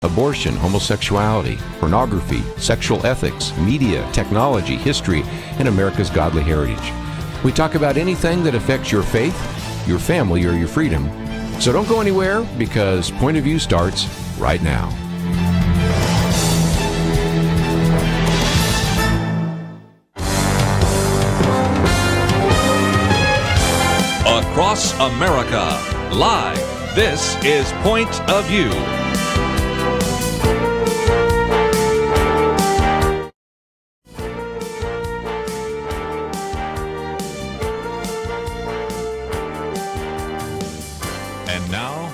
Abortion, homosexuality, pornography, sexual ethics, media, technology, history, and America's godly heritage. We talk about anything that affects your faith, your family, or your freedom. So don't go anywhere, because Point of View starts right now. Across America, live, this is Point of View. And now,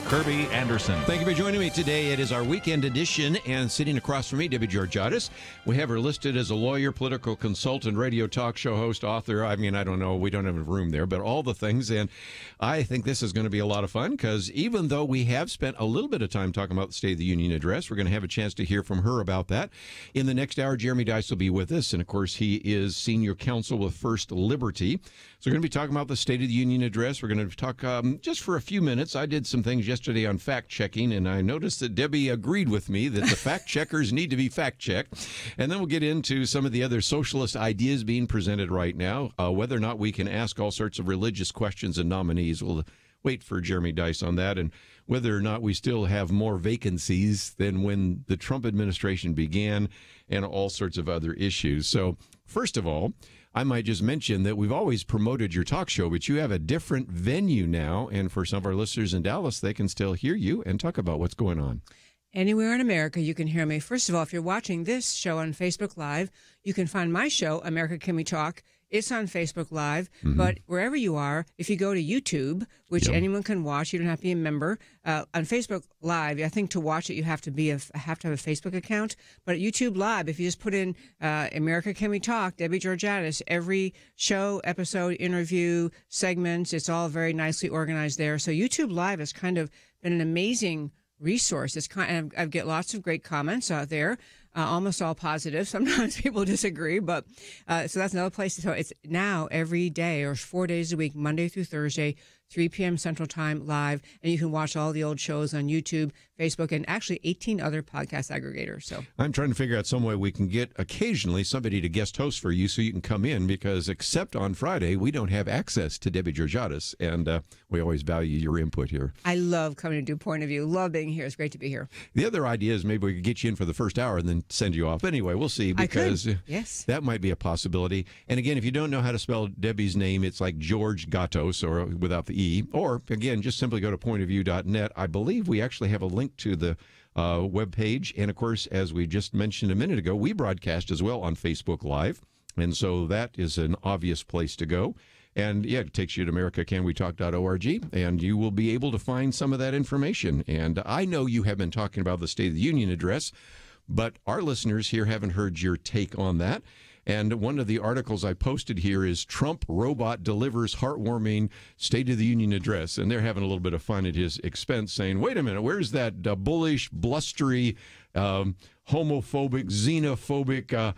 Kirby Anderson. Thank you for joining me today. It is our weekend edition, and sitting across from me, Debbie Georgiadis. We have her listed as a lawyer, political consultant, radio talk show host, author. I mean, I don't know. We don't have a room there, but all the things. And I think this is going to be a lot of fun, because even though we have spent a little bit of time talking about the State of the Union address, we're going to have a chance to hear from her about that. In the next hour, Jeremy Dice will be with us. And, of course, he is senior counsel with First Liberty. So we're going to be talking about the State of the Union address. We're going to talk just for a few minutes. I did some things yesterday on fact-checking, and I noticed that Debbie agreed with me that the fact-checkers need to be fact-checked. And then we'll get into some of the other socialist ideas being presented right now, whether or not we can ask all sorts of religious questions and nominees. We'll wait for Jeremy Dice on that, and whether or not we still have more vacancies than when the Trump administration began, and all sorts of other issues. So, first of all, I might just mention that we've always promoted your talk show, but you have a different venue now. And for some of our listeners in Dallas, they can still hear you and talk about what's going on. Anywhere in America, you can hear me. First of all, if you're watching this show on Facebook Live, you can find my show, America Can We Talk. It's on Facebook Live, but wherever you are, if you go to YouTube, which anyone can watch, you don't have to be a member. On Facebook Live, I think to watch it, you have to have a Facebook account. But at YouTube Live, if you just put in America Can We Talk, Debbie Georgiadis, every show, episode, interview, segments, it's all very nicely organized there. So YouTube Live has kind of been an amazing resource. I get lots of great comments out there. Almost all positive. Sometimes people disagree, but so that's another place. So it's now every day, or 4 days a week, Monday through Thursday, 3 p.m. Central Time, live, and you can watch all the old shows on YouTube, Facebook, and actually 18 other podcast aggregators. So I'm trying to figure out some way we can get occasionally somebody to guest host for you so you can come in, because except on Friday, we don't have access to Debbie Georgiadis, and we always value your input here. I love coming to do Point of View. Love being here. It's great to be here. The other idea is maybe we could get you in for the first hour and then send you off. Anyway, we'll see, because yes, that might be a possibility. And again, if you don't know how to spell Debbie's name, it's like George Gatos, or without the E. Or, again, just simply go to pointofview.net. I believe we actually have a link to the webpage. And, of course, as we just mentioned a minute ago, we broadcast as well on Facebook Live. And so that is an obvious place to go. And, yeah, it takes you to americacanwetalk.org, and you will be able to find some of that information. And I know you have been talking about the State of the Union address, but our listeners here haven't heard your take on that. And one of the articles I posted here is Trump Robot Delivers Heartwarming State of the Union Address. And they're having a little bit of fun at his expense, saying, wait a minute, where's that bullish, blustery, homophobic, xenophobic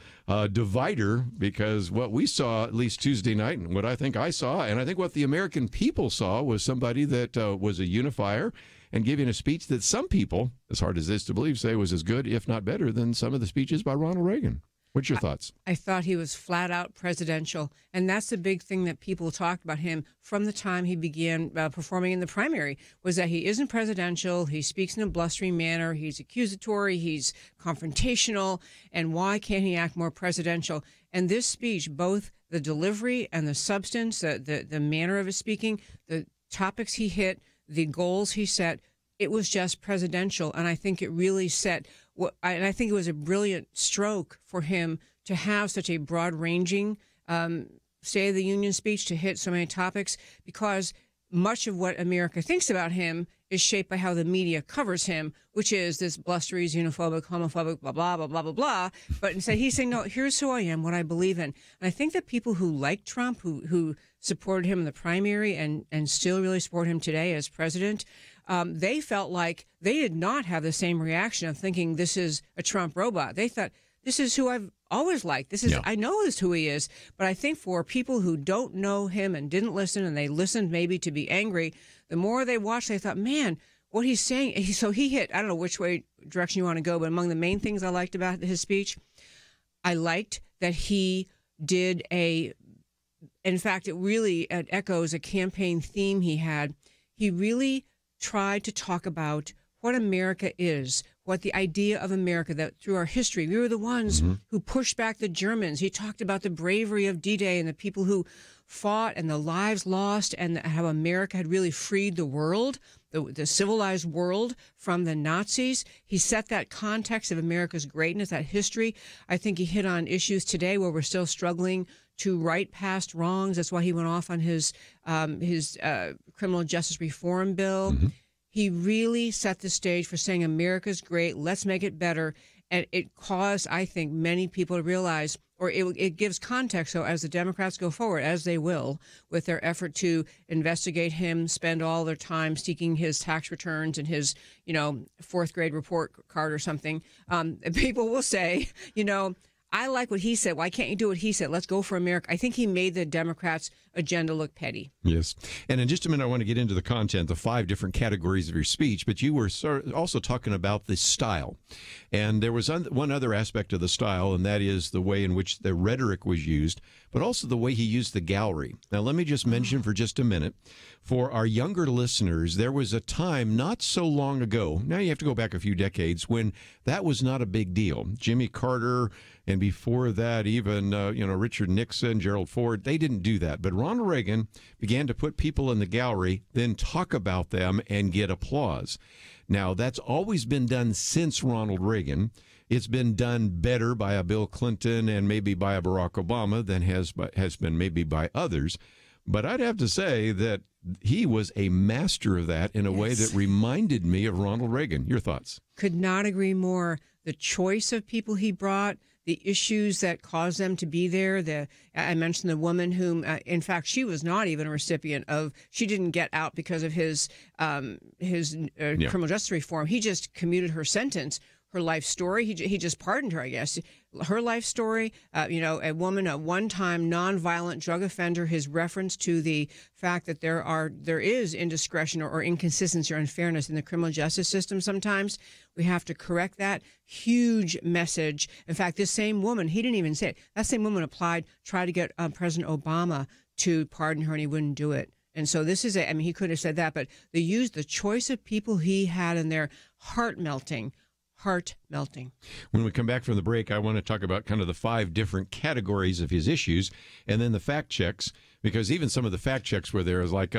divider? Because what we saw, at least Tuesday night, and what I think I saw, and I think what the American people saw, was somebody that was a unifier and giving a speech that some people, as hard as it is to believe, say was as good, if not better, than some of the speeches by Ronald Reagan. What's your thoughts? I thought he was flat out presidential, and that's the big thing that people talked about him from the time he began performing in the primary, was that he isn't presidential, he speaks in a blustering manner, he's accusatory, he's confrontational, and why can't he act more presidential? And this speech, both the delivery and the substance, the manner of his speaking, the topics he hit, the goals he set, it was just presidential, and I think it really set and I think it was a brilliant stroke for him to have such a broad-ranging State of the Union speech, to hit so many topics, because much of what America thinks about him is shaped by how the media covers him, which is this blustery, xenophobic, homophobic, blah, blah, blah, blah, blah, blah. But instead he's saying, no, here's who I am, what I believe in. And I think that people who like Trump, who supported him in the primary and still really support him today as president, they felt like they did not have the same reaction of thinking this is a Trump robot. They thought, this is who I've always liked. I know this is who he is. But I think for people who don't know him and didn't listen, and they listened maybe to be angry, the more they watched, they thought, man, what he's saying, so he hit, I don't know which direction you want to go, but among the main things I liked about his speech, I liked that he did in fact, it echoes a campaign theme he had. He really tried to talk about what America is, what the idea of America, that through our history, we were the ones who pushed back the Germans. He talked about the bravery of D-Day and the people who fought and the lives lost, and how America had really freed the world, the civilized world, from the Nazis. He set that context of America's greatness, that history. I think he hit on issues today where we're still struggling to right past wrongs. That's why he went off on his criminal justice reform bill. He really set the stage for saying America's great, let's make it better. And it caused, I think, many people to realize, or it gives context. So as the Democrats go forward, as they will, with their effort to investigate him, spend all their time seeking his tax returns and his, fourth grade report card or something, people will say, I like what he said. Why can't you do what he said? Let's go for America. I think he made the Democrats' agenda look petty. Yes. And in just a minute, I want to get into the content, the 5 different categories of your speech, but you were also talking about the style. And there was one other aspect of the style, and that is the way in which the rhetoric was used, but also the way he used the gallery. Now, let me just mention for just a minute, for our younger listeners, there was a time not so long ago, now you have to go back a few decades, when that was not a big deal. Jimmy Carter, and before that, even Richard Nixon, Gerald Ford, they didn't do that. But Ronald Reagan began to put people in the gallery, then talk about them and get applause. Now, that's always been done since Ronald Reagan. It's been done better by a Bill Clinton and maybe by a Barack Obama than has been maybe by others. But I'd have to say that he was a master of that in a way that reminded me of Ronald Reagan. Your thoughts? Could not agree more. The choice of people he brought, the issues that caused them to be there. I mentioned the woman whom, in fact, she was not even a recipient of. She didn't get out because of his criminal justice reform. He just commuted her sentence. Her life story. He just pardoned her, I guess. Her life story, a woman, a one-time nonviolent drug offender, his reference to the fact that there is indiscretion or inconsistency or unfairness in the criminal justice system sometimes. We have to correct that. Huge message. In fact, this same woman, he didn't even say it. That same woman tried to get President Obama to pardon her, and he wouldn't do it. And so this is he could have said that, but the choice of people he had in there, heart-melting. When we come back from the break, I want to talk about kind of the 5 different categories of his issues and then the fact checks, because even some of the fact checks were there is like,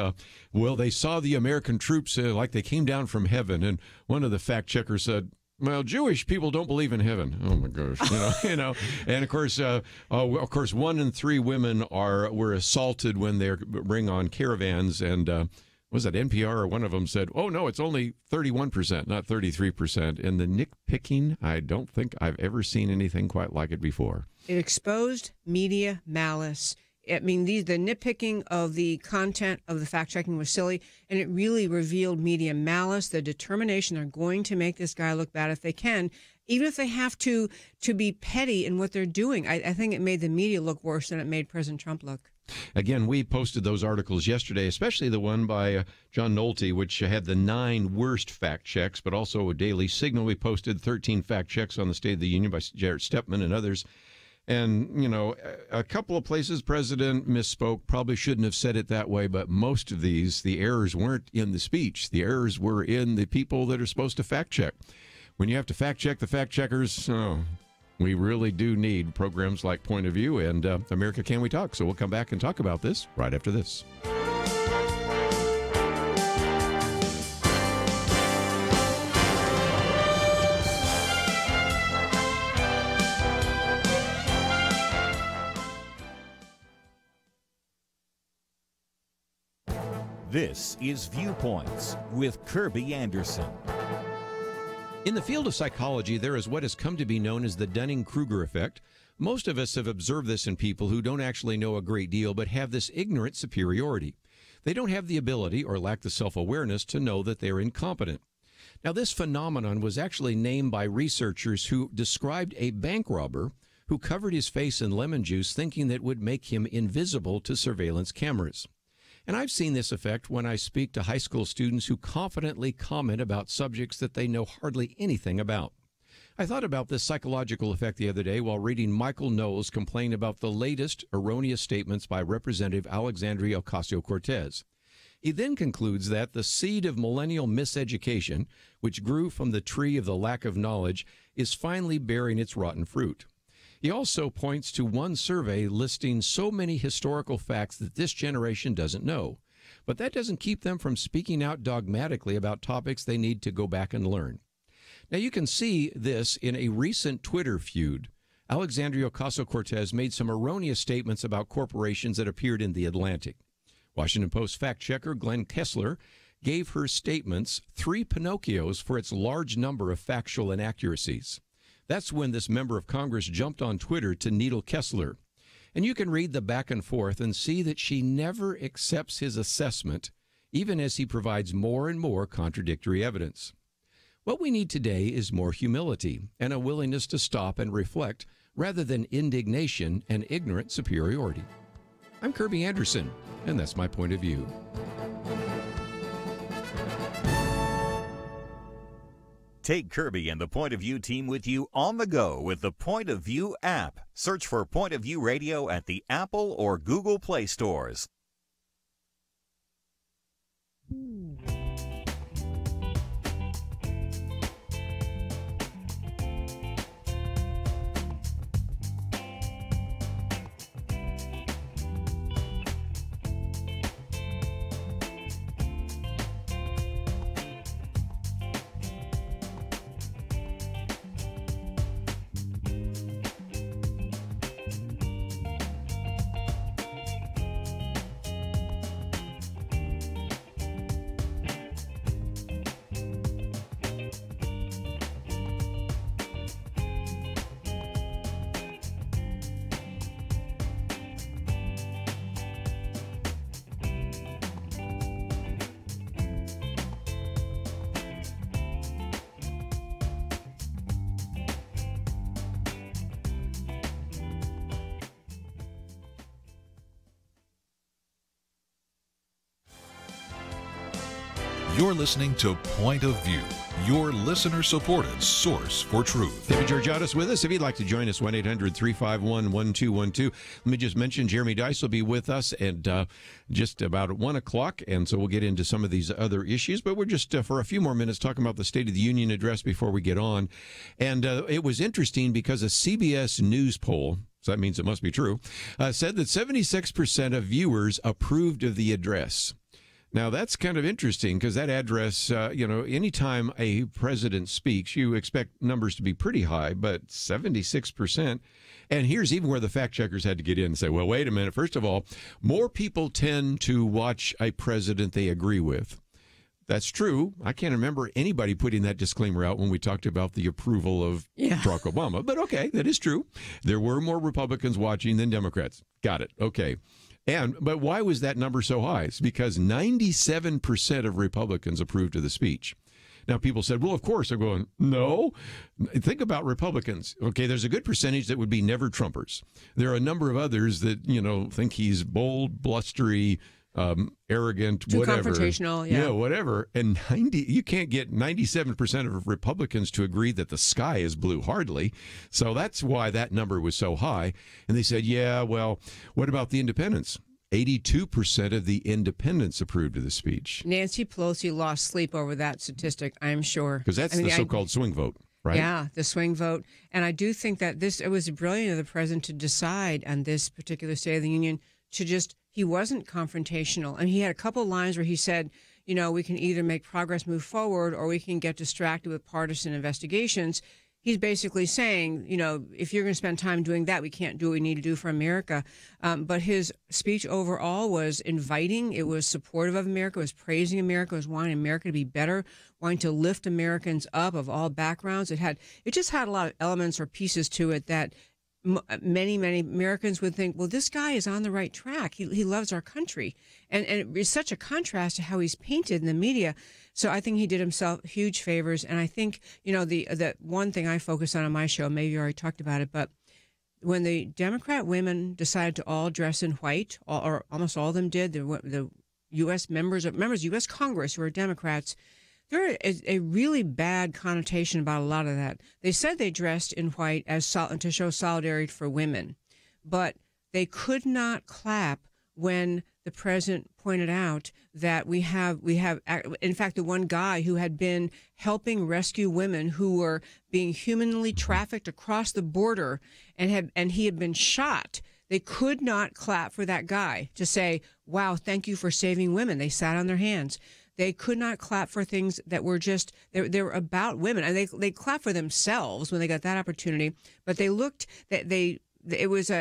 they saw the American troops like they came down from heaven. And one of the fact checkers said, well, Jewish people don't believe in heaven. Oh my gosh, And of course, 1 in 3 women were assaulted when they bring on caravans, and was that NPR or one of them said, oh, no, it's only 31%, not 33%. And the nitpicking, I don't think I've ever seen anything quite like it before. It exposed media malice. I mean, the nitpicking of the content of the fact-checking was silly, and it really revealed media malice, the determination they're going to make this guy look bad if they can, even if they have to be petty in what they're doing. I think it made the media look worse than it made President Trump look. Again, we posted those articles yesterday, especially the one by John Nolte, which had the 9 worst fact checks, but also a Daily Signal. We posted 13 fact checks on the State of the Union by Jarrett Stepman and others. And, a couple of places President misspoke, probably shouldn't have said it that way, but most of these, the errors weren't in the speech. The errors were in the people that are supposed to fact check. When you have to fact check the fact checkers, we really do need programs like Point of View and America Can We Talk. So we'll come back and talk about this right after this. This is Viewpoints with Kirby Anderson. In the field of psychology, there is what has come to be known as the Dunning-Kruger effect. Most of us have observed this in people who don't actually know a great deal but have this ignorant superiority. They don't have the ability or lack the self-awareness to know that they're incompetent. Now, this phenomenon was actually named by researchers who described a bank robber who covered his face in lemon juice thinking that would make him invisible to surveillance cameras. And I've seen this effect when I speak to high school students who confidently comment about subjects that they know hardly anything about. I thought about this psychological effect the other day while reading Michael Knowles complain about the latest erroneous statements by Representative Alexandria Ocasio-Cortez. He then concludes that the seed of millennial miseducation, which grew from the tree of the lack of knowledge, is finally bearing its rotten fruit. He also points to one survey listing so many historical facts that this generation doesn't know. But that doesn't keep them from speaking out dogmatically about topics they need to go back and learn. Now, you can see this in a recent Twitter feud. Alexandria Ocasio-Cortez made some erroneous statements about corporations that appeared in The Atlantic. Washington Post fact-checker Glenn Kessler gave her statements 3 Pinocchios for its large number of factual inaccuracies. That's when this member of Congress jumped on Twitter to needle Kessler. And you can read the back and forth and see that she never accepts his assessment, even as he provides more and more contradictory evidence. What we need today is more humility and a willingness to stop and reflect rather than indignation and ignorant superiority. I'm Kirby Anderson, and that's my point of view. Take Kirby and the Point of View team with you on the go with the Point of View app. Search for Point of View Radio at the Apple or Google Play stores. You're listening to Point of View, your listener-supported source for truth. David Georgiadis with us. If you'd like to join us, 1-800-351-1212. Let me just mention Jeremy Dice will be with us at just about 1 o'clock, and so we'll get into some of these other issues. But we're just, for a few more minutes, talking about the State of the Union address before we get on. And it was interesting because a CBS News poll, so that means it must be true, said that 76% of viewers approved of the address. Now, that's kind of interesting because that address, anytime a president speaks, you expect numbers to be pretty high, but 76%. And here's even where the fact checkers had to get in and say, well, wait a minute. First of all, more people tend to watch a president they agree with. That's true. I can't remember anybody putting that disclaimer out when we talked about the approval of Barack Obama. But okay, that is true. There were more Republicans watching than Democrats. Got it. Okay. But why was that number so high? It's because 97% of Republicans approved of the speech. Now, people said, well, of course. I'm going, no. Think about Republicans. Okay, there's a good percentage that would be never Trumpers. There are a number of others that, think he's bold, blustery, arrogant, too whatever. Confrontational, yeah. Yeah, whatever. And you can't get 97% of Republicans to agree that the sky is blue, hardly. So that's why that number was so high. And they said, yeah, well, what about the independents? 82% of the independents approved of the speech. Nancy Pelosi lost sleep over that statistic, I'm sure. Because that's the so-called swing vote, right? Yeah, the swing vote. And I do think that it was brilliant of the president to decide on this particular State of the Union he wasn't confrontational. And he had a couple of lines where he said, we can either make progress, move forward, or we can get distracted with partisan investigations. He's basically saying, if you're going to spend time doing that, we can't do what we need to do for America. But his speech overall was inviting. It was supportive of America. It was praising America. It was wanting America to be better, wanting to lift Americans up of all backgrounds. It just had a lot of elements or pieces to it that many Americans would think, well, this guy is on the right track. He loves our country. And it's such a contrast to how he's painted in the media. So I think he did himself huge favors. And I think, the one thing I focus on my show, maybe you already talked about it, but when the Democrat women decided to all dress in white, or almost all of them did, the U.S. members of U.S. Congress who are Democrats, there is a really bad connotation about a lot of that. They said they dressed in white to show solidarity for women, but they could not clap when the president pointed out that we have, in fact, the one guy who had been helping rescue women who were being humanly trafficked across the border and he had been shot. They could not clap for that guy to say, wow, thank you for saving women. They sat on their hands. They could not clap for things that were just, they were about women. And they clapped for themselves when they got that opportunity. But they looked, it was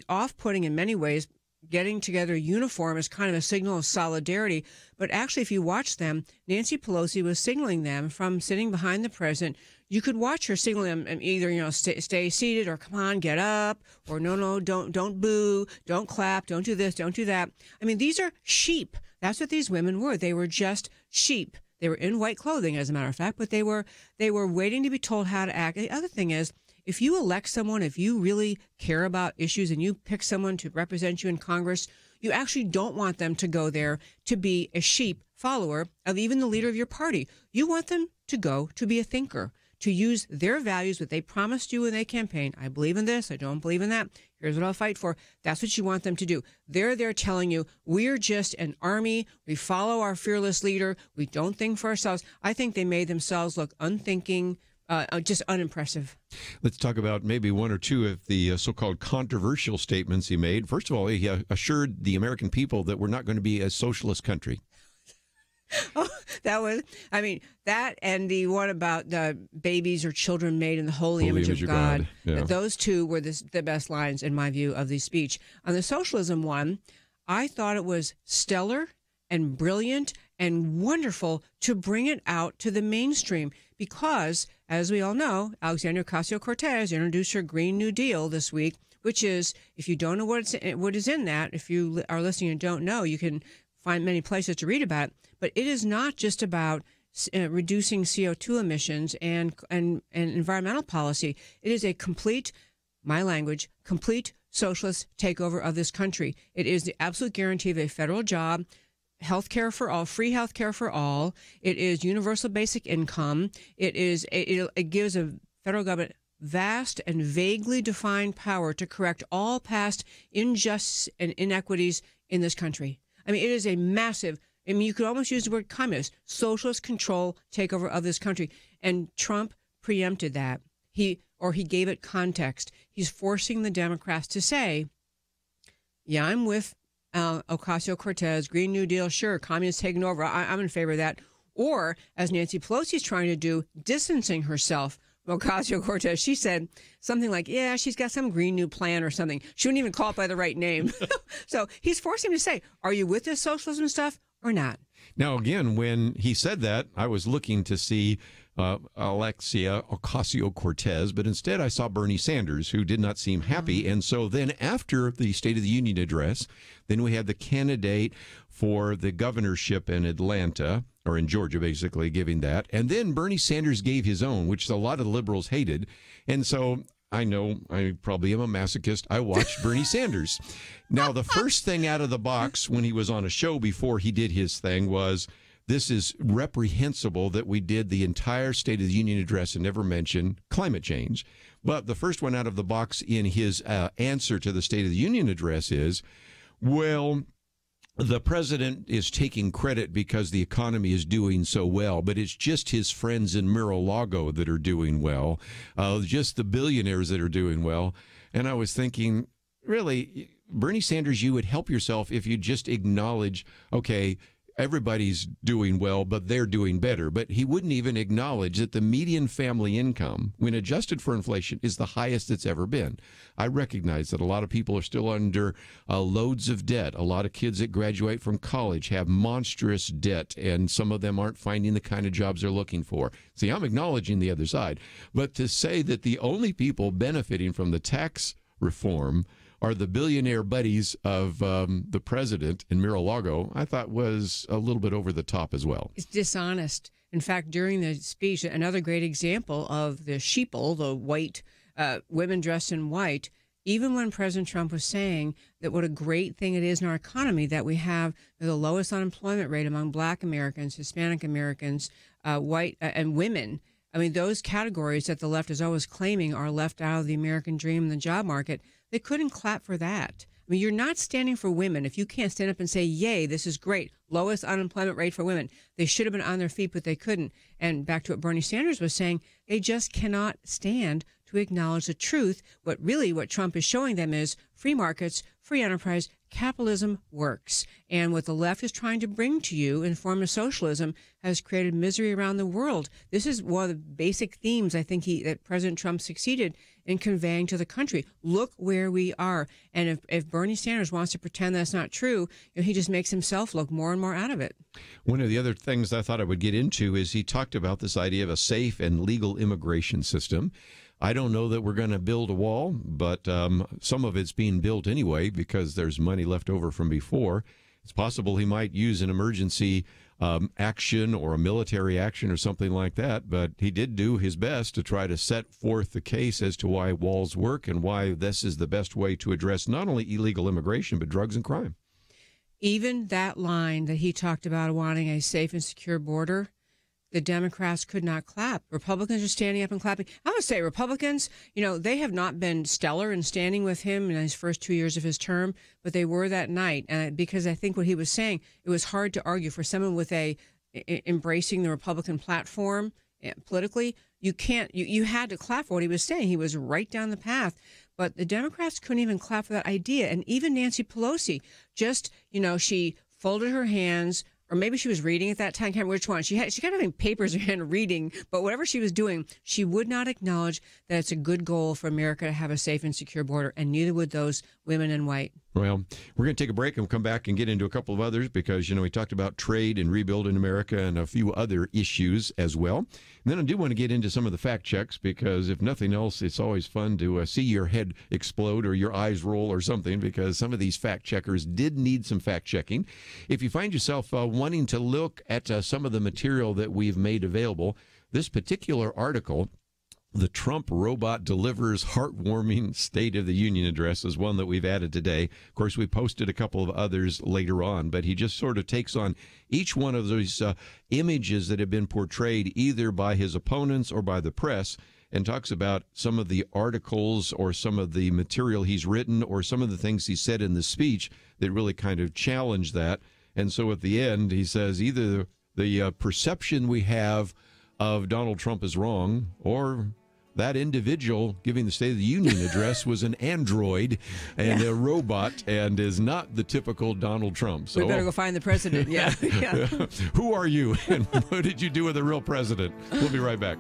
off-putting in many ways. Getting together uniform is kind of a signal of solidarity. But actually, if you watch them, Nancy Pelosi was signaling them from sitting behind the president. You could watch her signaling them either, stay seated, or come on, get up, or no, don't boo, don't clap, don't do this, don't do that. I mean, these are sheep. That's what these women were. They were just sheep. They were in white clothing, as a matter of fact, but they were waiting to be told how to act. The other thing is, if you elect someone, if you really care about issues and you pick someone to represent you in Congress, you actually don't want them to go there to be a sheep follower of even the leader of your party. You want them to go to be a thinker, to use their values, what they promised you when they campaigned. I believe in this. I don't believe in that. Here's what I'll fight for. That's what you want them to do. They're there telling you, we're just an army. We follow our fearless leader. We don't think for ourselves. I think they made themselves look unthinking, just unimpressive. Let's talk about maybe one or two of the so-called controversial statements he made. First of all, he assured the American people that we're not going to be a socialist country. Oh, that and the one about the babies or children made in the holy image of God. Yeah. Those two were the best lines, in my view, of the speech. On the socialism one, I thought it was stellar and brilliant and wonderful to bring it out to the mainstream because, as we all know, Alexandria Ocasio-Cortez introduced her Green New Deal this week, which is, if you don't know what is in that, if you are listening and don't know, you can find many places to read about it. But it is not just about reducing CO2 emissions and environmental policy. It is a complete socialist takeover of this country. It is the absolute guarantee of a federal job, health care for all, free health care for all. It is universal basic income. It gives a federal government vast and vaguely defined power to correct all past injustice and inequities in this country. I mean, it is a massive, you could almost use the word communist, socialist control takeover of this country. And Trump preempted that. He gave it context. He's forcing the Democrats to say, yeah, I'm with Ocasio-Cortez, Green New Deal, sure, communists taking over, I'm in favor of that. Or, as Nancy Pelosi is trying to do, distancing herself from Ocasio-Cortez. She said something like, yeah, she's got some Green New Plan or something. She wouldn't even call it by the right name. So he's forcing him to say, are you with this socialism stuff or not? Now, again, when he said that, I was looking to see Alexia Ocasio-Cortez, but instead I saw Bernie Sanders, who did not seem happy. And so then after the State of the Union address, then we had the candidate for the governorship in Atlanta, or in Georgia, basically, giving that. And then Bernie Sanders gave his own, which a lot of liberals hated. And so I know I probably am a masochist. I watched Bernie Sanders. Now, the first thing out of the box when he was on a show before he did his thing was, this is reprehensible that we did the entire State of the Union address and never mentioned climate change. But the first one out of the box in his answer to the State of the Union address is, well, the president is taking credit because the economy is doing so well, but it's just his friends in Mar-a-Lago that are doing well, just the billionaires that are doing well. And I was thinking, really, Bernie Sanders, you would help yourself if you just acknowledge, okay, everybody's doing well, but they're doing better. But he wouldn't even acknowledge that the median family income, when adjusted for inflation, is the highest it's ever been. I recognize that a lot of people are still under loads of debt. A lot of kids that graduate from college have monstrous debt, and some of them aren't finding the kind of jobs they're looking for. See, I'm acknowledging the other side. But to say that the only people benefiting from the tax reform are the billionaire buddies of the president in Mar-a-Lago, I thought was a little bit over the top as well. It's dishonest. In fact, during the speech, another great example of the sheeple, the white women dressed in white, even when President Trump was saying that what a great thing it is in our economy that we have the lowest unemployment rate among Black Americans, Hispanic Americans, white and women. I mean, those categories that the left is always claiming are left out of the American dream and the job market, they couldn't clap for that. I mean, you're not standing for women. If you can't stand up and say, yay, this is great, lowest unemployment rate for women, they should have been on their feet, but they couldn't. And back to what Bernie Sanders was saying, they just cannot stand to acknowledge the truth. What Trump is showing them is free markets, free enterprise, capitalism works. And what the left is trying to bring to you in form of socialism has created misery around the world. This is one of the basic themes I think that President Trump succeeded in conveying to the country. Look where we are. And if Bernie Sanders wants to pretend that's not true, he just makes himself look more and more out of it. One of the other things I thought I would get into is he talked about this idea of a safe and legal immigration system. I don't know that we're going to build a wall, but some of it's being built anyway because there's money left over from before. It's possible he might use an emergency action or a military action or something like that, but he did do his best to try to set forth the case as to why walls work and why this is the best way to address not only illegal immigration, but drugs and crime. Even that line that he talked about wanting a safe and secure border, the Democrats could not clap. Republicans are standing up and clapping. I would say Republicans, they have not been stellar in standing with him in his first 2 years of his term, but they were that night. Because I think what he was saying, it was hard to argue for someone with embracing the Republican platform politically. You had to clap for what he was saying. He was right down the path. But the Democrats couldn't even clap for that idea. And even Nancy Pelosi, she folded her hands, or maybe she was reading at that time. I can't remember which one. She kept having papers in her hand reading, but whatever she was doing, she would not acknowledge that it's a good goal for America to have a safe and secure border, and neither would those women in white. Well, we're going to take a break and we'll come back and get into a couple of others because, we talked about trade and rebuilding America and a few other issues as well. And then I do want to get into some of the fact checks because if nothing else, it's always fun to see your head explode or your eyes roll or something because some of these fact checkers did need some fact checking. If you find yourself wanting to look at some of the material that we've made available, this particular article, The Trump Robot Delivers Heartwarming State of the Union Address, is one that we've added today. Of course, we posted a couple of others later on, but he just sort of takes on each one of those images that have been portrayed either by his opponents or by the press and talks about some of the articles or some of the material he's written or some of the things he said in the speech that really kind of challenge that. And so at the end, he says either the perception we have of Donald Trump is wrong or that individual giving the State of the Union address was an android and a robot and is not the typical Donald Trump. So we better go find the president. Yeah. Who are you and what did you do with the real president? We'll be right back.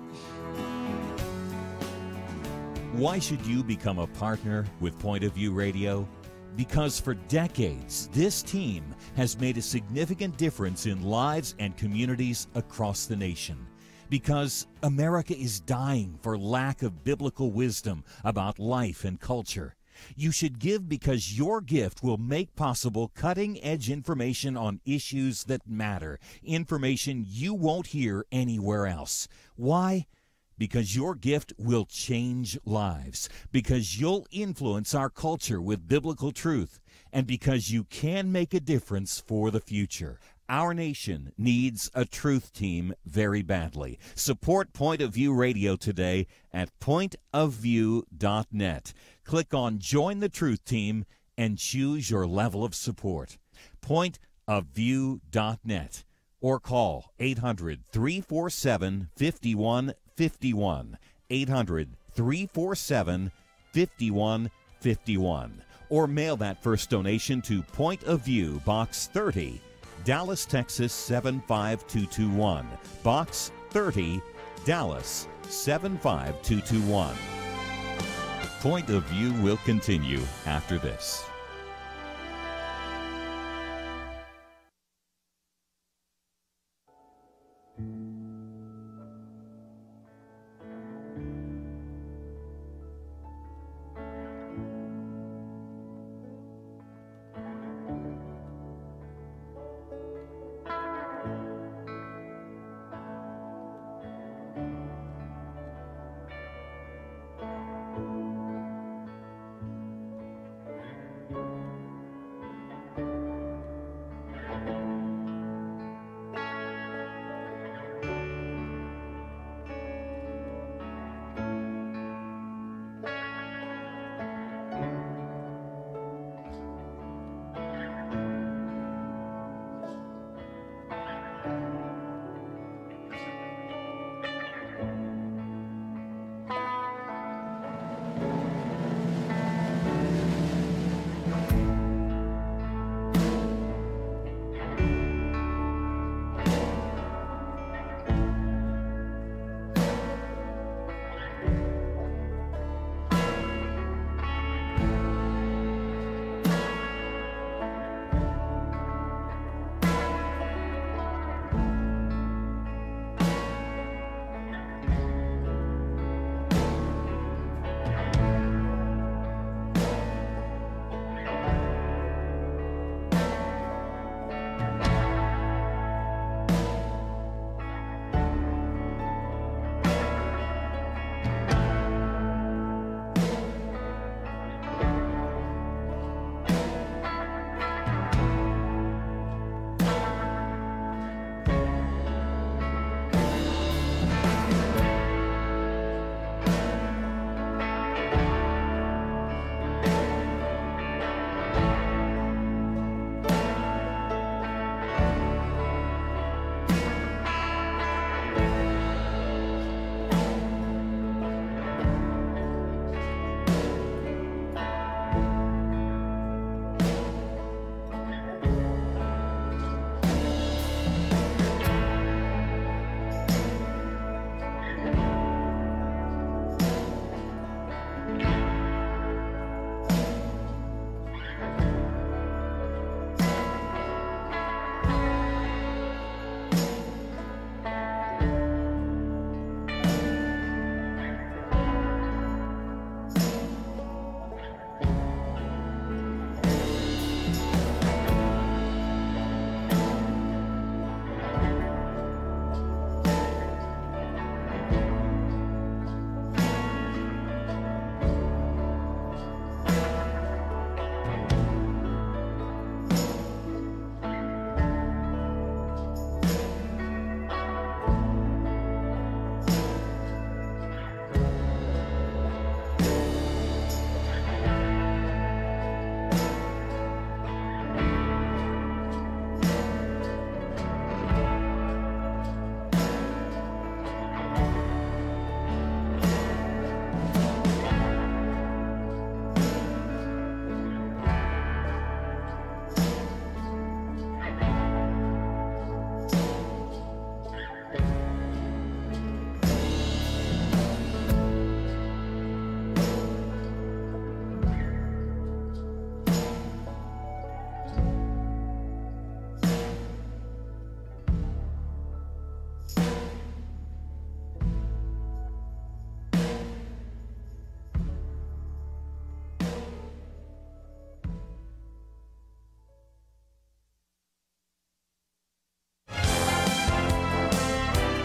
Why should you become a partner with Point of View Radio? Because for decades, this team has made a significant difference in lives and communities across the nation. Because America is dying for lack of biblical wisdom about life and culture. You should give because your gift will make possible cutting-edge information on issues that matter, information you won't hear anywhere else. Why? Because your gift will change lives, because you'll influence our culture with biblical truth, and because you can make a difference for the future. Our nation needs a truth team very badly. Support Point of View Radio today at pointofview.net. Click on Join the Truth Team and choose your level of support. Pointofview.net or call 800-347-5151, 800-347-5151, or mail that first donation to Point of View, Box 30, Dallas, Texas 75221, Box 30, Dallas 75221. Point of View will continue after this.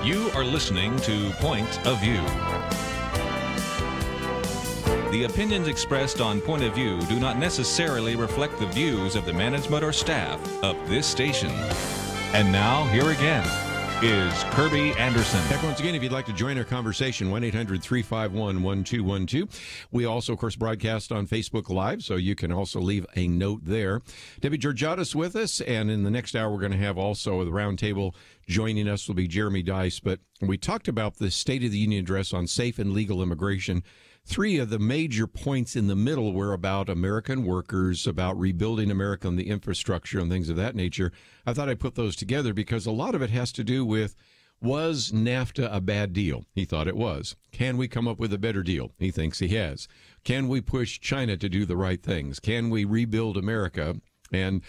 You are listening to Point of View. The opinions expressed on Point of View do not necessarily reflect the views of the management or staff of this station. And now, here again is Kirby Anderson. Back once again, if you'd like to join our conversation, 1-800-351-1212. We also, of course, broadcast on Facebook Live, so you can also leave a note there. Debbie Georgiadis with us, and in the next hour, we're going to have also the roundtable. Joining us will be Jeremy Dice, but we talked about the State of the Union address on safe and legal immigration. Three of the major points in the middle were about American workers, about rebuilding America and the infrastructure and things of that nature. I thought I'd put those together because a lot of it has to do with, was NAFTA a bad deal? He thought it was. Can we come up with a better deal? He thinks he has. Can we push China to do the right things? Can we rebuild America? And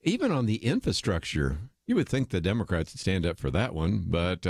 even on the infrastructure, you would think the Democrats would stand up for that one, but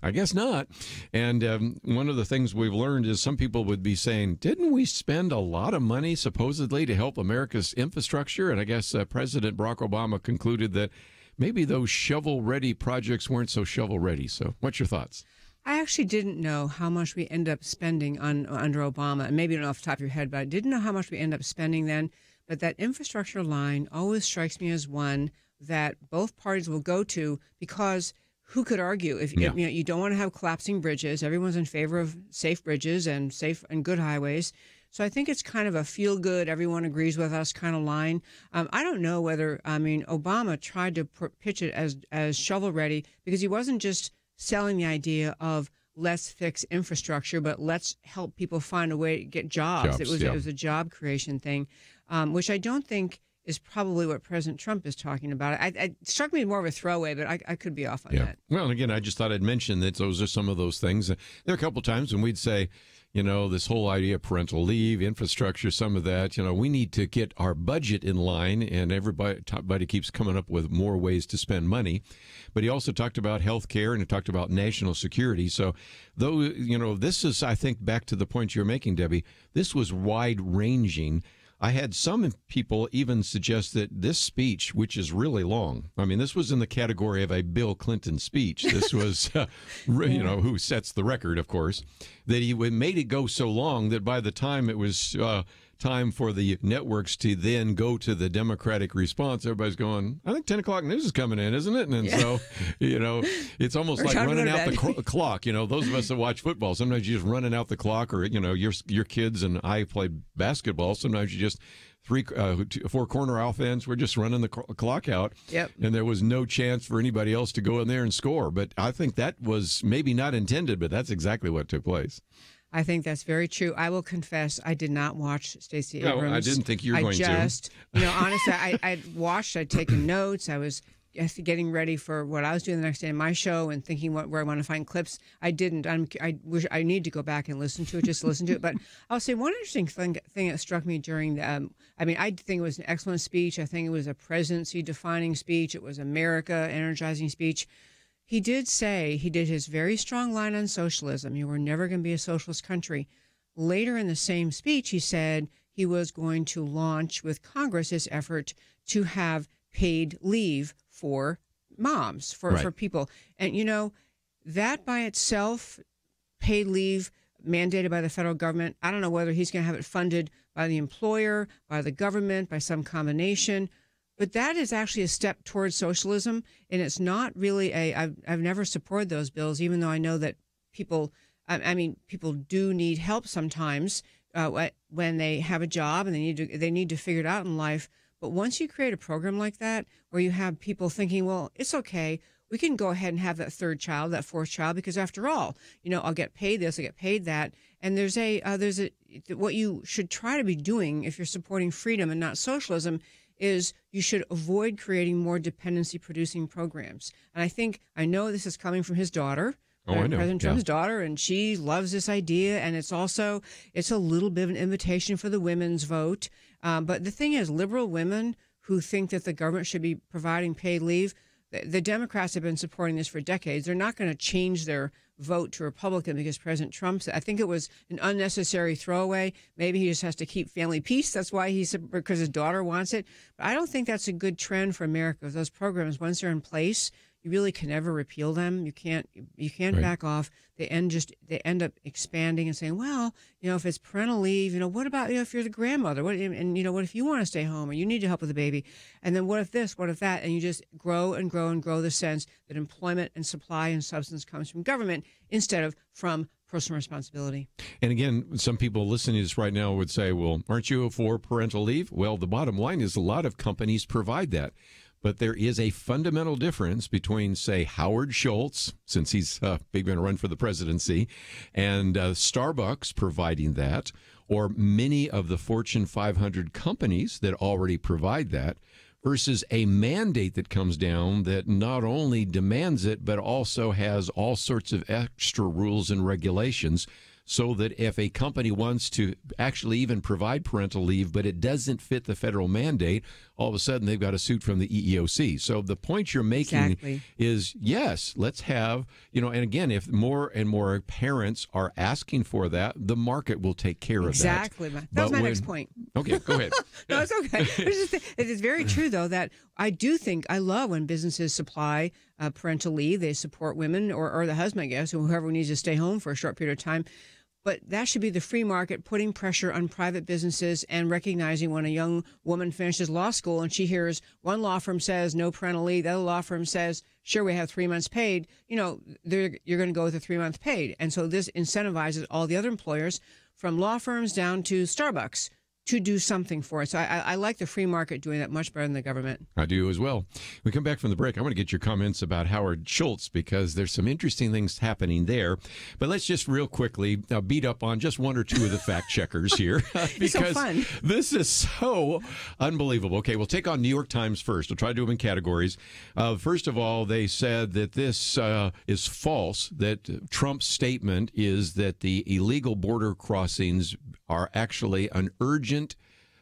I guess not. And one of the things we've learned is some people would be saying, didn't we spend a lot of money supposedly to help America's infrastructure? And I guess President Barack Obama concluded that maybe those shovel-ready projects weren't so shovel-ready. So what's your thoughts? I actually didn't know how much we ended up spending under Obama, and maybe you don't know off the top of your head, but I didn't know how much we ended up spending then. But that infrastructure line always strikes me as one that both parties will go to, because who could argue if you don't want to have collapsing bridges? Everyone's in favor of safe bridges and safe and good highways. So I think it's kind of a feel-good, everyone agrees with us kind of line. I don't know whether, Obama tried to pitch it as shovel-ready because he wasn't just selling the idea of let's fix infrastructure, but let's help people find a way to get jobs. It was a job creation thing, which I don't think is probably what President Trump is talking about. It struck me more of a throwaway, but I could be off on that. Well, and again, I just thought I'd mention that those are some of those things. There are a couple times when we'd say, this whole idea of parental leave, infrastructure, some of that, we need to get our budget in line, and everybody keeps coming up with more ways to spend money. But he also talked about health care, and he talked about national security. So, though, this is, I think, back to the point you're making, Debbie, this was wide-ranging. I had some people even suggest that this speech, which is really long, this was in the category of a Bill Clinton speech. This was, who sets the record, of course, that he made it go so long that by the time it was time for the networks to then go to the Democratic response, everybody's going, I think 10 o'clock news is coming in, isn't it? And so, it's almost like running out the clock. Those of us that watch football, sometimes you're just running out the clock, or, your kids and I played basketball. Sometimes you just four corner offense. We're just running the clock out. Yep. And there was no chance for anybody else to go in there and score. But I think that was maybe not intended, but that's exactly what took place. I think that's very true. I will confess, I did not watch Stacey Abrams. No, I didn't think you were going to. Honestly, I'd watched, I'd taken notes. I was getting ready for what I was doing the next day in my show and thinking where I want to find clips. I didn't. I wish I need to go back and listen to it, just to listen to it. But I'll say one interesting thing that struck me during the, I think it was an excellent speech. I think it was a presidency-defining speech. It was America-energizing speech. He did his very strong line on socialism. You were never going to be a socialist country. Later in the same speech, he said he was going to launch with Congress his effort to have paid leave for moms, for people. And, that by itself, paid leave mandated by the federal government, I don't know whether he's going to have it funded by the employer, by the government, by some combination. But that is actually a step towards socialism, and it's not really I've never supported those bills, even though I know that people do need help sometimes when they have a job and they need to figure it out in life. But once you create a program like that, where you have people thinking, well, it's okay, we can go ahead and have that third child, that fourth child, because after all, I'll get paid this, I get paid that. And there's what you should try to be doing if you're supporting freedom and not socialism is you should avoid creating more dependency-producing programs. And I know this is coming from his daughter, I know. President Trump's daughter, and she loves this idea. And it's a little bit of an invitation for the women's vote. But the thing is, liberal women who think that the government should be providing paid leave, the Democrats have been supporting this for decades. They're not going to change their vote to Republican because President Trump said, I think it was an unnecessary throwaway. Maybe he just has to keep family peace. That's why because his daughter wants it. But I don't think that's a good trend for America. Those programs, once they're in place, you really can never repeal them. You can't Right. back off. They end up expanding and saying, well, if it's parental leave, what about if you're the grandmother? What if you want to stay home or you need to help with the baby? And then what if this? What if that? And you just grow and grow and grow the sense that employment and supply and substance comes from government instead of from personal responsibility. And again, some people listening to this right now would say, well, aren't you for parental leave? Well, the bottom line is a lot of companies provide that. But there is a fundamental difference between, say, Howard Schultz, since he's going to run for the presidency, and Starbucks providing that, or many of the Fortune 500 companies that already provide that, versus a mandate that comes down that not only demands it, but also has all sorts of extra rules and regulations, so that if a company wants to actually even provide parental leave, but it doesn't fit the federal mandate, all of a sudden they've got a suit from the EEOC. So the point you're making is, yes, let's have, and again, if more and more parents are asking for that, the market will take care of that. Exactly. That was my next point. Okay, go ahead. No, it's okay. It is very true, though, that I love when businesses supply parental leave. They support women or the husband, I guess, or whoever needs to stay home for a short period of time. But that should be the free market, putting pressure on private businesses and recognizing when a young woman finishes law school and she hears one law firm says no parental leave, the other law firm says, sure, we have 3 months paid, you're going to go with a 3 month paid. And so this incentivizes all the other employers from law firms down to Starbucks to do something for it. So I like the free market doing that much better than the government. I do as well. We come back from the break. I want to get your comments about Howard Schultz because there's some interesting things happening there. But let's just real quickly beat up on just one or two of the fact checkers here. Because it's so fun. This is so unbelievable. Okay, we'll take on New York Times first. We'll try to do them in categories. First of all, they said that this is false, that Trump's statement is that the illegal border crossings are actually an urgent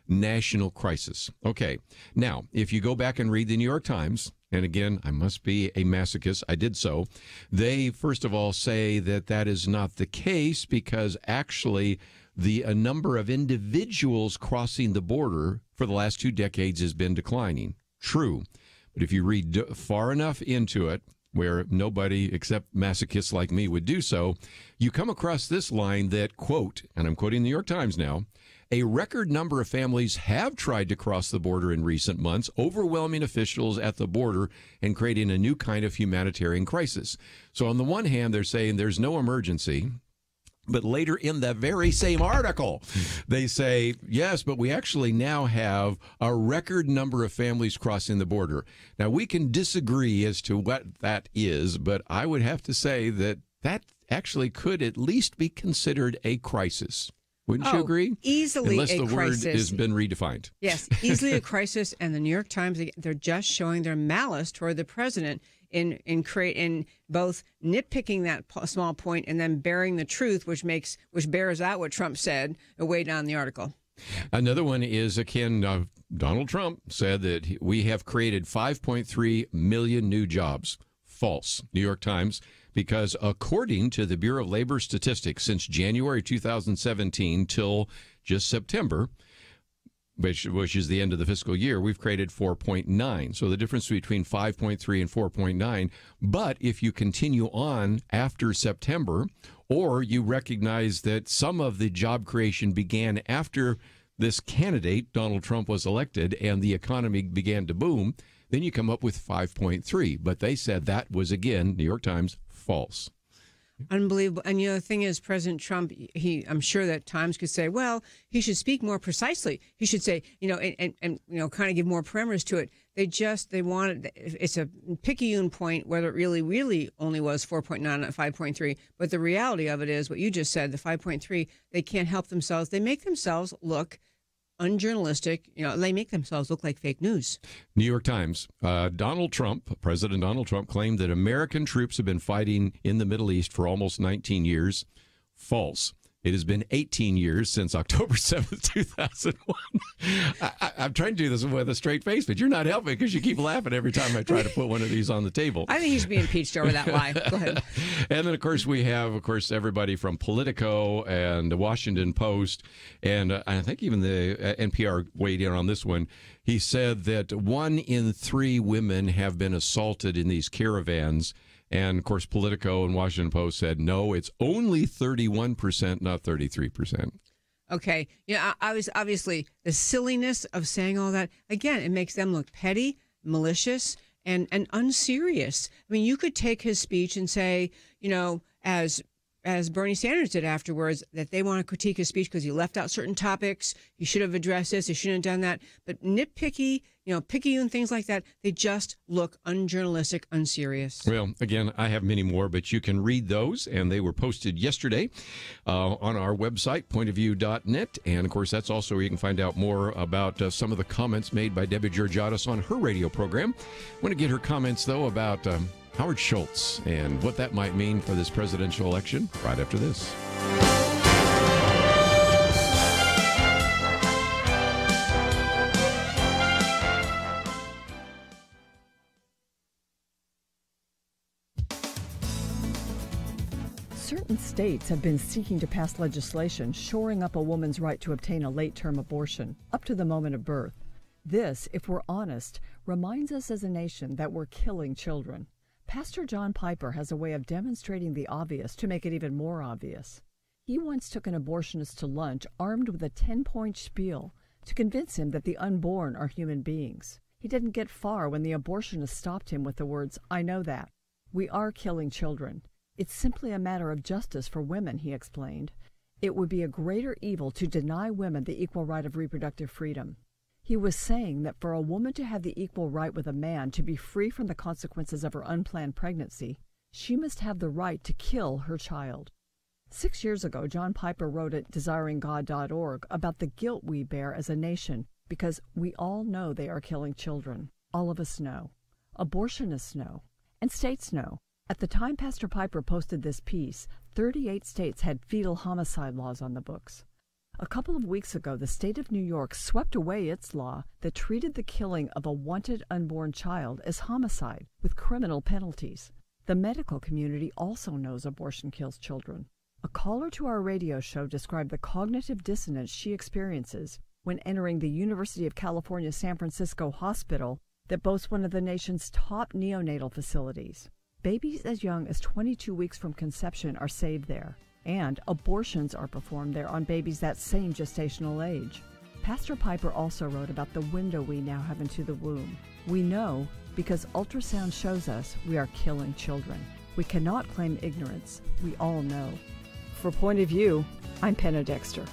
national crisis. Okay. Now, if you go back and read the New York Times, and again, I must be a masochist, I did so, they first of all say that that is not the case because actually the number of individuals crossing the border for the last 2 decades has been declining. True. But if you read far enough into it, where nobody except masochists like me would do so, you come across this line that, quote, and I'm quoting the New York Times now, a record number of families have tried to cross the border in recent months, overwhelming officials at the border and creating a new kind of humanitarian crisis. So on the one hand, they're saying there's no emergency. But later in the very same article, they say, yes, but we actually now have a record number of families crossing the border. Now, we can disagree as to what that is, but I would have to say that that actually could at least be considered a crisis. Wouldn't you agree? Easily Unless a the crisis. word has been redefined. Yes, easily a crisis. And the New York Times, they're just showing their malice toward the president in both nitpicking that small point and then bearing the truth, which bears out what Trump said way down the article. Another one is akin. Donald Trump said that we have created 5.3 million new jobs. False. New York Times. Because according to the Bureau of Labor Statistics, since January 2017 till just September, which is the end of the fiscal year, we've created 4.9. So the difference between 5.3 and 4.9. But if you continue on after September, or you recognize that some of the job creation began after this candidate, Donald Trump, was elected and the economy began to boom, then you come up with 5.3. But they said that was, again, New York Times, false. Unbelievable. And the thing is, President Trump, I'm sure that Times could say, well, he should speak more precisely. He should say, and kind of give more parameters to it. They wanted, it's a picayune point whether it really only was 4.9, not 5.3. But the reality of it is what you just said, the 5.3, they can't help themselves. They make themselves look unjournalistic. They make themselves look like fake news. New York Times. President Donald Trump claimed that American troops have been fighting in the Middle East for almost 19 years. False. It has been 18 years since October 7th, 2001. I'm trying to do this with a straight face, but you're not helping because you keep laughing every time I try to put one of these on the table. I think he's being impeached over that lie. Go ahead. And then, of course, we have, everybody from Politico and the Washington Post, and I think even the NPR weighed in on this one. He said that 1 in 3 women have been assaulted in these caravans. And, of course, Politico and Washington Post said, no, it's only 31%, not 33%. Okay. Yeah, I was obviously the silliness of saying all that. Again, it makes them look petty, malicious, and unserious. I mean, you could take his speech and say, as Bernie Sanders did afterwards, that they want to critique his speech because he left out certain topics. He should have addressed this. He shouldn't have done that. But nitpicky, picayune things like that, they just look unjournalistic, unserious. Well, again, I have many more, but you can read those, and they were posted yesterday on our website, pointofview.net. And, of course, that's also where you can find out more about some of the comments made by Debbie Georgiadis on her radio program. I want to get her comments, though, about Howard Schultz and what that might mean for this presidential election right after this. Certain states have been seeking to pass legislation shoring up a woman's right to obtain a late-term abortion up to the moment of birth. This, if we're honest, reminds us as a nation that we're killing children. Pastor John Piper has a way of demonstrating the obvious to make it even more obvious. He once took an abortionist to lunch armed with a 10-point spiel to convince him that the unborn are human beings. He didn't get far when the abortionist stopped him with the words, "I know that. We are killing children. It's simply a matter of justice for women," he explained. It would be a greater evil to deny women the equal right of reproductive freedom. He was saying that for a woman to have the equal right with a man to be free from the consequences of her unplanned pregnancy, she must have the right to kill her child. 6 years ago, John Piper wrote at desiringgod.org about the guilt we bear as a nation because we all know they are killing children. All of us know. Abortionists know. And states know. At the time Pastor Piper posted this piece, 38 states had fetal homicide laws on the books. A couple of weeks ago, the state of New York swept away its law that treated the killing of a wanted unborn child as homicide with criminal penalties. The medical community also knows abortion kills children. A caller to our radio show described the cognitive dissonance she experiences when entering the University of California San Francisco hospital that boasts one of the nation's top neonatal facilities. Babies as young as 22 weeks from conception are saved there. And abortions are performed there on babies that same gestational age. Pastor Piper also wrote about the window we now have into the womb. We know because ultrasound shows us we are killing children. We cannot claim ignorance. We all know. For Point of View, I'm Penna Dexter.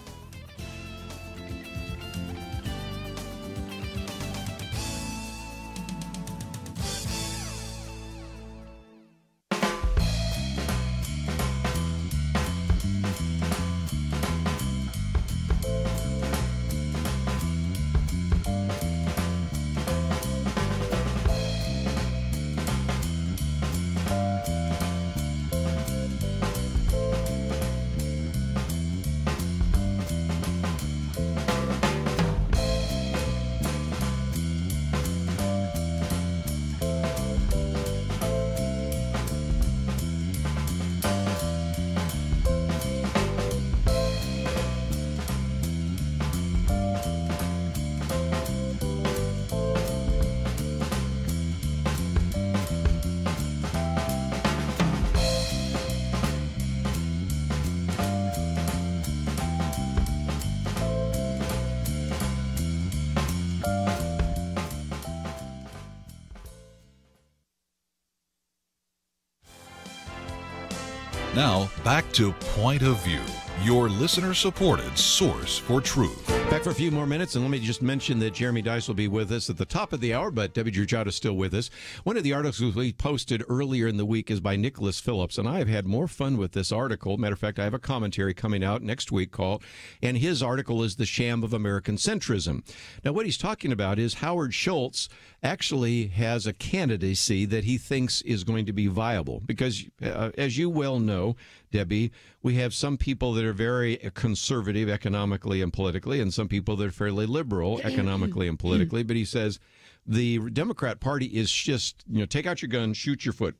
Now, back to Point of View, your listener-supported source for truth. Back for a few more minutes, and let me just mention that Jeremy Dice will be with us at the top of the hour, but Debbie Georgiadis is still with us. One of the articles we posted earlier in the week is by Nicholas Phillips, and I have had more fun with this article. Matter of fact, I have a commentary coming out next week called, and his article is The Sham of American Centrism. Now, what he's talking about is Howard Schultz actually has a candidacy that he thinks is going to be viable, because as you well know, Debbie, we have some people that are very conservative economically and politically, and some people that are fairly liberal economically and politically. But he says the Democrat Party is just, take out your gun, shoot your foot,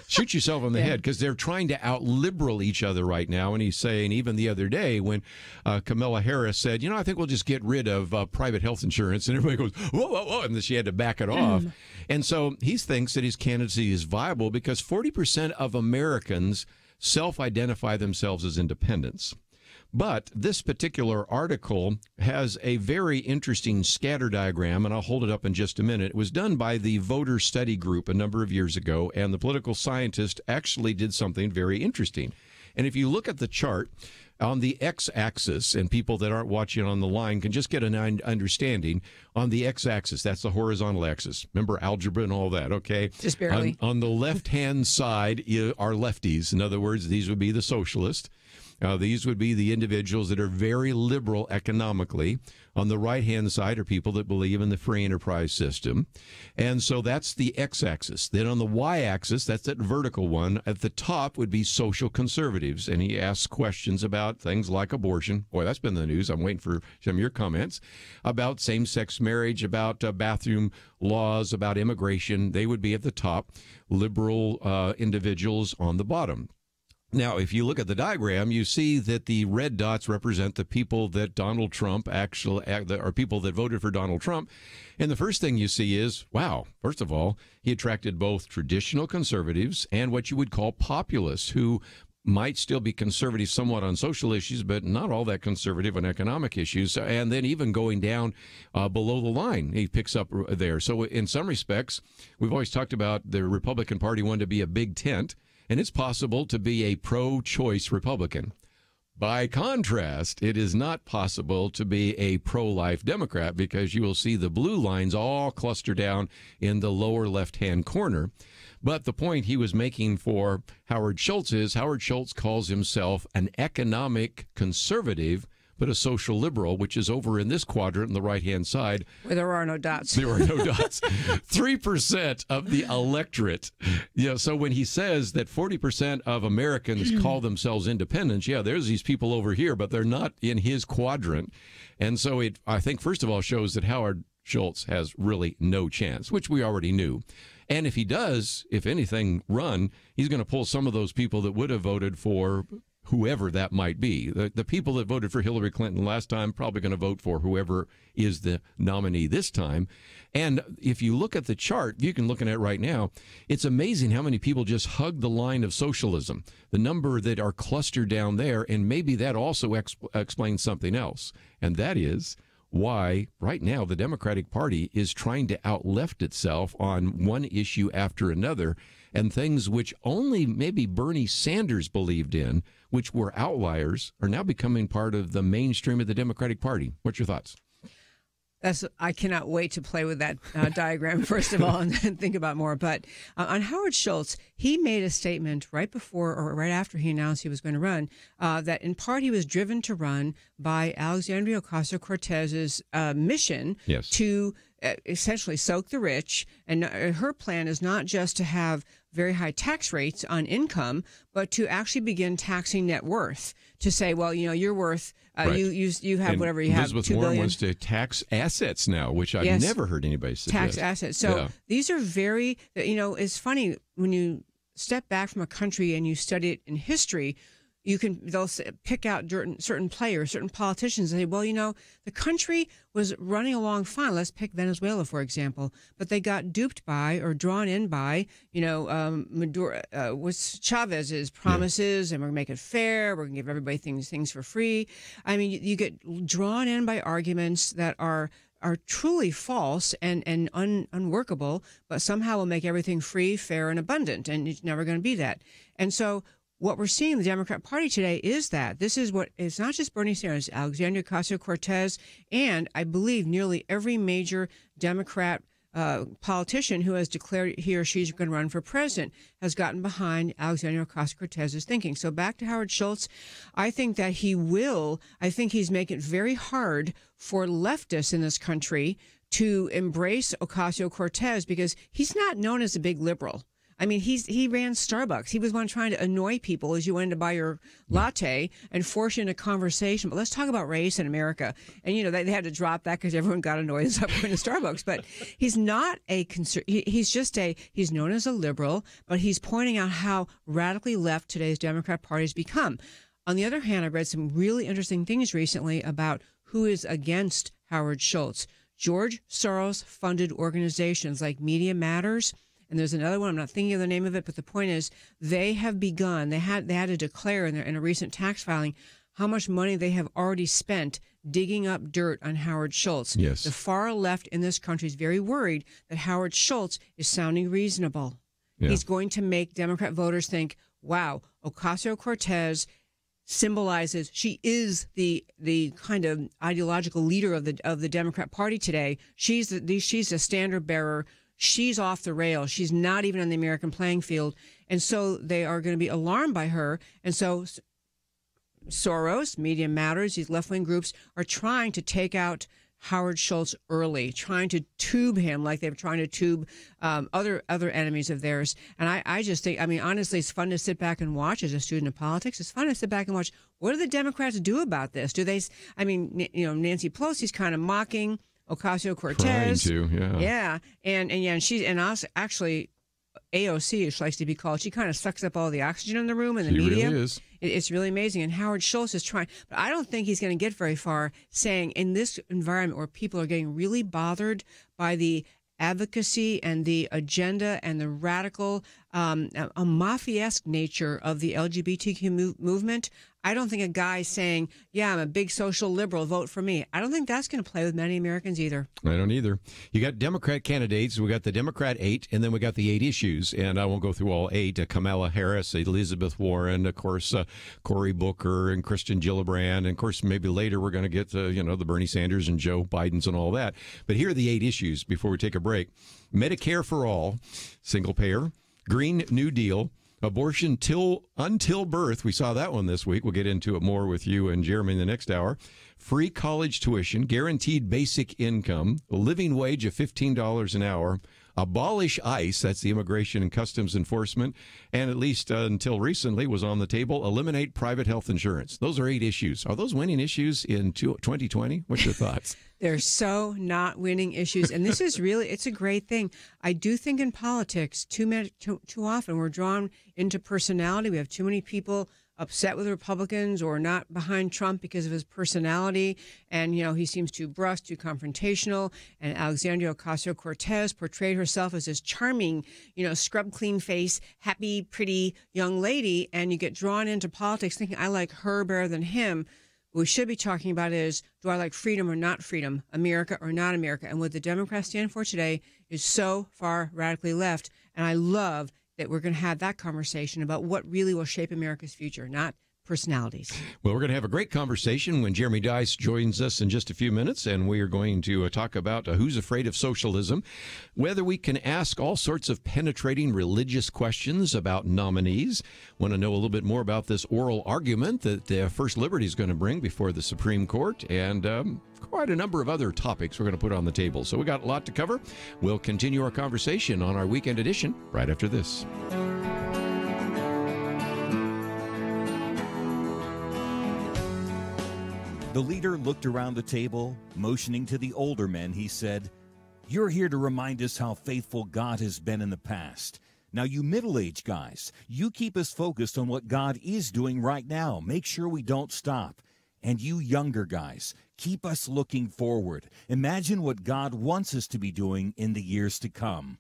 shoot yourself on the head, because they're trying to out-liberal each other right now. And he's saying, even the other day when Kamala Harris said, I think we'll just get rid of private health insurance, and everybody goes, whoa, whoa, whoa, and then she had to back it off. And so he thinks that his candidacy is viable because 40% of Americans self-identify themselves as independents. But this particular article has a very interesting scatter diagram, and I'll hold it up in just a minute. It was done by the Voter Study Group a number of years ago, and the political scientist actually did something very interesting. And if you look at the chart on the x-axis, and people that aren't watching on the line can just get an understanding, on the x-axis, that's the horizontal axis. Remember algebra and all that, okay? Just barely. On the left-hand side are lefties. In other words, these would be the socialists. These would be the individuals that are very liberal economically. On the right-hand side are people that believe in the free enterprise system. And so that's the x-axis. Then on the y-axis, that's that vertical one. At the top would be social conservatives. And he asks questions about things like abortion. Boy, that's been in the news. I'm waiting for some of your comments. About same-sex marriage, about bathroom laws, about immigration. They would be at the top. Liberal individuals on the bottom. Now, if you look at the diagram, you see that the red dots represent the people that Donald Trump or people that voted for Donald Trump. And the first thing you see is, wow, first of all, he attracted both traditional conservatives and what you would call populists who might still be conservative somewhat on social issues, but not all that conservative on economic issues. And then even going down below the line, he picks up there. So in some respects, we've always talked about the Republican Party wanting to be a big tent. And it's possible to be a pro-choice Republican. By contrast, it is not possible to be a pro-life Democrat because you will see the blue lines all cluster down in the lower left-hand corner. But the point he was making for Howard Schultz is Howard Schultz calls himself an economic conservative, but a social liberal, which is over in this quadrant on the right-hand side. Where there are no dots. There are no dots. 3% of the electorate. So when he says that 40% of Americans call themselves independents, there's these people over here, but they're not in his quadrant. And so it, I think, first of all, shows that Howard Schultz has really no chance, which we already knew. And if he does, if anything, run, he's going to pull some of those people that would have voted for whoever that might be. The people that voted for Hillary Clinton last time probably going to vote for whoever is the nominee this time. And if you look at the chart, you can look at it right now, it's amazing how many people just hug the line of socialism, the number that are clustered down there, and maybe that also explains something else. And that is why right now the Democratic Party is trying to out-left itself on one issue after another, and things which only maybe Bernie Sanders believed in, which were outliers, are now becoming part of the mainstream of the Democratic Party. What's your thoughts? I cannot wait to play with that diagram, first of all, and then think about more. But on Howard Schultz, he made a statement right before or right after he announced he was going to run that in part he was driven to run by Alexandria Ocasio-Cortez's mission to essentially soak the rich. And her plan is not just to have very high tax rates on income, but to actually begin taxing net worth. To say, well, you're worth, you have and whatever you have. Elizabeth Warren wants to tax assets now, which I've never heard anybody suggest. Tax assets. So these are very, it's funny when you step back from a country and you study it in history. They'll pick out certain players, certain politicians, and say, well, the country was running along fine. Let's pick Venezuela, for example. But they got duped by or drawn in by, Maduro, with Chavez's promises, and we're going to make it fair. We're going to give everybody things for free. I mean, you get drawn in by arguments that are truly false and unworkable, but somehow will make everything free, fair, and abundant. And it's never going to be that. And so what we're seeing in the Democrat Party today is that this is what it's not just Bernie Sanders, Alexandria Ocasio-Cortez, and I believe nearly every major Democrat politician who has declared he or she's going to run for president has gotten behind Alexandria Ocasio-Cortez's thinking. So back to Howard Schultz, I think that I think he's making it very hard for leftists in this country to embrace Ocasio-Cortez because he's not known as a big liberal. I mean, he ran Starbucks. He was one trying to annoy people as you went in to buy your latte and force you into conversation. But let's talk about race in America. And, you know, they had to drop that because everyone got annoyed and stopped going to Starbucks. But he's not a he's known as a liberal, but he's pointing out how radically left today's Democrat Party has become. On the other hand, I read some really interesting things recently about who is against Howard Schultz. George Soros-funded organizations like Media Matters, and there's another one, I'm not thinking of the name of it, but the point is they have begun, they had to declare in a recent tax filing how much money they have already spent digging up dirt on Howard Schultz. Yes. The far left in this country is very worried that Howard Schultz is sounding reasonable. Yeah. He's going to make Democrat voters think, wow, Ocasio-Cortez symbolizes, she is the kind of ideological leader of the Democrat Party today. She's a standard bearer. She's off the rails. She's not even on the American playing field. And so they are going to be alarmed by her. And so Soros, Media Matters, these left-wing groups are trying to take out Howard Schultz early, trying to tube him like they're trying to tube other enemies of theirs. And I just think, I mean, honestly, it's fun to sit back and watch as a student of politics. It's fun to sit back and watch. What do the Democrats do about this? Do they, I mean, you know, Nancy Pelosi's kind of mocking Ocasio-Cortez. Trying to, yeah. Yeah. And she's, and also, actually, AOC, as she likes to be called, she kind of sucks up all the oxygen in the room and the media. Really is. It's really amazing. And Howard Schultz is trying, but I don't think he's going to get very far saying in this environment where people are getting really bothered by the advocacy and the agenda and the radical, a mafia-esque nature of the LGBTQ movement. I don't think a guy saying, yeah, I'm a big social liberal, vote for me. I don't think that's going to play with many Americans either. I don't either. You got Democrat candidates. We got the Democrat 8, and then we got the 8 issues. And I won't go through all 8. Kamala Harris, Elizabeth Warren, of course, Cory Booker and Kristen Gillibrand. And, of course, maybe later we're going to get, the Bernie Sanders and Joe Bidens and all that. But here are the 8 issues before we take a break. Medicare for all, single payer, Green New Deal, abortion until birth. We saw that one this week. We'll get into it more with you and Jeremy in the next hour. Free college tuition, guaranteed basic income, a living wage of $15 an hour, abolish ICE, that's the Immigration and Customs Enforcement, and at least until recently was on the table, eliminate private health insurance. Those are 8 issues. Are those winning issues in 2020? What's your thoughts? They're so not winning issues. And this is really, it's a great thing. I do think in politics, too often we're drawn into personality. We have too many people upset with Republicans or not behind Trump because of his personality. And, you know, he seems too brusque, too confrontational. And Alexandria Ocasio-Cortez portrayed herself as this charming, scrub clean face, happy, pretty young lady. And you get drawn into politics thinking, I like her better than him. What we should be talking about is, do I like freedom or not freedom, America or not America? And what the Democrats stand for today is so far radically left. And I love that we're going to have that conversation about what really will shape America's future, not personalities. Well, we're going to have a great conversation when Jeremy Dice joins us in just a few minutes, and we are going to talk about who's afraid of socialism, whether we can ask all sorts of penetrating religious questions about nominees. Want to know a little bit more about this oral argument that First Liberty is going to bring before the Supreme Court, and quite a number of other topics we're going to put on the table. So we got a lot to cover. We'll continue our conversation on our weekend edition right after this. The leader looked around the table, motioning to the older men. He said, "You're here to remind us how faithful God has been in the past. Now, you middle-aged guys, you keep us focused on what God is doing right now. Make sure we don't stop. And you younger guys, keep us looking forward. Imagine what God wants us to be doing in the years to come."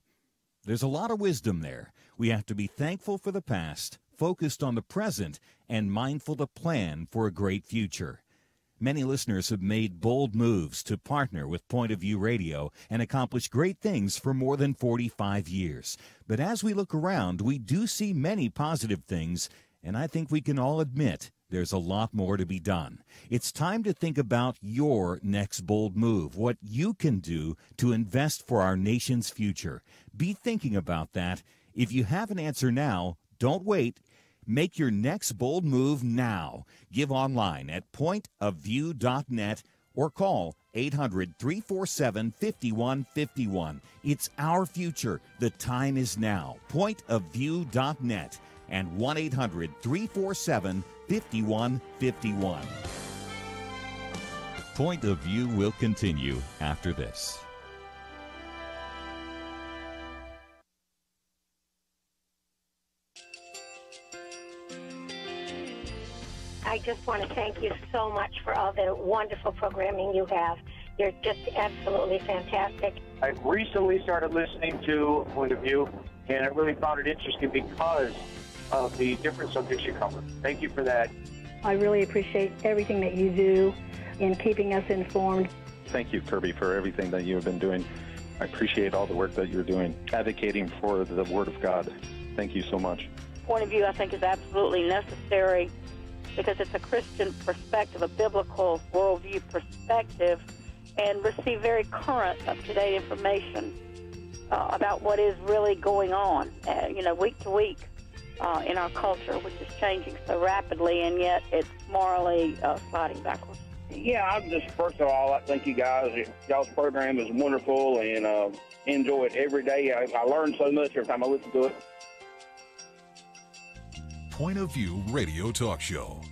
There's a lot of wisdom there. We have to be thankful for the past, focused on the present, and mindful to plan for a great future. Many listeners have made bold moves to partner with Point of View Radio and accomplish great things for more than 45 years. But as we look around, we do see many positive things, and I think we can all admit there's a lot more to be done. It's time to think about your next bold move, what you can do to invest for our nation's future. Be thinking about that. If you have an answer now, don't wait. Make your next bold move now. Give online at pointofview.net or call 800-347-5151. It's our future. The time is now. Pointofview.net and 1-800-347-5151. Point of View will continue after this. I just want to thank you so much for all the wonderful programming you have. You're just absolutely fantastic. I recently started listening to Point of View, and I really found it interesting because of the different subjects you cover. Thank you for that. I really appreciate everything that you do in keeping us informed. Thank you, Kirby, for everything that you have been doing. I appreciate all the work that you're doing, advocating for the Word of God. Thank you so much. Point of View, I think, is absolutely necessary because it's a Christian perspective, a biblical worldview perspective, and receive very current, up-to-date information about what is really going on, week to week in our culture, which is changing so rapidly, and yet it's morally sliding backwards. Yeah, I'm just, first of all, I thank you guys. Y'all's program is wonderful, and enjoy it every day. I learn so much every time I listen to it. Point of View Radio Talk Show.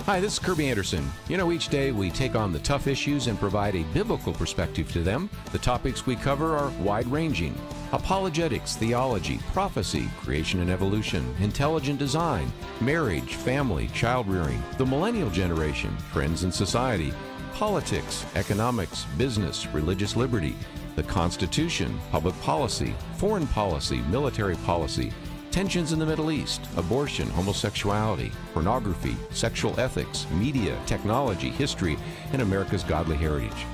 Hi, this is Kirby Anderson. You know, each day we take on the tough issues and provide a biblical perspective to them. The topics we cover are wide-ranging: apologetics, theology, prophecy, creation and evolution, intelligent design, marriage, family, child-rearing, the millennial generation, trends in society, politics, economics, business, religious liberty, the Constitution, public policy, foreign policy, military policy, tensions in the Middle East, abortion, homosexuality, pornography, sexual ethics, media, technology, history, and America's godly heritage.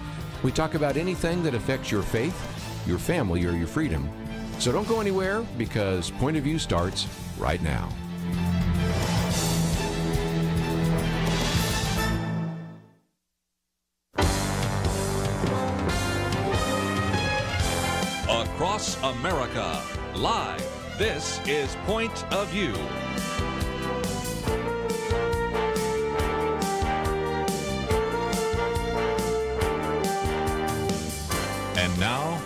We talk about anything that affects your faith, your family, or your freedom. So don't go anywhere, because Point of View starts right now. Across America, live. This is Point of View. And now,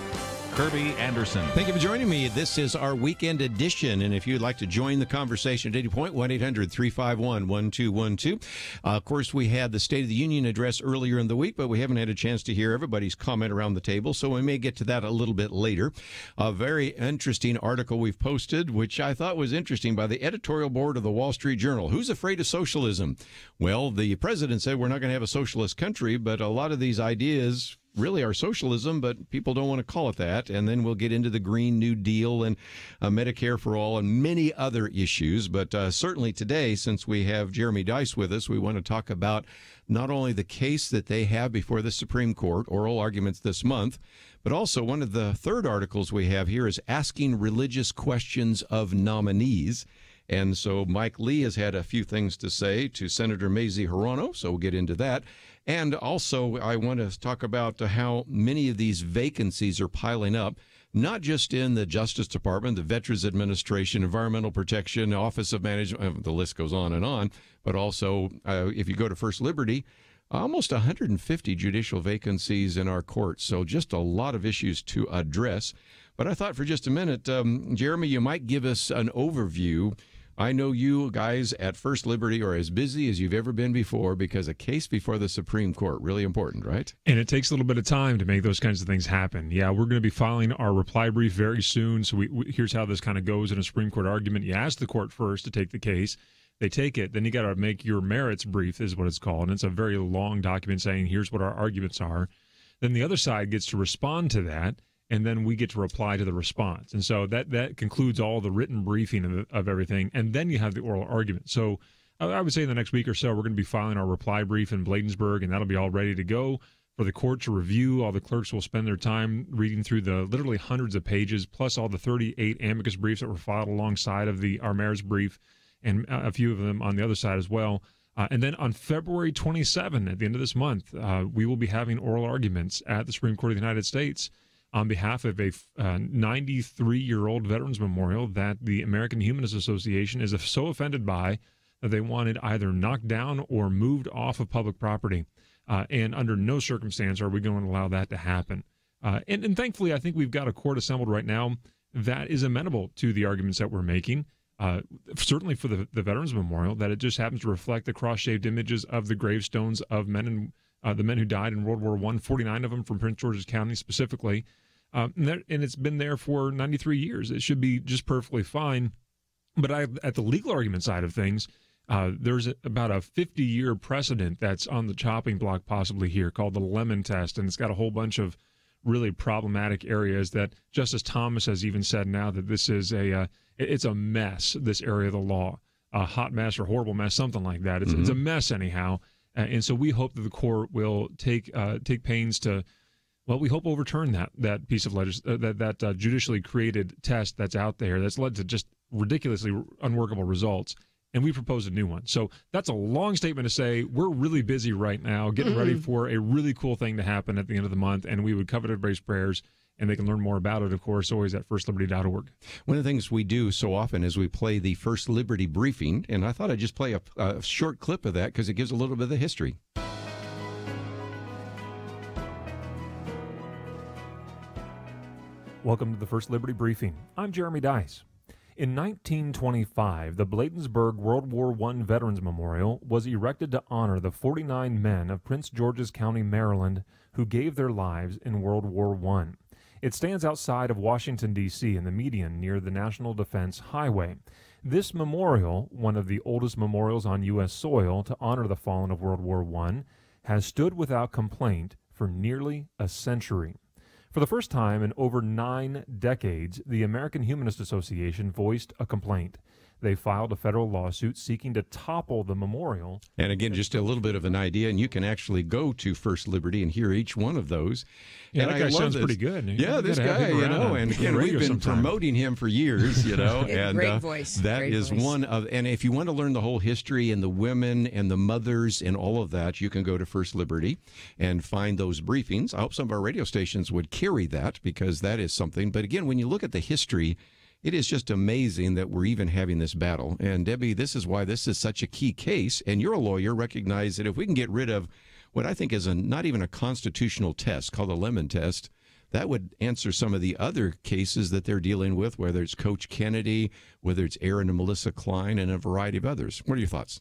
Kirby Anderson. Thank you for joining me. This is our weekend edition, and if you'd like to join the conversation at any point, 1-800-351-1212. Of course, we had the State of the Union address earlier in the week, but we haven't had a chance to hear everybody's comment around the table, so we may get to that a little bit later. A very interesting article we've posted, which I thought was interesting, by the editorial board of the Wall Street Journal. Who's afraid of socialism? Well, the president said we're not going to have a socialist country, but a lot of these ideas really are socialism, but people don't want to call it that. And then we'll get into the Green New Deal and Medicare for All and many other issues. But certainly today, since we have Jeremy Dice with us, we want to talk about not only the case that they have before the Supreme Court, oral arguments this month, but also one of the third articles we have here is asking religious questions of nominees. And so Mike Lee has had a few things to say to Senator Mazie Hirono, so we'll get into that. And also, I want to talk about how many of these vacancies are piling up, not just in the Justice Department, the Veterans Administration, Environmental Protection, Office of Management, the list goes on, but also if you go to First Liberty, almost 150 judicial vacancies in our courts. So just a lot of issues to address. But I thought for just a minute, Jeremy, you might give us an overview. I know you guys at First Liberty are as busy as you've ever been before, because a case before the Supreme Court, really important, right? And it takes a little bit of time to make those kinds of things happen. Yeah, we're going to be filing our reply brief very soon. So here's how this kind of goes in a Supreme Court argument. You ask the court first to take the case. They take it. Then you got to make your merits brief, is what it's called. And it's a very long document saying, here's what our arguments are. Then the other side gets to respond to that, and then we get to reply to the response. And so that concludes all the written briefing of everything. And then you have the oral argument. So I would say in the next week or so, we're going to be filing our reply brief in Bladensburg, and that'll be all ready to go for the court to review. All the clerks will spend their time reading through the literally hundreds of pages, plus all the 38 amicus briefs that were filed alongside of our merits brief, and a few of them on the other side as well. And then on February 27, at the end of this month, we will be having oral arguments at the Supreme Court of the United States on behalf of a 93-year-old veterans memorial that the American Humanist Association is so offended by that they wanted either knocked down or moved off of public property. And under no circumstance are we going to allow that to happen. And thankfully, I think we've got a court assembled right now that is amenable to the arguments that we're making. Certainly for the Veterans Memorial, that it just happens to reflect the cross-shaped images of the gravestones of men and the men who died in World War I, 49 of them from Prince George's County specifically. And it's been there for 93 years. It should be just perfectly fine. But at the legal argument side of things, there's about a 50-year precedent that's on the chopping block possibly here called the Lemon Test, and it's got a whole bunch of really problematic areas that Justice Thomas has even said now that this is it's a mess, this area of the law, a hot mess or horrible mess, something like that. It's a mess anyhow. And so we hope that the court will take pains to, well, we hope overturn that piece of that judicially created test that's out there that's led to just ridiculously unworkable results. And we propose a new one. So that's a long statement to say we're really busy right now getting ready for a really cool thing to happen at the end of the month, and we would covet everybody's prayers. And they can learn more about it, of course, always at firstliberty.org. One of the things we do so often is we play the First Liberty briefing, and I thought I'd just play a short clip of that because it gives a little bit of the history. Welcome to the First Liberty Briefing. I'm Jeremy Dice. In 1925, the Bladensburg World War I Veterans Memorial was erected to honor the 49 men of Prince George's County, Maryland, who gave their lives in World War I. It stands outside of Washington, D.C., in the median near the National Defense Highway. This memorial, one of the oldest memorials on U.S. soil to honor the fallen of World War I, has stood without complaint for nearly a century. For the first time in over 9 decades, the American Humanist Association voiced a complaint. They filed a federal lawsuit seeking to topple the memorial. And again, just a little bit of an idea, and you can actually go to First Liberty and hear each one of those. Yeah, and that guy sounds pretty good. Yeah, this guy, and again, we've been promoting him for years, and great voice. That great is voice. one of, and if you want to learn the whole history and the women and the mothers and all of that, you can go to First Liberty and find those briefings. I hope some of our radio stations would carry that, because that is something. But again, when you look at the history, it is just amazing that we're even having this battle. And Debbie, this is why this is such a key case. And you're a lawyer, recognize that if we can get rid of what I think is not even a constitutional test called the Lemon Test, that would answer some of the other cases that they're dealing with, whether it's Coach Kennedy, whether it's Aaron and Melissa Klein, and a variety of others. What are your thoughts?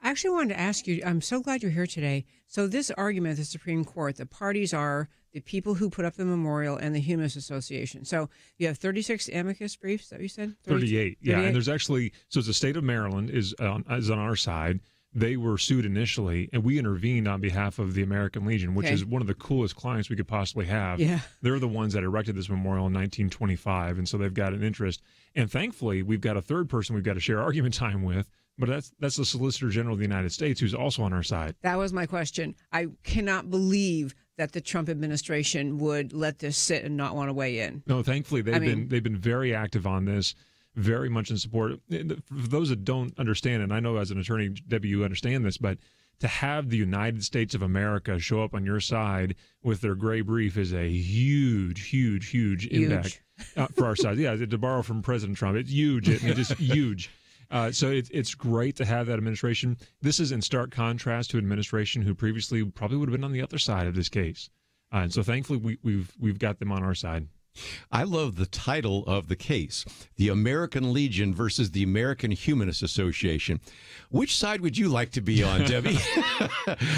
I actually wanted to ask you, I'm so glad you're here today. So this argument at the Supreme Court, the parties are the people who put up the memorial and the Humanist Association. So you have 36 amicus briefs, that you said? 38, yeah. And there's actually, so it's the state of Maryland is on our side. They were sued initially, and we intervened on behalf of the American Legion, which is one of the coolest clients we could possibly have. Yeah. They're the ones that erected this memorial in 1925, and so they've got an interest. And thankfully, we've got a third person we've got to share argument time with, but that's the Solicitor General of the United States, who's also on our side. That was my question. I cannot believe that the Trump administration would let this sit and not want to weigh in. No, thankfully, they've been very active on this, very much in support. For those that don't understand, and I know as an attorney, Debbie, you understand this, but to have the United States of America show up on your side with their gray brief is a huge impact for our side. Yeah, to borrow from President Trump, it's huge. Just huge. So it's great to have that administration. This is in stark contrast to administration who previously probably would have been on the other side of this case. And so thankfully we've got them on our side. I love the title of the case, the American Legion versus the American Humanist Association. Which side would you like to be on, Debbie?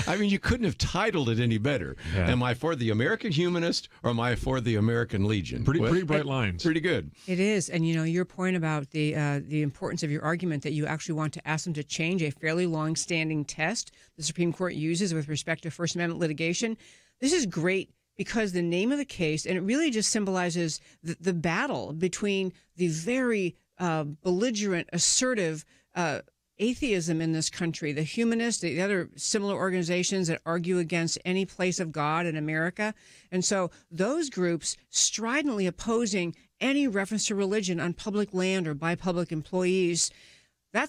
I mean, you couldn't have titled it any better. Yeah. Am I for the American Humanist or am I for the American Legion? Pretty bright lines. Pretty good. It is. And, your point about the importance of your argument that you actually want to ask them to change a fairly long-standing test the Supreme Court uses with respect to First Amendment litigation. This is great, because the name of the case, and it really just symbolizes the battle between the very belligerent, assertive atheism in this country, the humanists, the other similar organizations that argue against any place of God in America. And so those groups stridently opposing any reference to religion on public land or by public employees.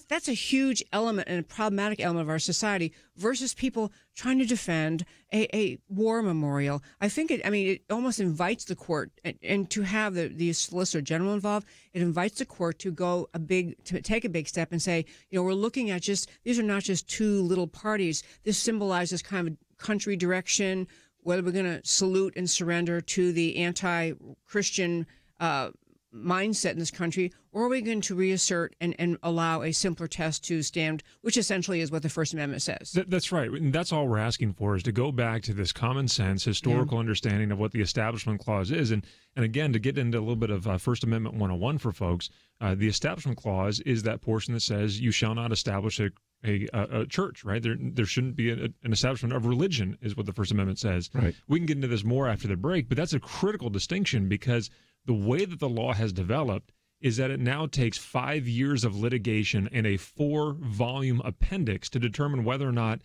That's a huge element and a problematic element of our society versus people trying to defend a war memorial. I think it almost invites the court and to have the Solicitor General involved. It invites the court to take a big step and say, we're looking at these are not just two little parties. This symbolizes kind of a country direction, whether we're going to salute and surrender to the anti-Christian mindset in this country, or are we going to reassert and allow a simpler test to stand, which essentially is what the First Amendment says. That's right. And that's all we're asking for, is to go back to this common sense, historical understanding of what the Establishment Clause is. And again, to get into a little bit of First Amendment 101 for folks, the Establishment Clause is that portion that says you shall not establish a church, right? There shouldn't be an establishment of religion, is what the First Amendment says. Right. We can get into this more after the break, but that's a critical distinction, because the way that the law has developed is that it now takes 5 years of litigation and a 4-volume appendix to determine whether or not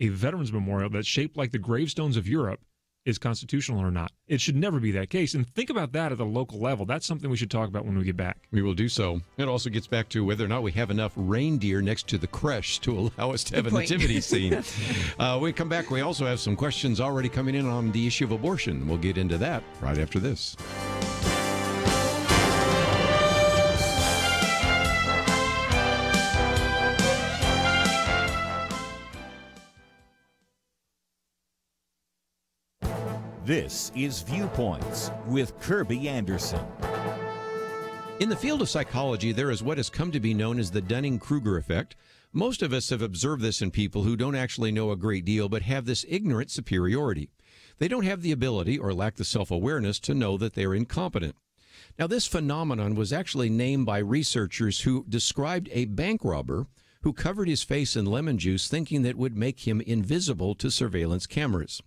a veterans memorial that's shaped like the gravestones of Europe is constitutional or not. It should never be that case. And think about that at the local level. That's something we should talk about when we get back. We will do so. It also gets back to whether or not we have enough reindeer next to the creche to allow us to have a nativity scene. When we come back, we also have some questions already coming in on the issue of abortion. We'll get into that right after this. This is Viewpoints with Kirby Anderson. In the field of psychology, there is what has come to be known as the Dunning-Kruger effect. Most of us have observed this in people who don't actually know a great deal but have this ignorant superiority. They don't have the ability or lack the self-awareness to know that they're incompetent. Now, this phenomenon was actually named by researchers who described a bank robber who covered his face in lemon juice thinking that would make him invisible to surveillance cameras.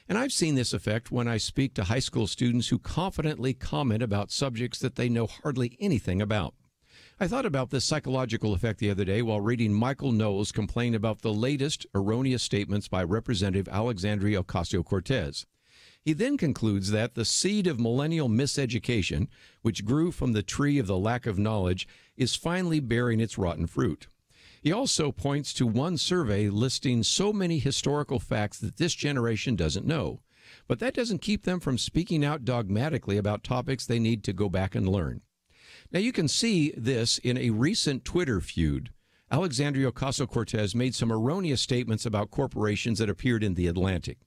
And I've seen this effect when I speak to high school students who confidently comment about subjects that they know hardly anything about. I thought about this psychological effect the other day while reading Michael Knowles complain about the latest erroneous statements by Representative Alexandria Ocasio-Cortez. He then concludes that the seed of millennial miseducation, which grew from the tree of the lack of knowledge, is finally bearing its rotten fruit. He also points to one survey listing so many historical facts that this generation doesn't know. But that doesn't keep them from speaking out dogmatically about topics they need to go back and learn. Now, you can see this in a recent Twitter feud. Alexandria Ocasio-Cortez made some erroneous statements about corporations that appeared in The Atlantic.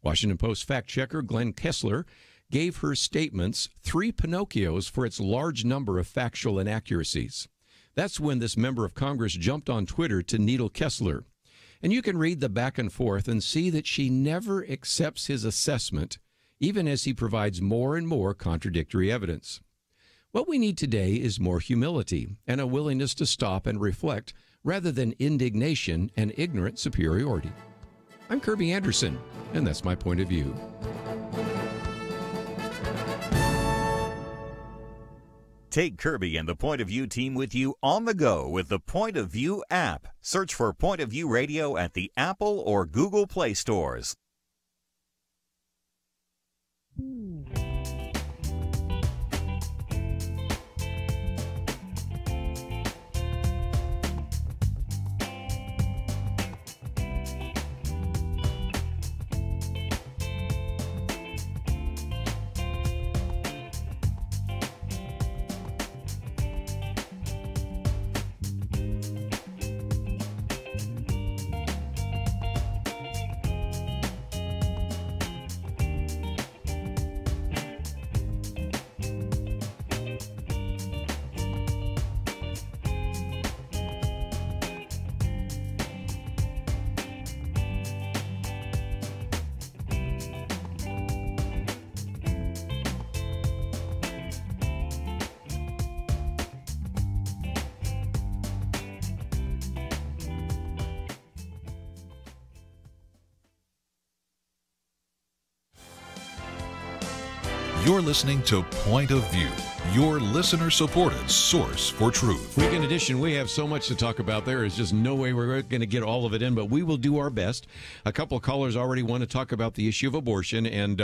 Washington Post fact-checker Glenn Kessler gave her statements 3 Pinocchios for its large number of factual inaccuracies. That's when this member of Congress jumped on Twitter to needle Kessler. And you can read the back and forth and see that she never accepts his assessment, even as he provides more and more contradictory evidence. What we need today is more humility and a willingness to stop and reflect rather than indignation and ignorant superiority. I'm Kirby Anderson, and that's my point of view. Take Kirby and the Point of View team with you on the go with the Point of View app. Search for Point of View Radio at the Apple or Google Play stores. You're listening to Point of View, your listener-supported source for truth. Weekend edition, we have so much to talk about. There is just no way we're going to get all of it in, but we will do our best. A couple of callers already want to talk about the issue of abortion, and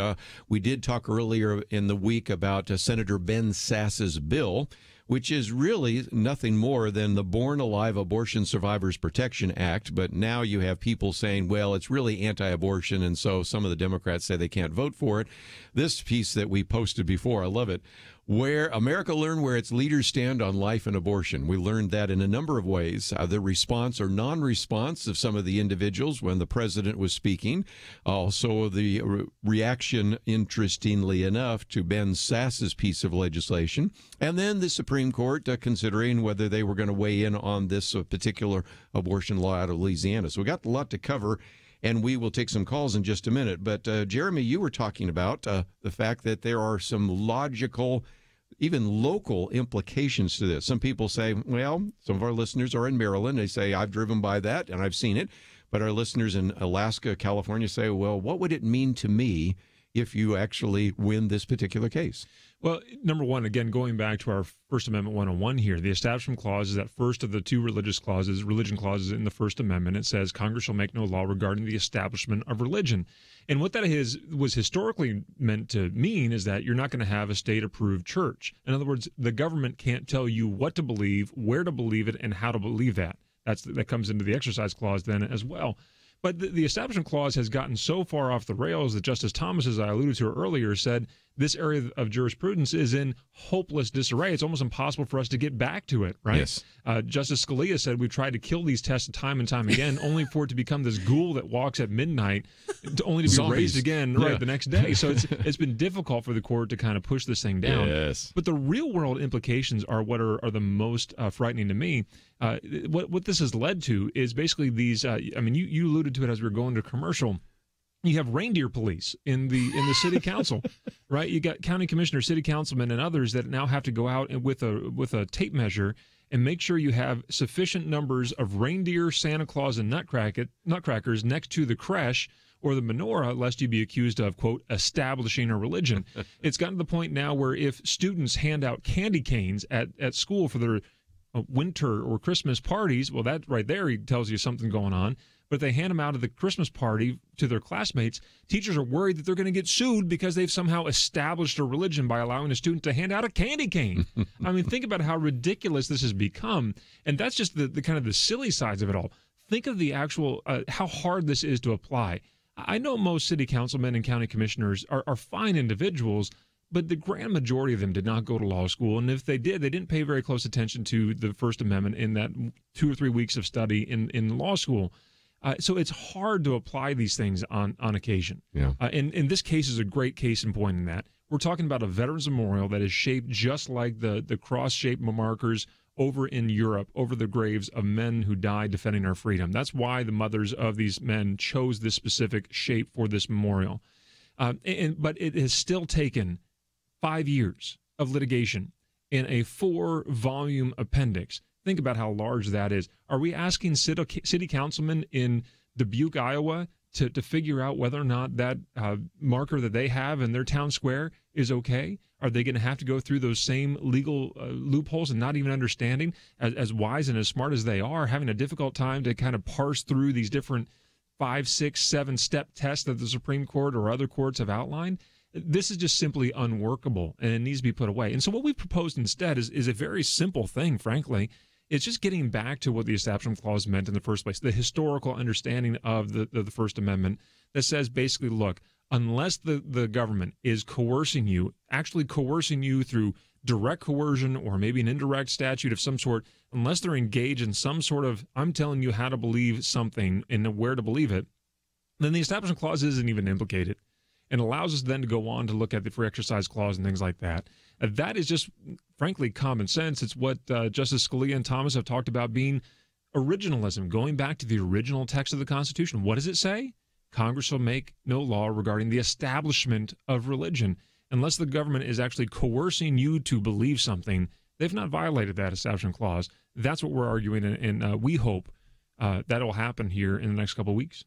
we did talk earlier in the week about Senator Ben Sass's bill, which is really nothing more than the Born Alive Abortion Survivors Protection Act. But now you have people saying, well, it's really anti-abortion, and so some of the Democrats say they can't vote for it. This piece that we posted before, I love it. Where America learned where its leaders stand on life and abortion. We learned that in a number of ways. The response or non-response of some of the individuals when the president was speaking. Also the reaction, interestingly enough, to Ben Sass's piece of legislation. And then the Supreme Court considering whether they were going to weigh in on this particular abortion law out of Louisiana. So we got a lot to cover. And we will take some calls in just a minute. But, Jeremy, you were talking about the fact that there are some logical, even local implications to this. Some people say, well, some of our listeners are in Maryland. They say, I've driven by that and I've seen it. But our listeners in Alaska, California say, well, what would it mean to me if you actually win this particular case? Well, number one, again, going back to our First Amendment 101 here, the Establishment Clause is that first of the 2 religion clauses in the First Amendment. It says Congress shall make no law regarding the establishment of religion. And what that was historically meant to mean is that you're not going to have a state-approved church. In other words, the government can't tell you what to believe, where to believe it, and how to believe that. That comes into the Exercise Clause then as well. But the Establishment Clause has gotten so far off the rails that Justice Thomas, as I alluded to earlier, said this area of jurisprudence is in hopeless disarray. It's almost impossible for us to get back to it, right? Yes. Justice Scalia said we've tried to kill these tests time and time again, only for it to become this ghoul that walks at midnight, only to be Zombies. raised again Yeah. the next day. So it's been difficult for the court to kind of push this thing down. Yes. But the real world implications are what are the most frightening to me. What this has led to is basically these. You alluded to it as we were going to commercial. You have reindeer police in the city council, right? You got county commissioners, city councilmen, and others that now have to go out and with a tape measure and make sure you have sufficient numbers of reindeer, Santa Claus, and nutcrackers next to the creche or the menorah, lest you be accused of, quote, establishing a religion. It's gotten to the point now where if students hand out candy canes at school for their winter or Christmas parties, well, that right there tells you something going on. But if they hand them out at the Christmas party to their classmates, teachers are worried that they're going to get sued because they've somehow established a religion by allowing a student to hand out a candy cane. I mean, think about how ridiculous this has become. And that's just the kind of the silly sides of it all. Think of the actual, how hard this is to apply. I know most city councilmen and county commissioners are fine individuals, but the grand majority of them did not go to law school. And if they did, they didn't pay very close attention to the First Amendment in that 2 or 3 weeks of study in law school. So it's hard to apply these things on occasion. Yeah. And this case is a great case in point in that. We're talking about a veterans memorial that is shaped just like the cross-shaped markers over in Europe, over the graves of men who died defending our freedom. That's why the mothers of these men chose this specific shape for this memorial. But it has still taken 5 years of litigation in a 4-volume appendix. Think about how large that is. Are we asking city councilmen in Dubuque, Iowa, to figure out whether or not that marker that they have in their town square is okay? Are they going to have to go through those same legal loopholes and not even understanding, as wise and as smart as they are, having a difficult time to kind of parse through these different 5, 6, 7-step tests that the Supreme Court or other courts have outlined? This is just simply unworkable, and it needs to be put away. And so what we've proposed instead is a very simple thing, frankly. It's just getting back to what the Establishment Clause meant in the first place, the historical understanding of the First Amendment that says basically, look, unless the government is coercing you, actually coercing you through direct coercion or maybe an indirect statute of some sort, unless they're engaged in some sort of, I'm telling you how to believe something and where to believe it, then the Establishment Clause isn't even implicated. And allows us then to go on to look at the free exercise clause and things like that. That is just, frankly, common sense. It's what Justice Scalia and Thomas have talked about being originalism, going back to the original text of the Constitution. What does it say? Congress shall make no law regarding the establishment of religion. Unless the government is actually coercing you to believe something, they've not violated that Establishment Clause. That's what we're arguing, and we hope that will happen here in the next couple of weeks.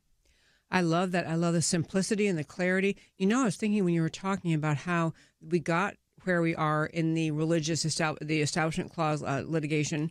I love that. I love the simplicity and the clarity. You know, I was thinking when you were talking about how we got where we are in the the Establishment Clause litigation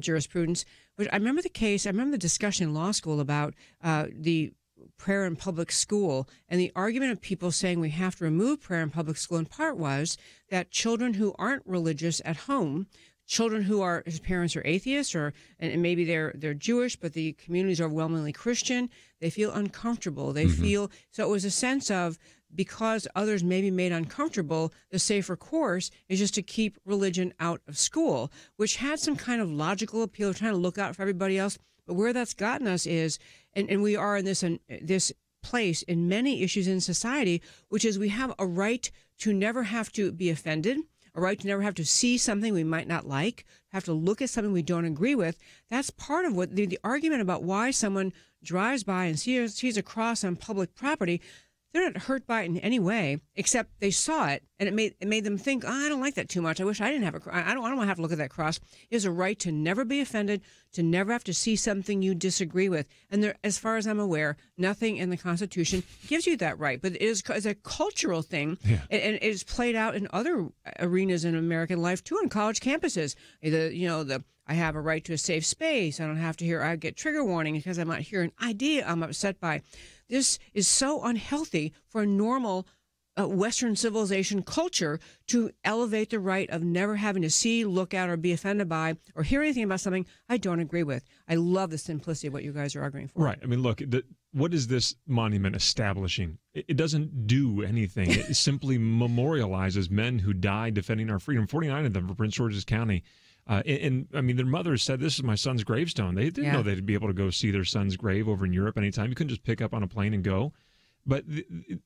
jurisprudence. Which I remember the discussion in law school about the prayer in public school, and the argument of people saying we have to remove prayer in public school in part was that children who aren't religious at home, children whose parents are atheists and maybe they're Jewish, but the community is overwhelmingly Christian, they feel uncomfortable. They feel, so it was a sense of, because others may be made uncomfortable, the safer course is just to keep religion out of school, which had some kind of logical appeal, trying to look out for everybody else. But where that's gotten us is, and we are in this place in many issues in society, which is we have a right to never have to be offended, a right to never have to see something we might not like, have to look at something we don't agree with. That's part of what the argument about why someone drives by and sees a cross on public property. They're not hurt by it in any way, except they saw it, and it made them think, I don't like that too much. I wish I didn't have a cross. I don't want to have to look at that cross. It is a right to never be offended, to never have to see something you disagree with. And there, as far as I'm aware, nothing in the Constitution gives you that right. But it is a cultural thing, and it is played out in other arenas in American life too, on college campuses. I have a right to a safe space. I don't have to I get trigger warning because I might hear an idea I'm upset by. This is so unhealthy for a normal Western civilization culture to elevate the right of never having to see, look at, or be offended by, or hear anything about something I don't agree with. I love the simplicity of what you guys are arguing for. Right. I mean, look, what is this monument establishing? It doesn't do anything. It simply memorializes men who died defending our freedom, 49 of them for Prince George's County. And I mean, their mothers said, this is my son's gravestone. They didn't know they'd be able to go see their son's grave over in Europe anytime. You couldn't just pick up on a plane and go. But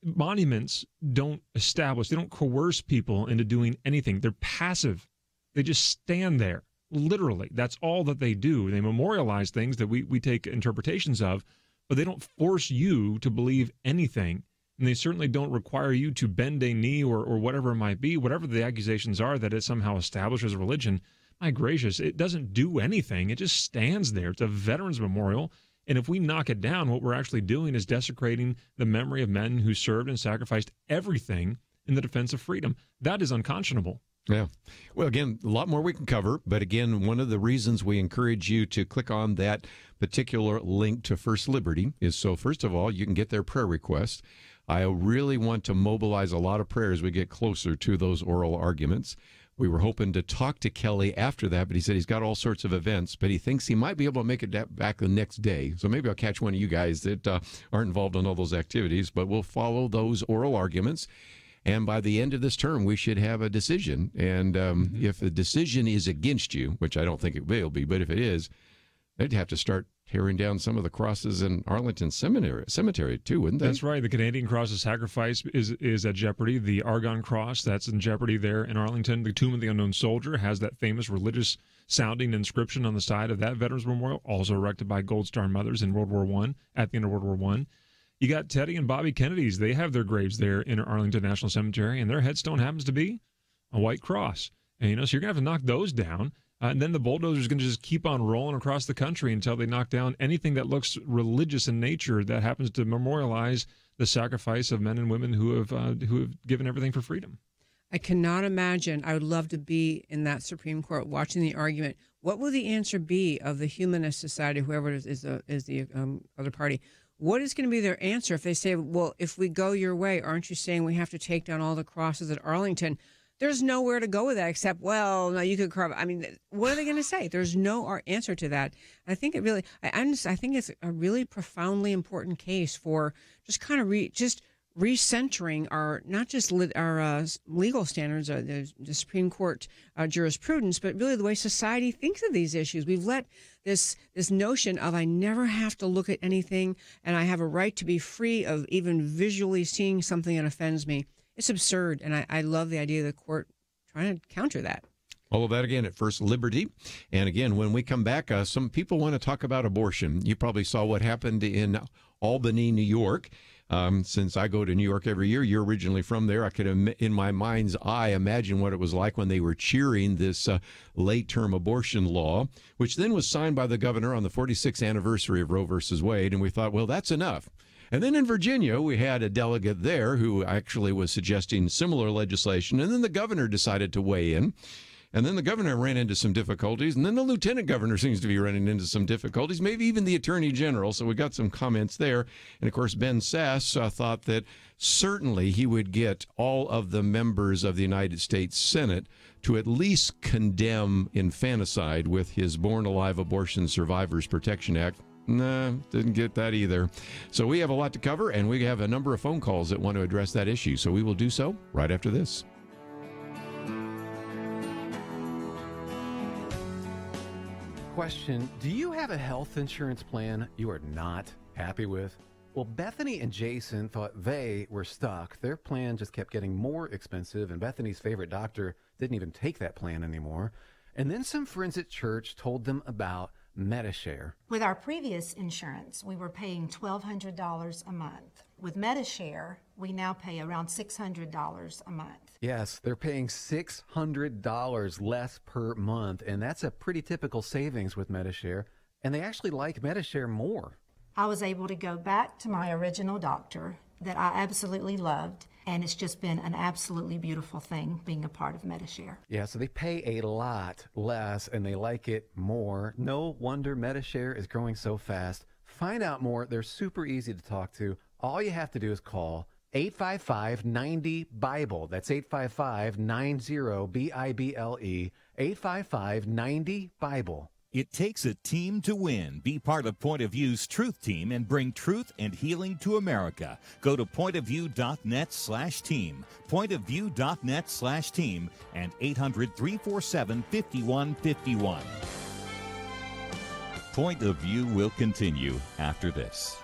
monuments don't establish, they don't coerce people into doing anything. They're passive. They just stand there, literally. That's all that they do. They memorialize things that we take interpretations of, but they don't force you to believe anything. And they certainly don't require you to bend a knee or whatever it might be, whatever the accusations are that it somehow establishes a religion. My gracious, it doesn't do anything. It just stands there. It's a veterans memorial. And if we knock it down, what we're actually doing is desecrating the memory of men who served and sacrificed everything in the defense of freedom. That is unconscionable. Yeah. Well, again, a lot more we can cover. But again, one of the reasons we encourage you to click on that particular link to First Liberty is so, first of all, you can get their prayer request. I really want to mobilize a lot of prayers as we get closer to those oral arguments. We were hoping to talk to Kelly after that, but he said he's got all sorts of events, but he thinks he might be able to make it back the next day. So maybe I'll catch one of you guys that aren't involved in all those activities, but we'll follow those oral arguments. And by the end of this term, we should have a decision. And if the decision is against you, which I don't think it will be, but if it is, they'd have to start tearing down some of the crosses in Arlington Cemetery too, wouldn't they? That's right. The Canadian Cross of Sacrifice is at jeopardy. The Argonne Cross, that's in jeopardy there in Arlington. The Tomb of the Unknown Soldier has that famous religious-sounding inscription on the side of that Veterans Memorial, also erected by Gold Star mothers in World War I, at the end of World War I. You got Teddy and Bobby Kennedy's. They have their graves there in Arlington National Cemetery, and their headstone happens to be a white cross. And, so you're going to have to knock those down. And then the bulldozer's going to just keep on rolling across the country until they knock down anything that looks religious in nature that happens to memorialize the sacrifice of men and women who have given everything for freedom. I cannot imagine. I would love to be in that Supreme Court watching the argument. What will the answer be of the Humanist Society, whoever is the other party? What is going to be their answer if they say, well, if we go your way, aren't you saying we have to take down all the crosses at Arlington? There's nowhere to go with that except, well, no, you could carve. I mean, what are they going to say? There's no answer to that. I think it really, I think it's a really profoundly important case for just kind of recentering our, not just our legal standards, the Supreme Court jurisprudence, but really the way society thinks of these issues. We've let this notion of I never have to look at anything and I have a right to be free of even visually seeing something that offends me. It's absurd, and I love the idea of the court trying to counter that. All of that again at First Liberty. And again, when we come back, some people want to talk about abortion. You probably saw what happened in Albany, New York. Since I go to New York every year, you're originally from there. I could, in my mind's eye, imagine what it was like when they were cheering this late-term abortion law, which then was signed by the governor on the 46th anniversary of Roe versus Wade. And we thought, well, that's enough. And then in Virginia, we had a delegate there who actually was suggesting similar legislation. And then the governor decided to weigh in. And then the governor ran into some difficulties. And then the lieutenant governor seems to be running into some difficulties, maybe even the attorney general. So we got some comments there. And, of course, Ben Sass thought that certainly he would get all of the members of the United States Senate to at least condemn infanticide with his Born Alive Abortion Survivors Protection Act. Nah, didn't get that either. So we have a lot to cover, and we have a number of phone calls that want to address that issue. So we will do so right after this. Question: do you have a health insurance plan you are not happy with? Well, Bethany and Jason thought they were stuck. Their plan just kept getting more expensive, and Bethany's favorite doctor didn't even take that plan anymore. And then some friends at church told them about MediShare. With our previous insurance, we were paying $1,200 a month. With MediShare, we now pay around $600 a month. Yes, they're paying $600 less per month, and that's a pretty typical savings with MediShare. And they actually like MediShare more. I was able to go back to my original doctor that I absolutely loved, and it's just been an absolutely beautiful thing being a part of MediShare. Yeah, so they pay a lot less, and they like it more. No wonder MediShare is growing so fast. Find out more. They're super easy to talk to. All you have to do is call 855-90-BIBLE. That's 855-90-BIBLE. 855-90-BIBLE. It takes a team to win. Be part of Point of View's Truth Team and bring truth and healing to America. Go to pointofview.net/team, pointofview.net/team, and 800-347-5151. Point of View will continue after this.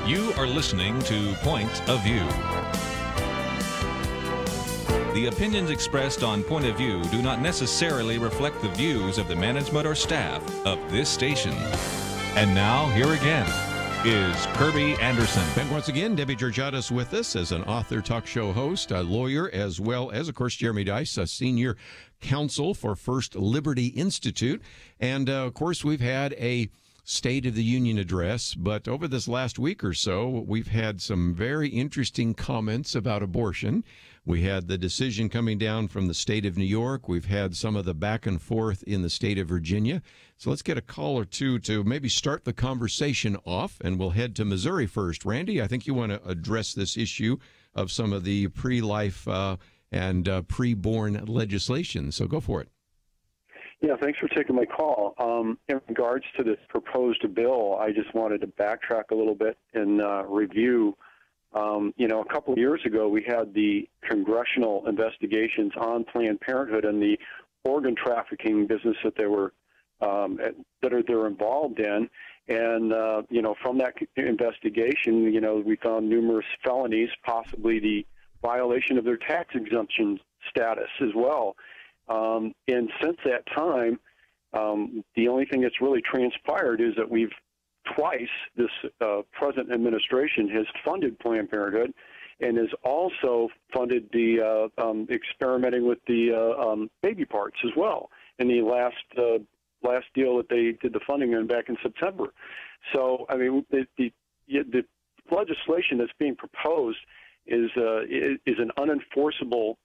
You are listening to Point of View. The opinions expressed on Point of View do not necessarily reflect the views of the management or staff of this station. And now, here again is Kirby Anderson. And once again, Debbie Georgiadis with us as an author, talk show host, a lawyer, as well as, of course, Jeremy Dice, a senior counsel for First Liberty Institute. And, of course, we've had a State of the Union address, but over this last week or so, we've had some very interesting comments about abortion. We had the decision coming down from the state of New York. We've had some of the back and forth in the state of Virginia. So let's get a call or two to maybe start the conversation off, and we'll head to Missouri first. Randy, I think you want to address this issue of some of the pre-life and pre-born legislation. So go for it. Yeah, thanks for taking my call. In regards to this proposed bill, I just wanted to backtrack a little bit and review. A couple of years ago, we had the congressional investigations on Planned Parenthood and the organ trafficking business that they were they're involved in. And from that investigation, we found numerous felonies, possibly the violation of their tax exemption status as well. And since that time, the only thing that's really transpired is that we've twice, this present administration has funded Planned Parenthood and has also funded the experimenting with the baby parts as well in the last deal that they did the funding in back in September. So, I mean, the legislation that's being proposed is an unenforceable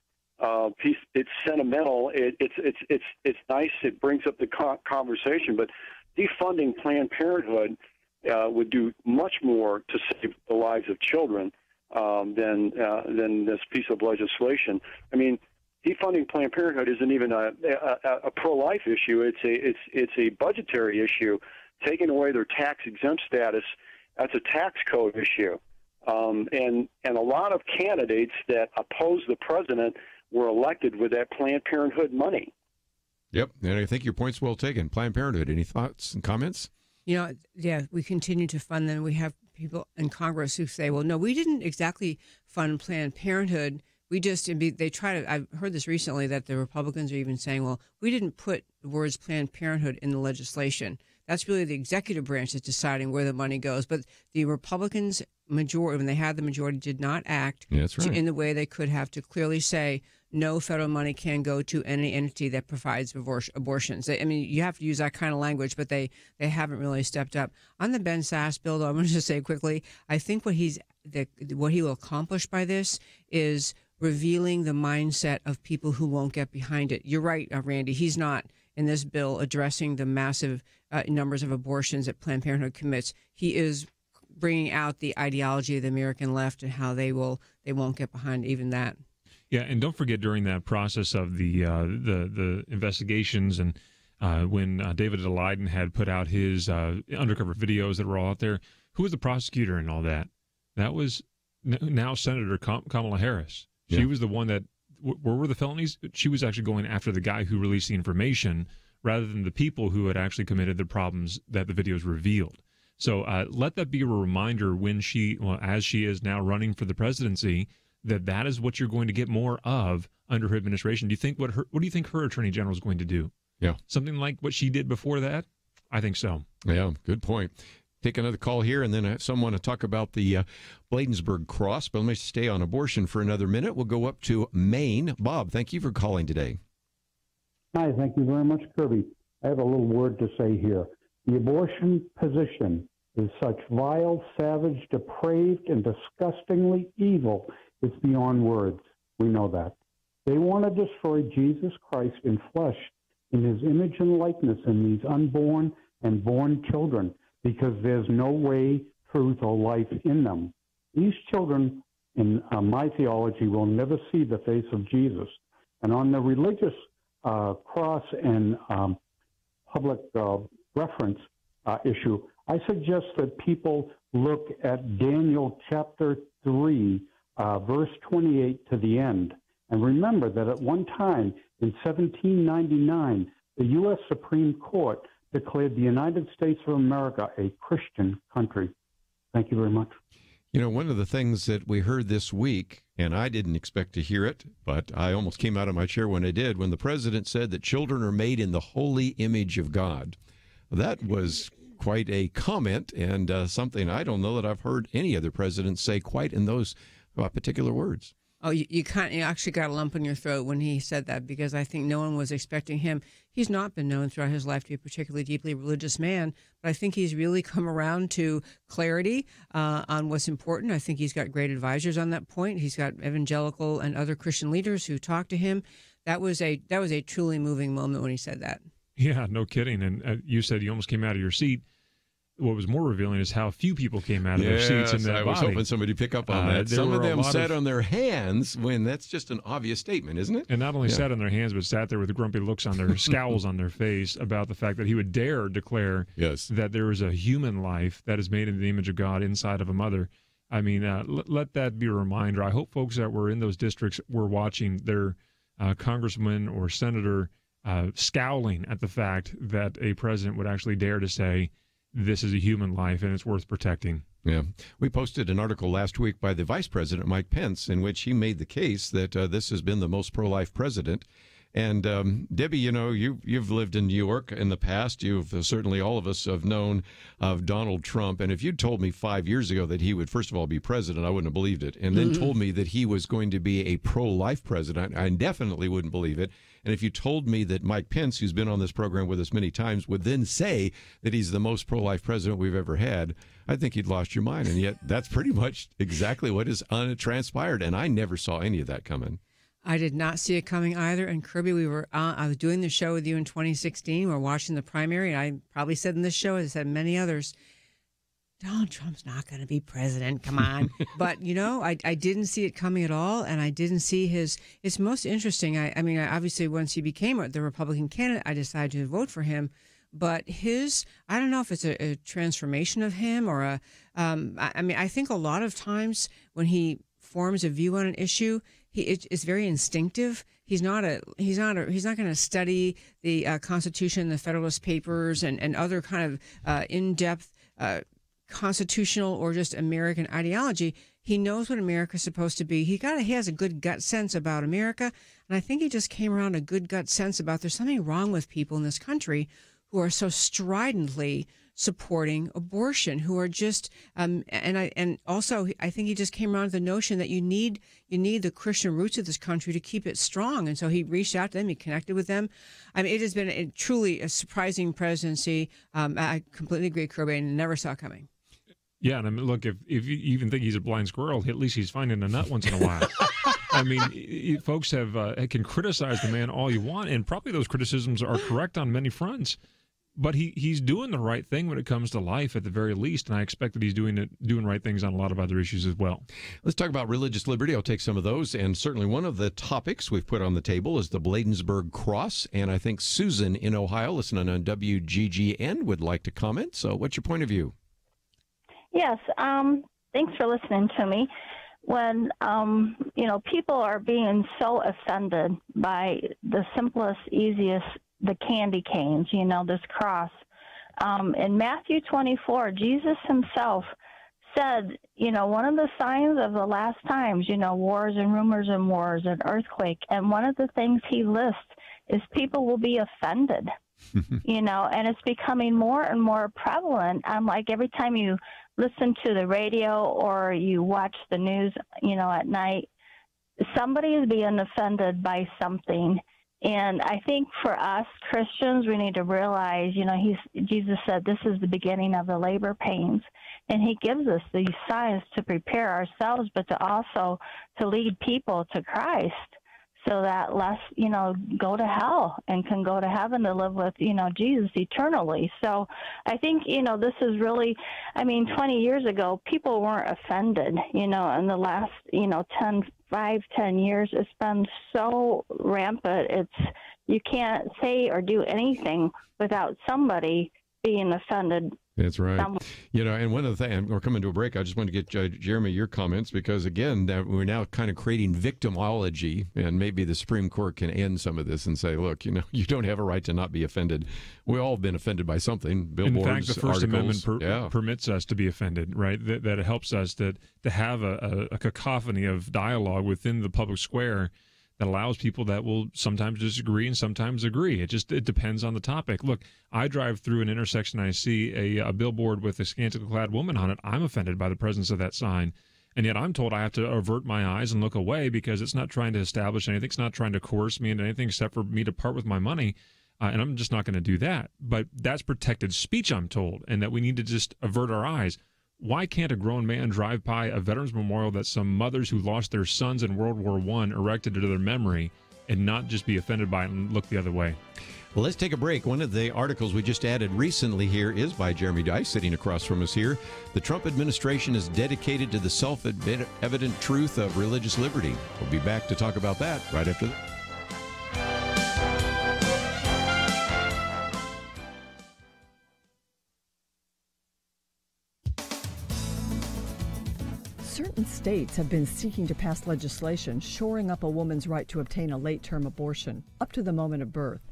piece. It's sentimental. It's nice. It brings up the conversation, but defunding Planned Parenthood would do much more to save the lives of children than this piece of legislation. I mean, defunding Planned Parenthood isn't even a pro-life issue. It's a budgetary issue. Taking away their tax-exempt status, that's a tax code issue. And a lot of candidates that oppose the president were elected with that Planned Parenthood money. Yep, and I think your point's well taken. Planned Parenthood, any thoughts and comments? Yeah, we continue to fund them. We have people in Congress who say, well, no, we didn't exactly fund Planned Parenthood. We just, they try to, I've heard this recently that the Republicans are even saying, well, we didn't put the words Planned Parenthood in the legislation. That's really the executive branch that's deciding where the money goes. But the Republicans, majority, when they had the majority, did not act in the way they could have to clearly say no federal money can go to any entity that provides abortions. I mean, you have to use that kind of language, but they haven't really stepped up. On the Ben Sasse bill, though, I'm going to just say quickly, I think what he will accomplish by this is revealing the mindset of people who won't get behind it. You're right, Randy. He's not in this bill addressing the massive numbers of abortions that Planned Parenthood commits. He is bringing out the ideology of the American left and how they won't get behind even that. Yeah, and don't forget during that process of the investigations and when David Leiden had put out his undercover videos that were all out there, who was the prosecutor and all that? That was now Senator Kamala Harris. She was the one that, where were the felonies? She was actually going after the guy who released the information rather than the people who had actually committed the problems that the videos revealed. So let that be a reminder when as she is now running for the presidency, that is what you're going to get more of under her administration. Do you think what do you think her attorney general is going to do? Yeah, something like what she did before that? I think so. Yeah, good point. Take another call here, and then someone to talk about the Bladensburg Cross. But let me stay on abortion for another minute. We'll go up to Maine. Bob, thank you for calling today. Hi, thank you very much, Kirby. I have a little word to say here. The abortion position is such vile, savage, depraved, and disgustingly evil. It's beyond words. We know that. They want to destroy Jesus Christ in flesh, in his image and likeness in these unborn and born children, because there's no way, truth, or life in them. These children, in my theology, will never see the face of Jesus. And on the religious cross and public reference issue, I suggest that people look at Daniel chapter 3, verse 28 to the end. And remember that at one time in 1799, the U.S. Supreme Court declared the United States of America a Christian country. Thank you very much. You know, one of the things that we heard this week, and I didn't expect to hear it, but I almost came out of my chair when I did, when the president said that children are made in the holy image of God. That was quite a comment, and something I don't know that I've heard any other president say quite in those particular words. Oh, you actually got a lump in your throat when he said that, because I think no one was expecting him. He's not been known throughout his life to be a particularly deeply religious man, but I think he's really come around to clarity on what's important. I think he's got great advisors on that point. He's got evangelical and other Christian leaders who talk to him. That was a truly moving moment when he said that. Yeah, no kidding. And you said you almost came out of your seat. What was more revealing is how few people came out of their seats in that I was body. hoping somebody pick up on that. Some of them sat on their hands when that's just an obvious statement, isn't it? And not only sat on their hands, but sat there with grumpy looks on their scowls on their face about the fact that he would dare declare that there is a human life that is made in the image of God inside of a mother. I mean, let that be a reminder. I hope folks that were in those districts were watching their congressman or senator scowling at the fact that a president would actually dare to say, this is a human life and it's worth protecting. Yeah. We posted an article last week by the Vice President, Mike Pence, in which he made the case that this has been the most pro-life president. And Debbie, you know, you've lived in New York in the past. You've certainly, all of us have known of Donald Trump. And if you'd told me 5 years ago that he would, first of all, be president, I wouldn't have believed it. And then told me that he was going to be a pro-life president, I definitely wouldn't believe it. And if you told me that Mike Pence, who's been on this program with us many times, would then say that he's the most pro-life president we've ever had, I think you'd lost your mind. And yet that's pretty much exactly what has transpired. And I never saw any of that coming. I did not see it coming either. And Kirby, I was doing the show with you in 2016. We were watching the primary, and I probably said in this show, as I said many others, Donald Trump's not going to be president. Come on. But, you know, I didn't see it coming at all, and I didn't see it's most interesting. I mean, obviously, once he became the Republican candidate, I decided to vote for him. But I don't know if it's a transformation of him or I mean, I think a lot of times when he forms a view on an issue, it's very instinctive. He's not going to study the Constitution, the Federalist Papers, and other kind of in-depth constitutional or just American ideology. He knows what America's supposed to be. He has a good gut sense about America, and I think he just came around a good gut sense about there's something wrong with people in this country who are so stridently supporting abortion, who are just and also I think he just came around to the notion that you need the Christian roots of this country to keep it strong, and so he reached out to them, he connected with them. I mean, it has been truly a surprising presidency. I completely agree, Kirby, and never saw it coming. Yeah, and I mean, look, if you even think he's a blind squirrel, at least he's finding a nut once in a while. I mean, folks can criticize the man all you want, and probably those criticisms are correct on many fronts. But he's doing the right thing when it comes to life, at the very least, and I expect that he's doing right things on a lot of other issues as well. Let's talk about religious liberty. I'll take some of those, and certainly one of the topics we've put on the table is the Bladensburg Cross, and I think Susan in Ohio, listening on WGGN, would like to comment. So what's your point of view? Yes, thanks for listening to me. When, people are being so offended by the simplest, easiest, the candy canes, this cross. In Matthew 24, Jesus himself said, one of the signs of the last times, wars and rumors and wars and earthquake. And one of the things he lists is people will be offended, and it's becoming more and more prevalent. I'm like, every time you listen to the radio or you watch the news, at night, somebody is being offended by something. And I think for us Christians, we need to realize, Jesus said this is the beginning of the labor pains. And he gives us these signs to prepare ourselves, but to also to lead people to Christ so that less, go to hell and can go to heaven to live with, Jesus eternally. So I think, this is really, 20 years ago, people weren't offended, in the last, 10 years, it's been so rampant. You can't say or do anything without somebody being offended. That's right. And one of the things, we're coming to a break, I just want to get, Jeremy, your comments, because, again, that we're now kind of creating victimology, and maybe the Supreme Court can end some of this and say, look, you don't have a right to not be offended. We've all been offended by something, billboards, in fact, the First articles. Amendment permits us to be offended, right? That it helps us to have a cacophony of dialogue within the public square that allows people that will sometimes disagree and sometimes agree. It depends on the topic. Look, I drive through an intersection, I see a billboard with a scantily clad woman on it. I'm offended by the presence of that sign. And yet I'm told I have to avert my eyes and look away because it's not trying to establish anything. It's not trying to coerce me into anything except for me to part with my money. And I'm just not going to do that. But that's protected speech, I'm told, and that we need to just avert our eyes. Why can't a grown man drive by a veterans memorial that some mothers who lost their sons in World War I erected to their memory and not just be offended by it and look the other way? Well, let's take a break. One of the articles we just added recently here is by Jeremy Dice, sitting across from us here. The Trump administration is dedicated to the self-evident truth of religious liberty. We'll be back to talk about that right after this. Certain states have been seeking to pass legislation shoring up a woman's right to obtain a late-term abortion up to the moment of birth.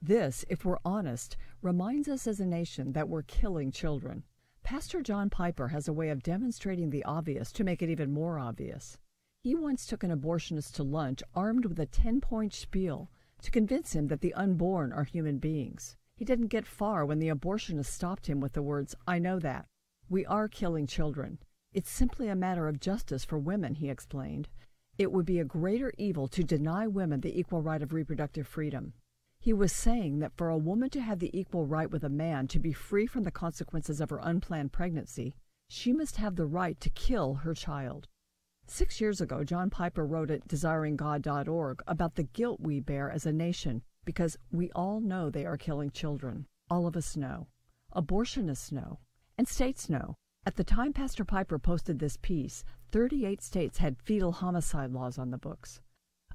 This, if we're honest, reminds us as a nation that we're killing children. Pastor John Piper has a way of demonstrating the obvious to make it even more obvious. He once took an abortionist to lunch armed with a 10-point spiel to convince him that the unborn are human beings. He didn't get far when the abortionist stopped him with the words, "I know that. We are killing children. It's simply a matter of justice for women," he explained. It would be a greater evil to deny women the equal right of reproductive freedom. He was saying that for a woman to have the equal right with a man to be free from the consequences of her unplanned pregnancy, she must have the right to kill her child. 6 years ago, John Piper wrote at desiringgod.org about the guilt we bear as a nation because we all know they are killing children. All of us know. Abortionists know. And states know. At the time Pastor Piper posted this piece, 38 states had fetal homicide laws on the books.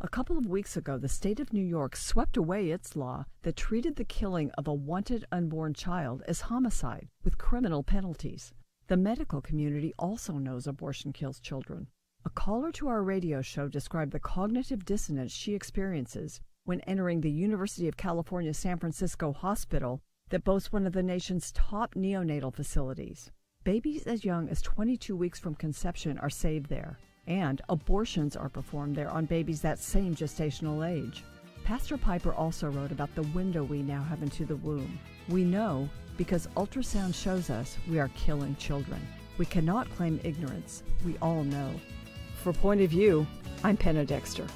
A couple of weeks ago, the state of New York swept away its law that treated the killing of a wanted unborn child as homicide with criminal penalties. The medical community also knows abortion kills children. A caller to our radio show described the cognitive dissonance she experiences when entering the University of California San Francisco hospital that boasts one of the nation's top neonatal facilities. Babies as young as 22 weeks from conception are saved there, and abortions are performed there on babies that same gestational age. Pastor Piper also wrote about the window we now have into the womb. We know because ultrasound shows us we are killing children. We cannot claim ignorance. We all know. For Point of View, I'm Penna Dexter.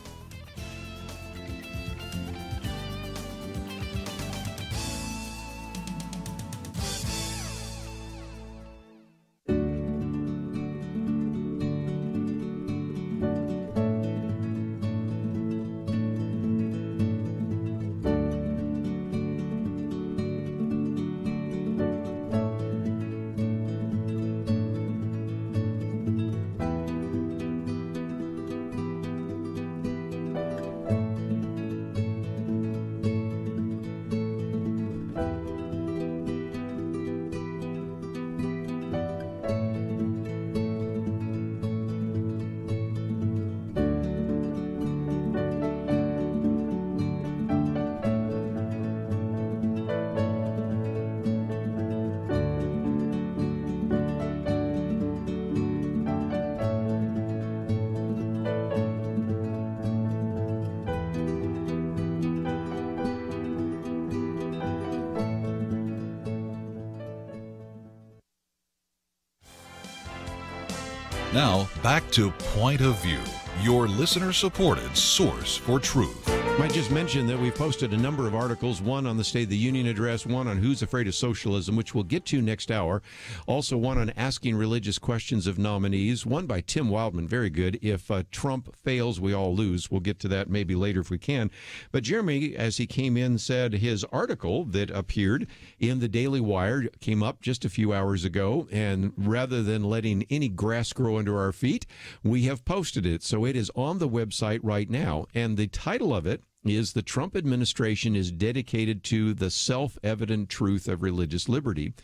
Now, back to Point of View, your listener-supported source for truth. Might just mention that we've posted a number of articles, one on the State of the Union address, one on Who's Afraid of Socialism, which we'll get to next hour. Also one on asking religious questions of nominees, one by Tim Wildman, very good. If Trump fails, we all lose. We'll get to that maybe later if we can. But Jeremy, as he came in, said his article that appeared in the Daily Wire came up just a few hours ago, and rather than letting any grass grow under our feet, we have posted it. So it is on the website right now, and the title of it is "The Trump Administration is Dedicated to the Self-Evident Truth of Religious Liberty."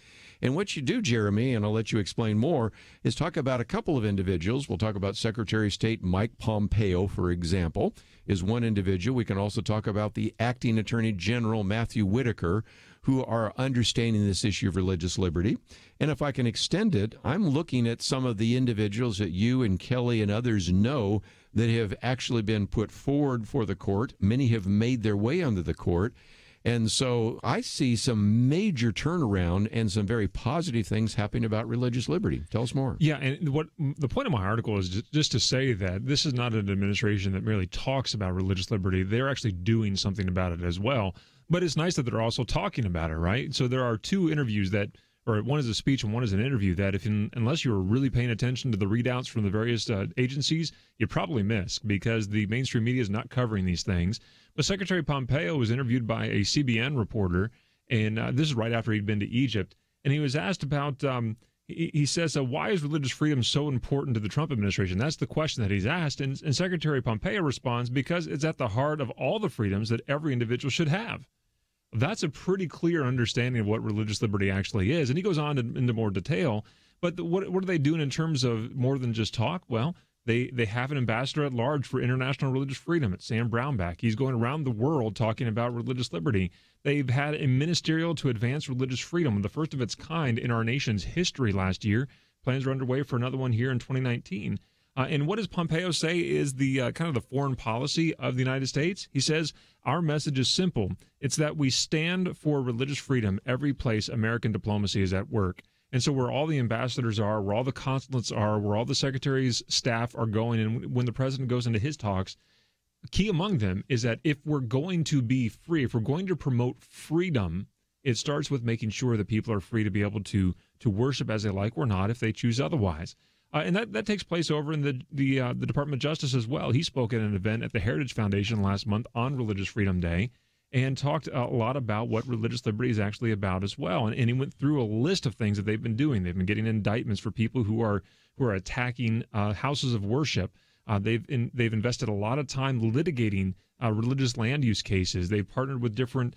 And what you do, Jeremy, and I'll let you explain more, is talk about a couple of individuals. We'll talk about Secretary of State Mike Pompeo, for example, is one individual. We can also talk about the acting Attorney General, Matthew Whitaker, who are understanding this issue of religious liberty. And if I can extend it, I'm looking at some of the individuals that you and Kelly and others know that have actually been put forward for the court. Many have made their way onto the court. And so I see some major turnaround and some very positive things happening about religious liberty. Tell us more. Yeah, and what the point of my article is just to say that this is not an administration that merely talks about religious liberty. They're actually doing something about it as well. But it's nice that they're also talking about it, right? So there are two interviews that, or one is a speech and one is an interview that unless you're really paying attention to the readouts from the various agencies, you probably miss because the mainstream media is not covering these things. But Secretary Pompeo was interviewed by a CBN reporter, and this is right after he'd been to Egypt, and he was asked about, he says, why is religious freedom so important to the Trump administration? That's the question that he's asked, and Secretary Pompeo responds, because it's at the heart of all the freedoms that every individual should have. That's a pretty clear understanding of what religious liberty actually is, and he goes on into more detail, but what are they doing in terms of more than just talk? Well, They have an ambassador at large for international religious freedom. It's Sam Brownback. He's going around the world talking about religious liberty. They've had a ministerial to advance religious freedom, the first of its kind in our nation's history last year. Plans are underway for another one here in 2019. And what does Pompeo say is the kind of the foreign policy of the United States? He says, our message is simple. It's that we stand for religious freedom every place American diplomacy is at work. And so where all the ambassadors are, where all the consulates are, where all the secretaries' staff are going, and when the president goes into his talks, key among them is that if we're going to be free, if we're going to promote freedom, it starts with making sure that people are free to be able to worship as they like or not if they choose otherwise. And that takes place over in the Department of Justice as well. He spoke at an event at the Heritage Foundation last month on Religious Freedom Day, and talked a lot about what religious liberty is actually about as well. And he went through a list of things that they've been doing. They've been getting indictments for people who are attacking houses of worship. They've invested a lot of time litigating religious land use cases. They've partnered with different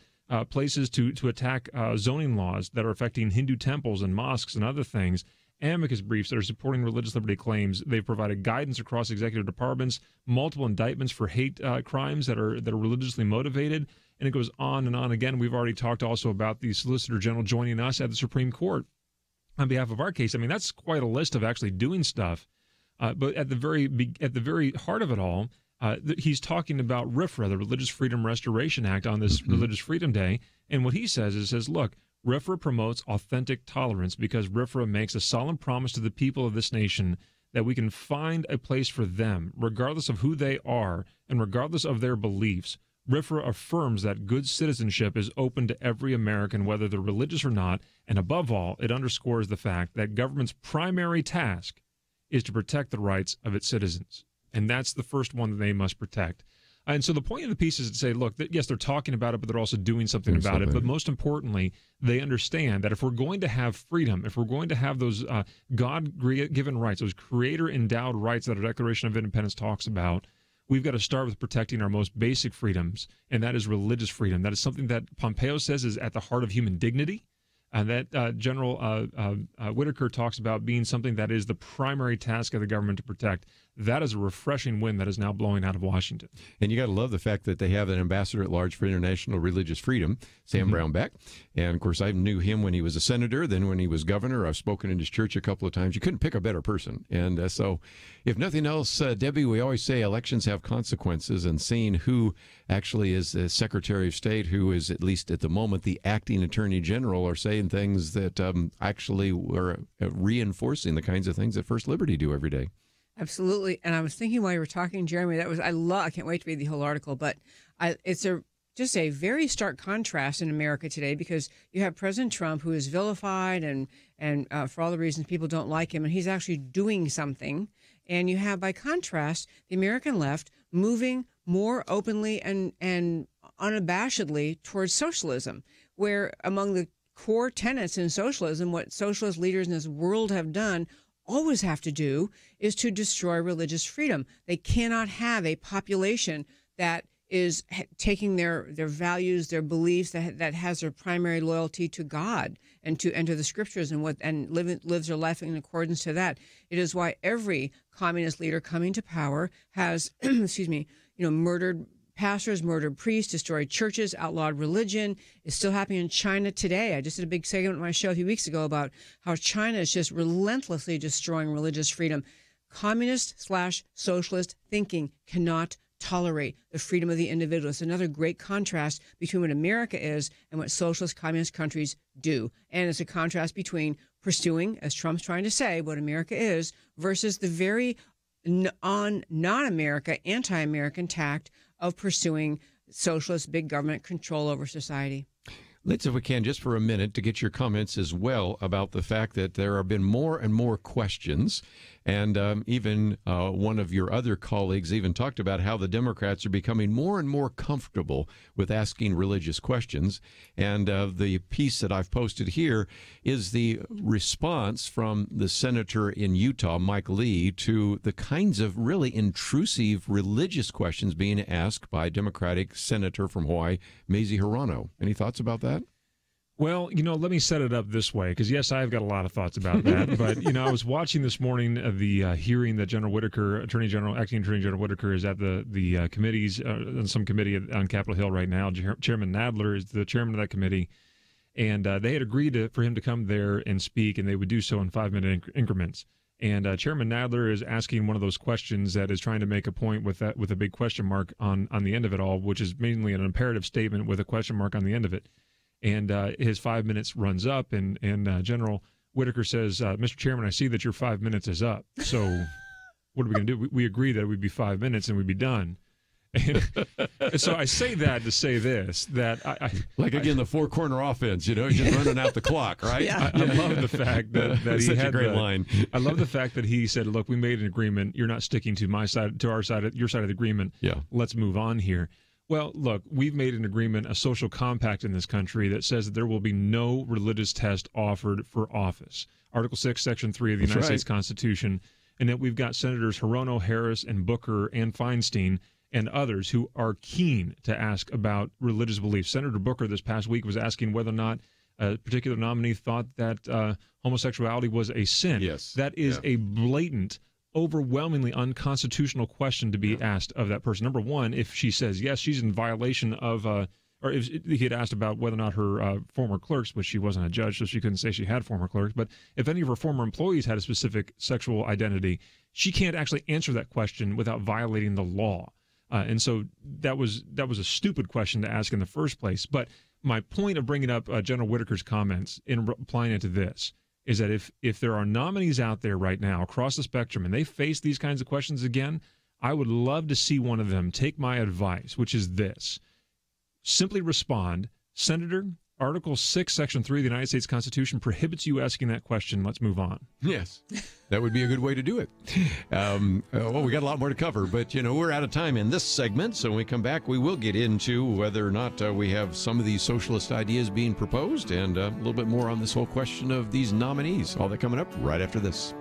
places to attack zoning laws that are affecting Hindu temples and mosques and other things. Amicus briefs that are supporting religious liberty claims. They've provided guidance across executive departments, multiple indictments for hate crimes that are religiously motivated. And it goes on and on. Again, we've already talked also about the Solicitor General joining us at the Supreme Court on behalf of our case. I mean, that's quite a list of actually doing stuff. But at the very heart of it all, he's talking about RFRA, the Religious Freedom Restoration Act, on this Religious Freedom Day. And what he says, look, RFRA promotes authentic tolerance because RFRA makes a solemn promise to the people of this nation that we can find a place for them, regardless of who they are and regardless of their beliefs. RFRA affirms that good citizenship is open to every American, whether they're religious or not, and above all, it underscores the fact that government's primary task is to protect the rights of its citizens. And that's the first one that they must protect. And so the point of the piece is to say, look, yes, they're talking about it, but they're also doing something about it. But most importantly, they understand that if we're going to have freedom, if we're going to have those God-given rights, those creator-endowed rights that our Declaration of Independence talks about, we've got to start with protecting our most basic freedoms, and that is religious freedom. That is something that Pompeo says is at the heart of human dignity, and that General Whitaker talks about being something that is the primary task of the government to protect. That is a refreshing wind that is now blowing out of Washington. And you got to love the fact that they have an ambassador at large for international religious freedom, Sam Brownback. And of course, I knew him when he was a senator, then when he was governor. I've spoken in his church a couple of times. You couldn't pick a better person. And so, if nothing else, Debbie, we always say elections have consequences, and seeing who actually is the Secretary of State, who is at least at the moment the acting Attorney General, are saying things that actually were reinforcing the kinds of things that First Liberty do every day. Absolutely. And I was thinking while you were talking, Jeremy, I can't wait to read the whole article, but it's just a very stark contrast in America today, because you have President Trump, who is vilified and for all the reasons people don't like him, and he's actually doing something. And you have, by contrast, the American left moving more openly and unabashedly towards socialism, where among the core tenets in socialism, what socialist leaders in this world have done always have to do is to destroy religious freedom. They cannot have a population that is taking their values, their beliefs, that has their primary loyalty to God and to the scriptures and lives their life in accordance to that. It is why every communist leader coming to power has, murdered pastors murdered priests, destroyed churches, outlawed religion. It's still happening in China today. I just did a big segment on my show a few weeks ago about how China is just relentlessly destroying religious freedom. Communist/socialist thinking cannot tolerate the freedom of the individual. It's another great contrast between what America is and what socialist communist countries do. And it's a contrast between pursuing, as Trump's trying to say, what America is versus the very non-America, anti-American tact of pursuing socialist big government control over society. Let's, if we can, just for a minute, to get your comments as well about the fact that there have been more and more questions. And even one of your other colleagues even talked about how the Democrats are becoming more and more comfortable with asking religious questions. And the piece that I've posted here is the response from the senator in Utah, Mike Lee, to the kinds of really intrusive religious questions being asked by Democratic Senator from Hawaii, Mazie Hirono. Any thoughts about that? Well, let me set it up this way, because, yes, I've got a lot of thoughts about that. But, I was watching this morning the hearing that General Whitaker, acting Attorney General Whitaker, is at the committees, on some committee on Capitol Hill right now. Chairman Nadler is the chairman of that committee. And they had agreed for him to come there and speak, and they would do so in 5-minute increments. And Chairman Nadler is asking one of those questions that is trying to make a point with a big question mark on the end of it all, which is mainly an imperative statement with a question mark on the end of it. And his 5 minutes runs up, and General Whitaker says, Mr. Chairman, I see that your 5 minutes is up. So what are we going to do? We agree that it would be 5 minutes and we'd be done. And so I say that to say this, that I again, the four-corner offense, just running out the clock, right? Yeah. I love the fact that he such had a great line. I love the fact that he said, look, we made an agreement. You're not sticking to my side, to our side, your side of the agreement. Yeah. Let's move on here. Well, look, we've made an agreement, a social compact in this country that says that there will be no religious test offered for office. Article 6, Section 3 of the United States Constitution. And that we've got Senators Hirono, Harris, and Booker, and Feinstein, and others who are keen to ask about religious beliefs. Senator Booker this past week was asking whether or not a particular nominee thought that homosexuality was a sin. Yes. That is a blatant, overwhelmingly unconstitutional question to be asked of that person. Number one, if she says yes, she's in violation of, or if he had asked about whether or not her former clerks, which she wasn't a judge, so she couldn't say she had former clerks, but if any of her former employees had a specific sexual identity, she can't actually answer that question without violating the law. And so that was a stupid question to ask in the first place. But my point of bringing up General Whitaker's comments in applying it to this is that if there are nominees out there right now across the spectrum and they face these kinds of questions again, I would love to see one of them take my advice, which is this. Simply respond, Senator, Article 6, Section 3 of the United States Constitution prohibits you asking that question. Let's move on. Yes, that would be a good way to do it. Well, we got a lot more to cover, but, we're out of time in this segment. So when we come back, we will get into whether or not we have some of these socialist ideas being proposed and a little bit more on this whole question of these nominees. All that coming up right after this.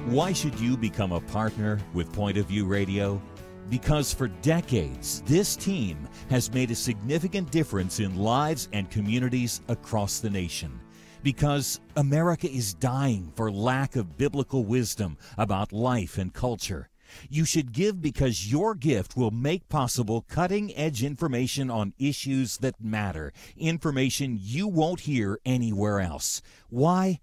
Why should you become a partner with Point of View Radio? Because for decades, this team has made a significant difference in lives and communities across the nation. Because America is dying for lack of biblical wisdom about life and culture. You should give because your gift will make possible cutting-edge information on issues that matter, information you won't hear anywhere else. Why?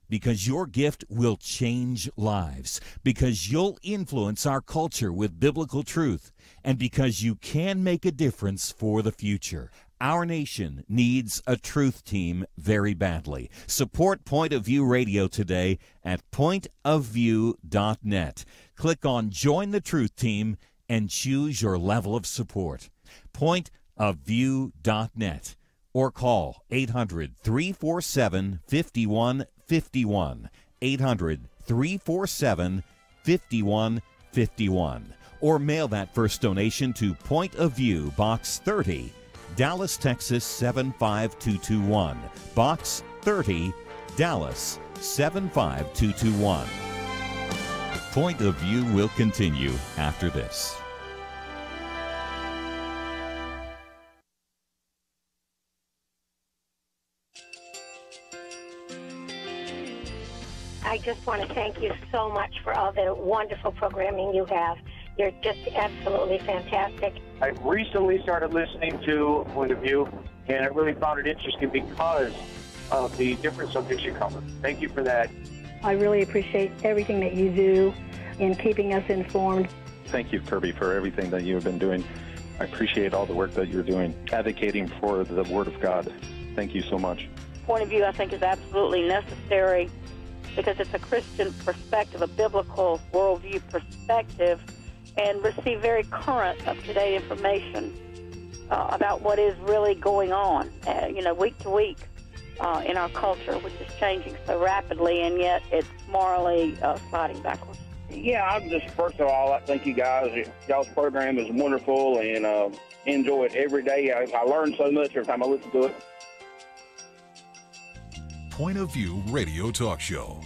Because your gift will change lives, because you'll influence our culture with biblical truth, and because you can make a difference for the future. Our nation needs a truth team very badly. Support Point of View Radio today at pointofview.net. Click on Join the Truth Team and choose your level of support. Pointofview.net. Or call 800-347-5151. 800-347-5151. Or mail that first donation to Point of View, Box 30, Dallas, Texas 75221. Box 30, Dallas 75221. Point of View will continue after this. I just want to thank you so much for all the wonderful programming you have. You're just absolutely fantastic. I recently started listening to Point of View, and I really found it interesting because of the different subjects you cover. Thank you for that. I really appreciate everything that you do in keeping us informed. Thank you, Kirby, for everything that you have been doing. I appreciate all the work that you're doing, advocating for the Word of God. Thank you so much. Point of View, I think, is absolutely necessary because it's a Christian perspective, a biblical worldview perspective, and receive very current, up-to-date information about what is really going on, week to week in our culture, which is changing so rapidly, and yet it's morally sliding backwards. Yeah, I'm just, first of all, I thank you guys. Y'all's program is wonderful, and enjoy it every day. I learn so much every time I listen to it. Point of View Radio Talk Show.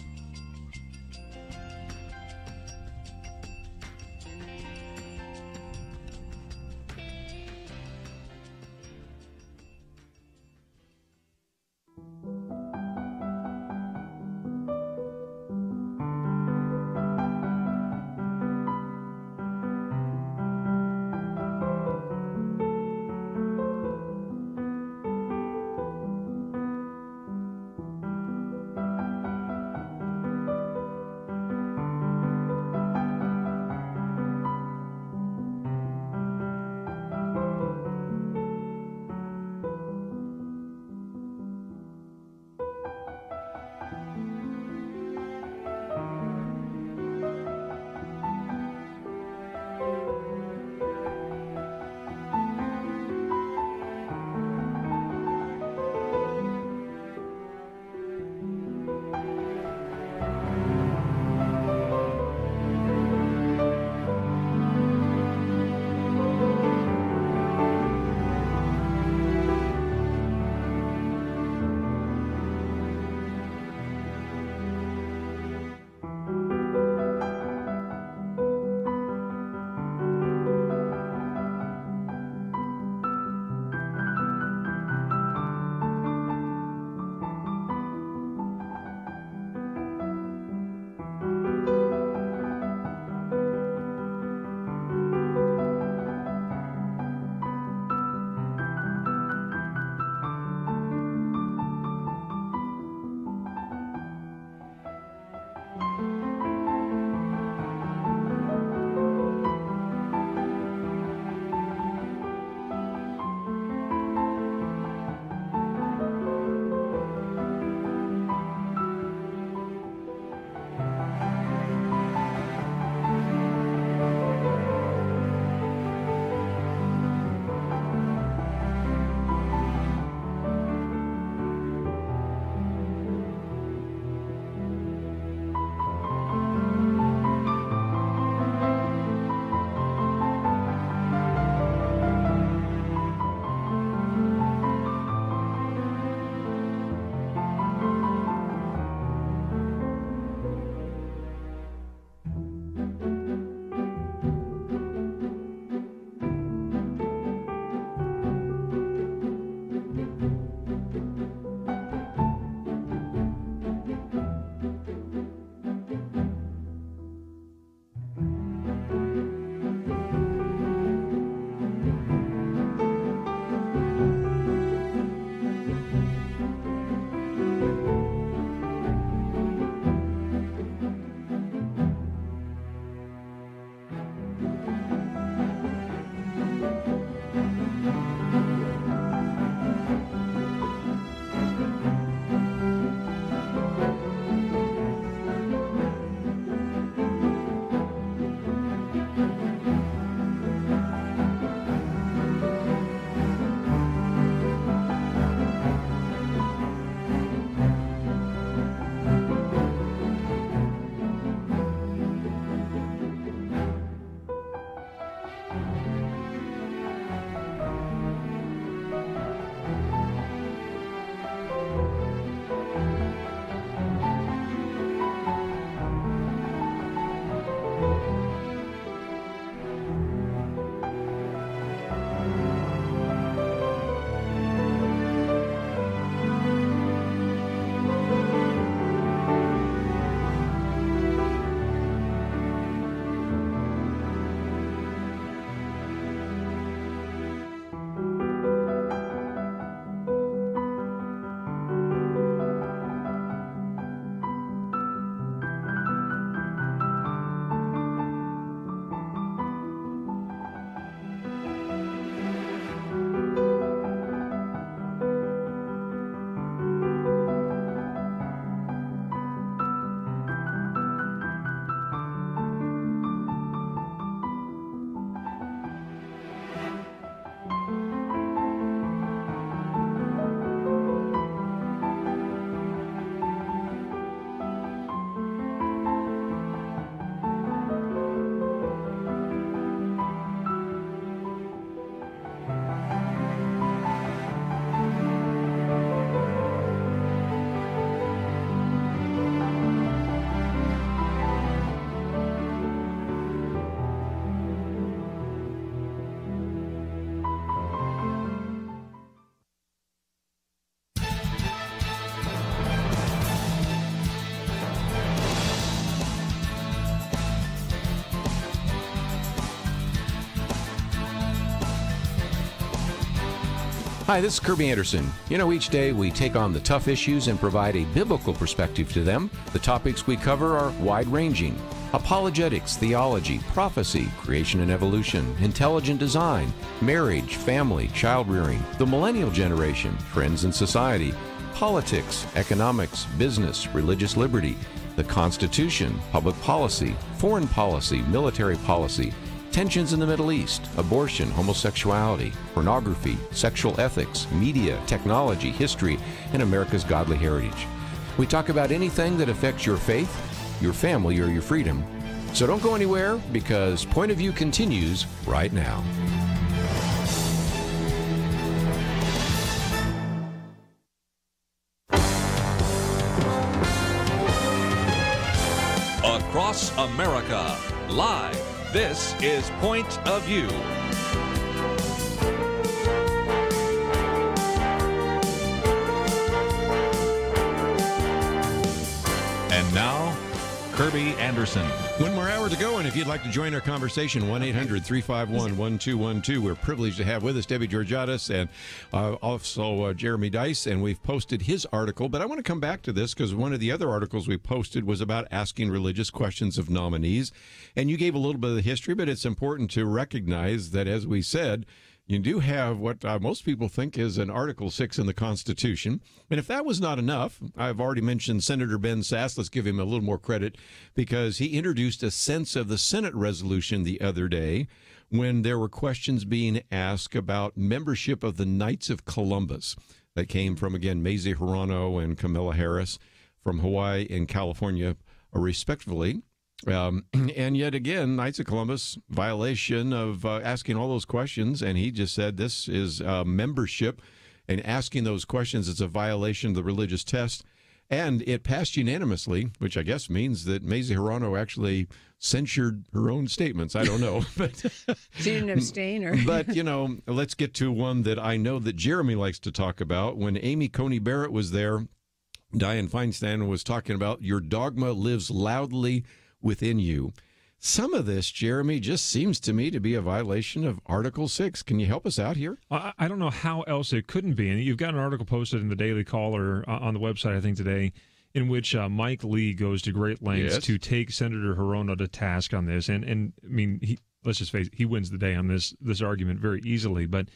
Hi, this is Kirby Anderson. You know, each day we take on the tough issues and provide a biblical perspective to them. The topics we cover are wide-ranging. Apologetics, theology, prophecy, creation and evolution, intelligent design, marriage, family, child-rearing, the millennial generation, trends in society, politics, economics, business, religious liberty, the Constitution, public policy, foreign policy, military policy, tensions in the Middle East, abortion, homosexuality, pornography, sexual ethics, media, technology, history, and America's godly heritage. We talk about anything that affects your faith, your family, or your freedom. So don't go anywhere, because Point of View continues right now. Across America, live. This is Point of View. And now, Kirby Anderson. One more hour to go, and if you'd like to join our conversation, 1-800-351-1212. We're privileged to have with us Debbie Georgiadis and also Jeremy Dice, and we've posted his article. But I want to come back to this because one of the other articles we posted was about asking religious questions of nominees. And you gave a little bit of the history, but it's important to recognize that, as we said, you do have what most people think is an Article 6 in the Constitution. And if that was not enough, I've already mentioned Senator Ben Sasse. Let's give him a little more credit because he introduced a sense of the Senate resolution the other day when there were questions being asked about membership of the Knights of Columbus. That came from, again, Mazie Hirono and Kamala Harris from Hawaii and California, respectively. And yet again, Knights of Columbus, violation of asking all those questions. And he just said this is membership, and asking those questions is a violation of the religious test. And it passed unanimously, which I guess means that Mazie Hirono actually censured her own statements. I don't know. But she didn't abstain? Or But, you know, let's get to one that I know that Jeremy likes to talk about. When Amy Coney Barrett was there, Dianne Feinstein was talking about your dogma lives loudly within you. Some of this, Jeremy, just seems to me to be a violation of Article 6. Can you help us out here? I don't know how else it couldn't be. And you've got an article posted in the Daily Caller on the website, I think, today, in which Mike Lee goes to great lengths to take Senator Hirono to task on this. And I mean, let's just face it, he wins the day on this argument very easily. But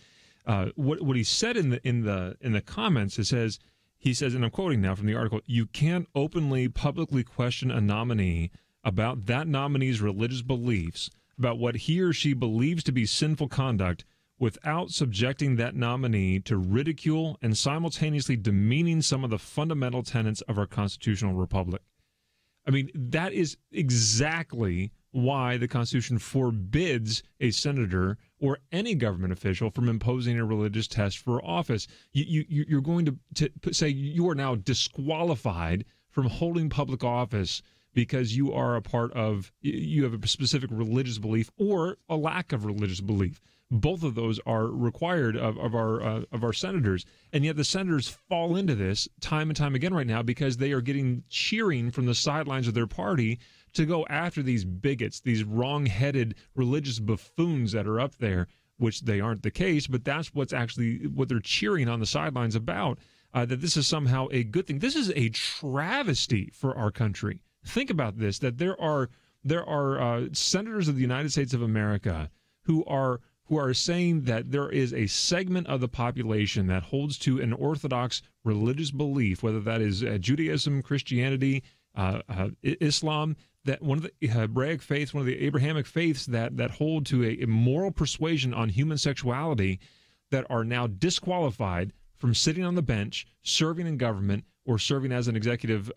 what he said in the comments, he says, and I'm quoting now from the article, "You can't openly, publicly question a nominee about that nominee's religious beliefs, about what he or she believes to be sinful conduct, without subjecting that nominee to ridicule and simultaneously demeaning some of the fundamental tenets of our constitutional republic." I mean, that is exactly why the Constitution forbids a senator or any government official from imposing a religious test for office. You're going to say you are now disqualified from holding public office because you are a part of, you have a specific religious belief or a lack of religious belief. Both of those are required of our senators, and yet the senators fall into this time and time again right now because they are getting cheering from the sidelines of their party to go after these bigots, these wrong-headed religious buffoons that are up there, which they aren't the case, but that's what they're cheering on the sidelines about, that this is somehow a good thing. This is a travesty for our country. Think about this, that there are senators of the United States of America who are saying that there is a segment of the population that holds to an orthodox religious belief, whether that is Judaism, Christianity, Islam, that one of the Hebraic faiths, one of the Abrahamic faiths that hold to a moral persuasion on human sexuality, that are now disqualified from sitting on the bench, serving in government, or serving as an executive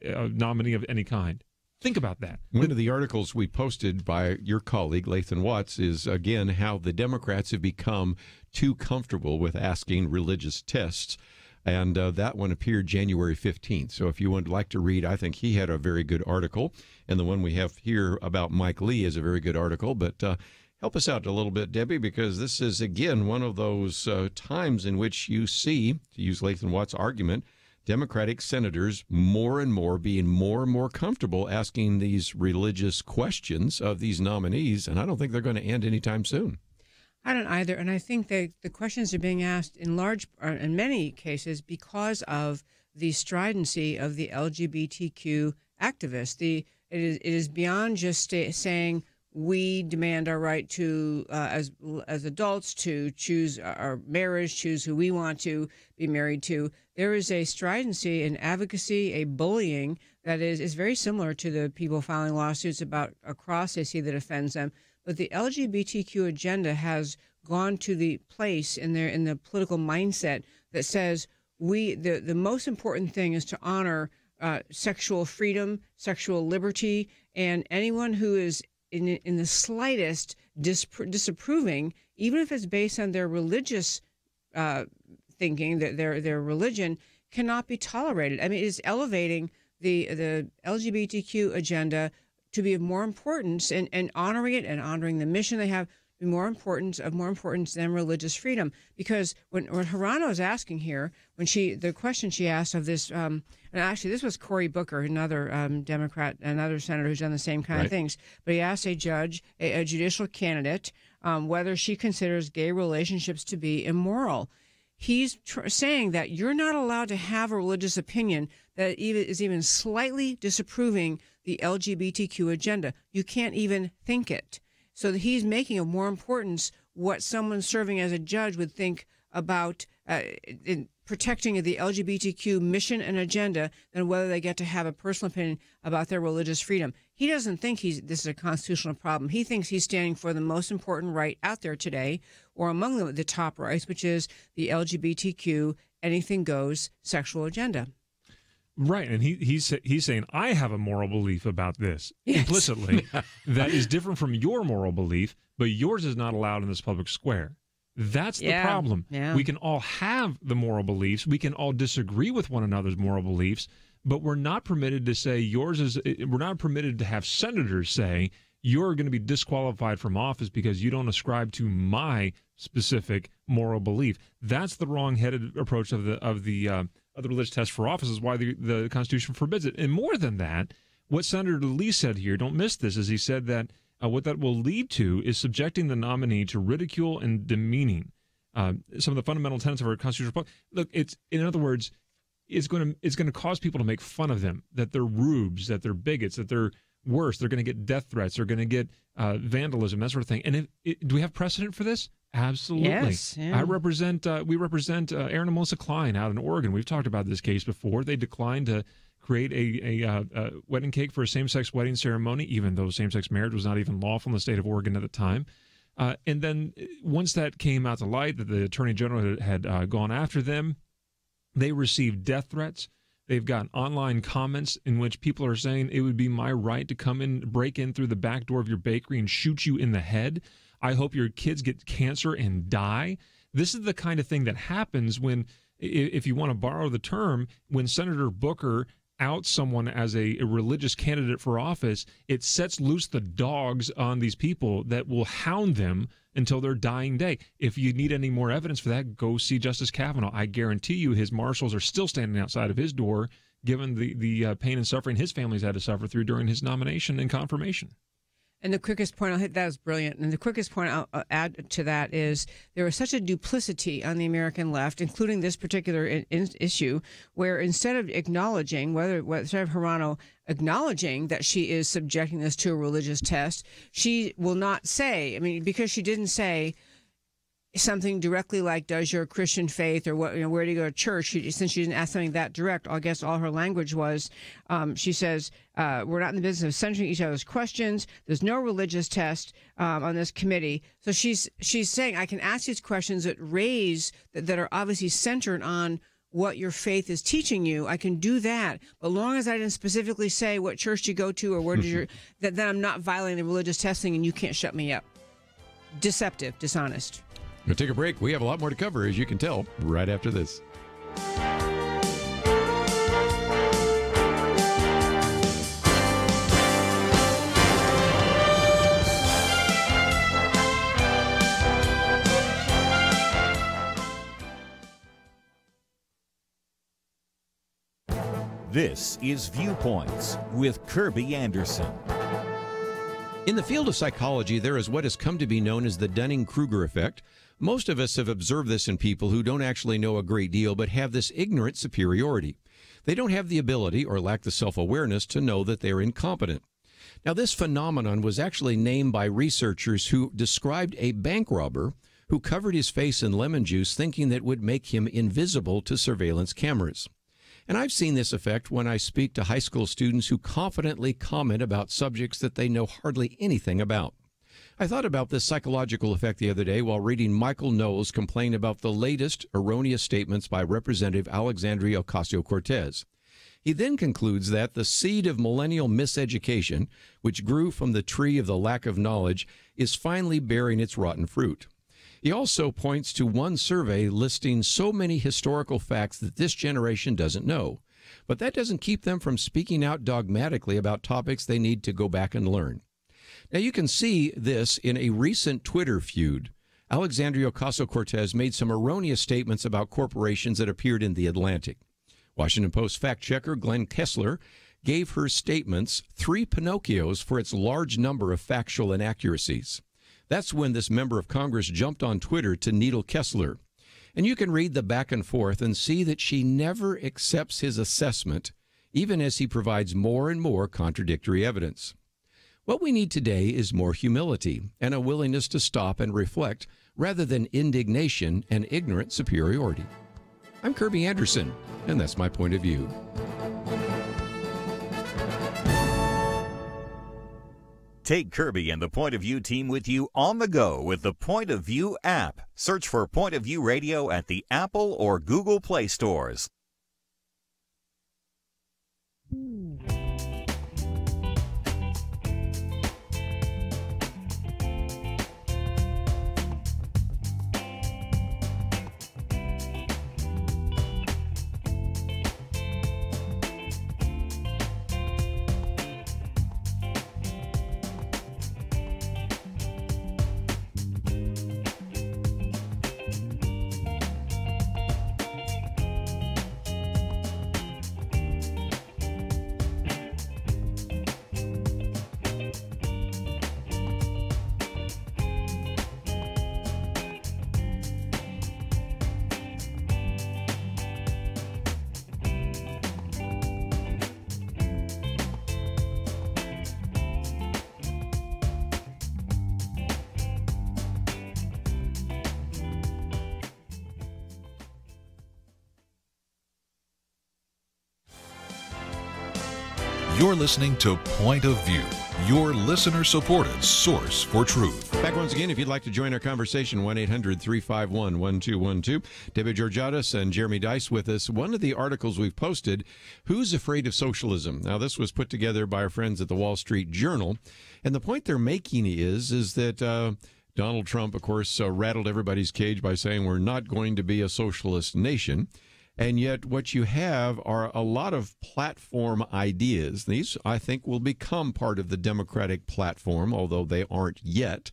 nominee of any kind. Think about that. One of the articles we posted by your colleague, Lathan Watts, is, again, how the Democrats have become too comfortable with asking religious tests. And that one appeared January 15th. So if you would like to read, I think he had a very good article. And the one we have here about Mike Lee is a very good article. But help us out a little bit, Debbie, because this is, again, one of those times in which you see, to use Lathan Watts' argument, Democratic senators more and more being more and more comfortable asking these religious questions of these nominees, and I don't think they're going to end anytime soon. I don't either, and I think that the questions are being asked in many cases because of the stridency of the LGBTQ activists. It is beyond just saying we demand our right to, as adults, to choose our marriage, choose who we want to be married to. There is a stridency, an advocacy, a bullying that is very similar to the people filing lawsuits about a cross they see that offends them. But the LGBTQ agenda has gone to the place in the political mindset that says the most important thing is to honor sexual freedom, sexual liberty, and anyone who is in the slightest disapproving, even if it's based on their religious thinking, that their religion, cannot be tolerated. I mean, it's elevating the LGBTQ agenda to be of more importance, and honoring it and honoring the mission they have be more importance than religious freedom. Because when Hirano is asking here, the question she asked of this, and actually this was Cory Booker, another Democrat, another senator who's done the same kind of things, but he asked a judge, a judicial candidate, whether she considers gay relationships to be immoral. He's saying that you're not allowed to have a religious opinion that is even slightly disapproving the LGBTQ agenda. You can't even think it. So that he's making of more importance what someone serving as a judge would think about in protecting the LGBTQ mission and agenda than whether they get to have a personal opinion about their religious freedom. He doesn't think this is a constitutional problem. He thinks he's standing for the most important right out there today, or among the top rights, which is the LGBTQ, anything goes sexual agenda. Right, and he's saying, I have a moral belief about this, implicitly, that is different from your moral belief, but yours is not allowed in this public square. That's the problem. Yeah. We can all have the moral beliefs. We can all disagree with one another's moral beliefs, but we're not permitted to say yours is, we're not permitted to have senators say, you're going to be disqualified from office because you don't ascribe to my specific moral belief. That's the wrong-headed approach of the religious test for office, is why the Constitution forbids it. And more than that, what Senator Lee said here, don't miss this, is he said that what that will lead to is subjecting the nominee to ridicule and demeaning some of the fundamental tenets of our constitutional. Look, in other words, it's going to cause people to make fun of them, that they're rubes, that they're bigots, that they're worse. They're going to get death threats. They're going to get vandalism, that sort of thing. And do we have precedent for this? Absolutely. Yes, yeah. We represent Aaron and Melissa Klein out in Oregon. We've talked about this case before. They declined to create a wedding cake for a same-sex wedding ceremony, even though same-sex marriage was not even lawful in the state of Oregon at the time. And then once that came out to light, that the Attorney General had gone after them, they received death threats. They've got online comments in which people are saying it would be my right to come in, break in through the back door of your bakery and shoot you in the head. I hope your kids get cancer and die. This is the kind of thing that happens when, if you want to borrow the term, when Senator Booker outs someone as a religious candidate for office, it sets loose the dogs on these people that will hound them until their dying day. If you need any more evidence for that, go see Justice Kavanaugh. I guarantee you his marshals are still standing outside of his door, given the pain and suffering his family's had to suffer through during his nomination and confirmation. And the quickest point I'll hit, that was brilliant. And the quickest point I'll add to that is there is such a duplicity on the American left, including this particular issue, where instead of acknowledging, instead of Hirano acknowledging that she is subjecting this to a religious test, she will not say, because she didn't say something directly like, does your Christian faith, or what, where do you go to church? Since she didn't ask something that direct, I guess all her language was, she says, we're not in the business of censoring each other's questions. There's no religious test on this committee. So she's saying, I can ask these questions that are obviously centered on what your faith is teaching you. I can do that, but long as I didn't specifically say what church you go to or where did then I'm not violating the religious testing, and you can't shut me up. Deceptive, dishonest. We'll take a break. We have a lot more to cover, as you can tell, right after this. This is Viewpoints with Kirby Anderson. In the field of psychology, there is what has come to be known as the Dunning-Kruger effect. Most of us have observed this in people who don't actually know a great deal but have this ignorant superiority. They don't have the ability or lack the self-awareness to know that they're incompetent. Now, this phenomenon was actually named by researchers who described a bank robber who covered his face in lemon juice thinking that would make him invisible to surveillance cameras. And I've seen this effect when I speak to high school students who confidently comment about subjects that they know hardly anything about. I thought about this psychological effect the other day while reading Michael Knowles complain about the latest erroneous statements by Representative Alexandria Ocasio-Cortez. He then concludes that the seed of millennial miseducation, which grew from the tree of the lack of knowledge, is finally bearing its rotten fruit. He also points to one survey listing so many historical facts that this generation doesn't know. But that doesn't keep them from speaking out dogmatically about topics they need to go back and learn. Now, you can see this in a recent Twitter feud. Alexandria Ocasio-Cortez made some erroneous statements about corporations that appeared in The Atlantic. Washington Post fact-checker Glenn Kessler gave her statements 3 Pinocchios for its large number of factual inaccuracies. That's when this member of Congress jumped on Twitter to needle Kessler. And you can read the back and forth and see that she never accepts his assessment, even as he provides more and more contradictory evidence. What we need today is more humility and a willingness to stop and reflect rather than indignation and ignorant superiority. I'm Kirby Anderson, and that's my point of view. Take Kirby and the Point of View team with you on the go with the Point of View app. Search for Point of View Radio at the Apple or Google Play stores. You're listening to Point of View, your listener-supported source for truth. Back once again, if you'd like to join our conversation, 1-800-351-1212. David Georgiadis and Jeremy Dice with us. One of the articles we've posted, Who's Afraid of Socialism? Now, this was put together by our friends at the Wall Street Journal, and the point they're making is that Donald Trump, of course, rattled everybody's cage by saying we're not going to be a socialist nation. And yet what you have are a lot of platform ideas. These, I think, will become part of the Democratic platform, although they aren't yet.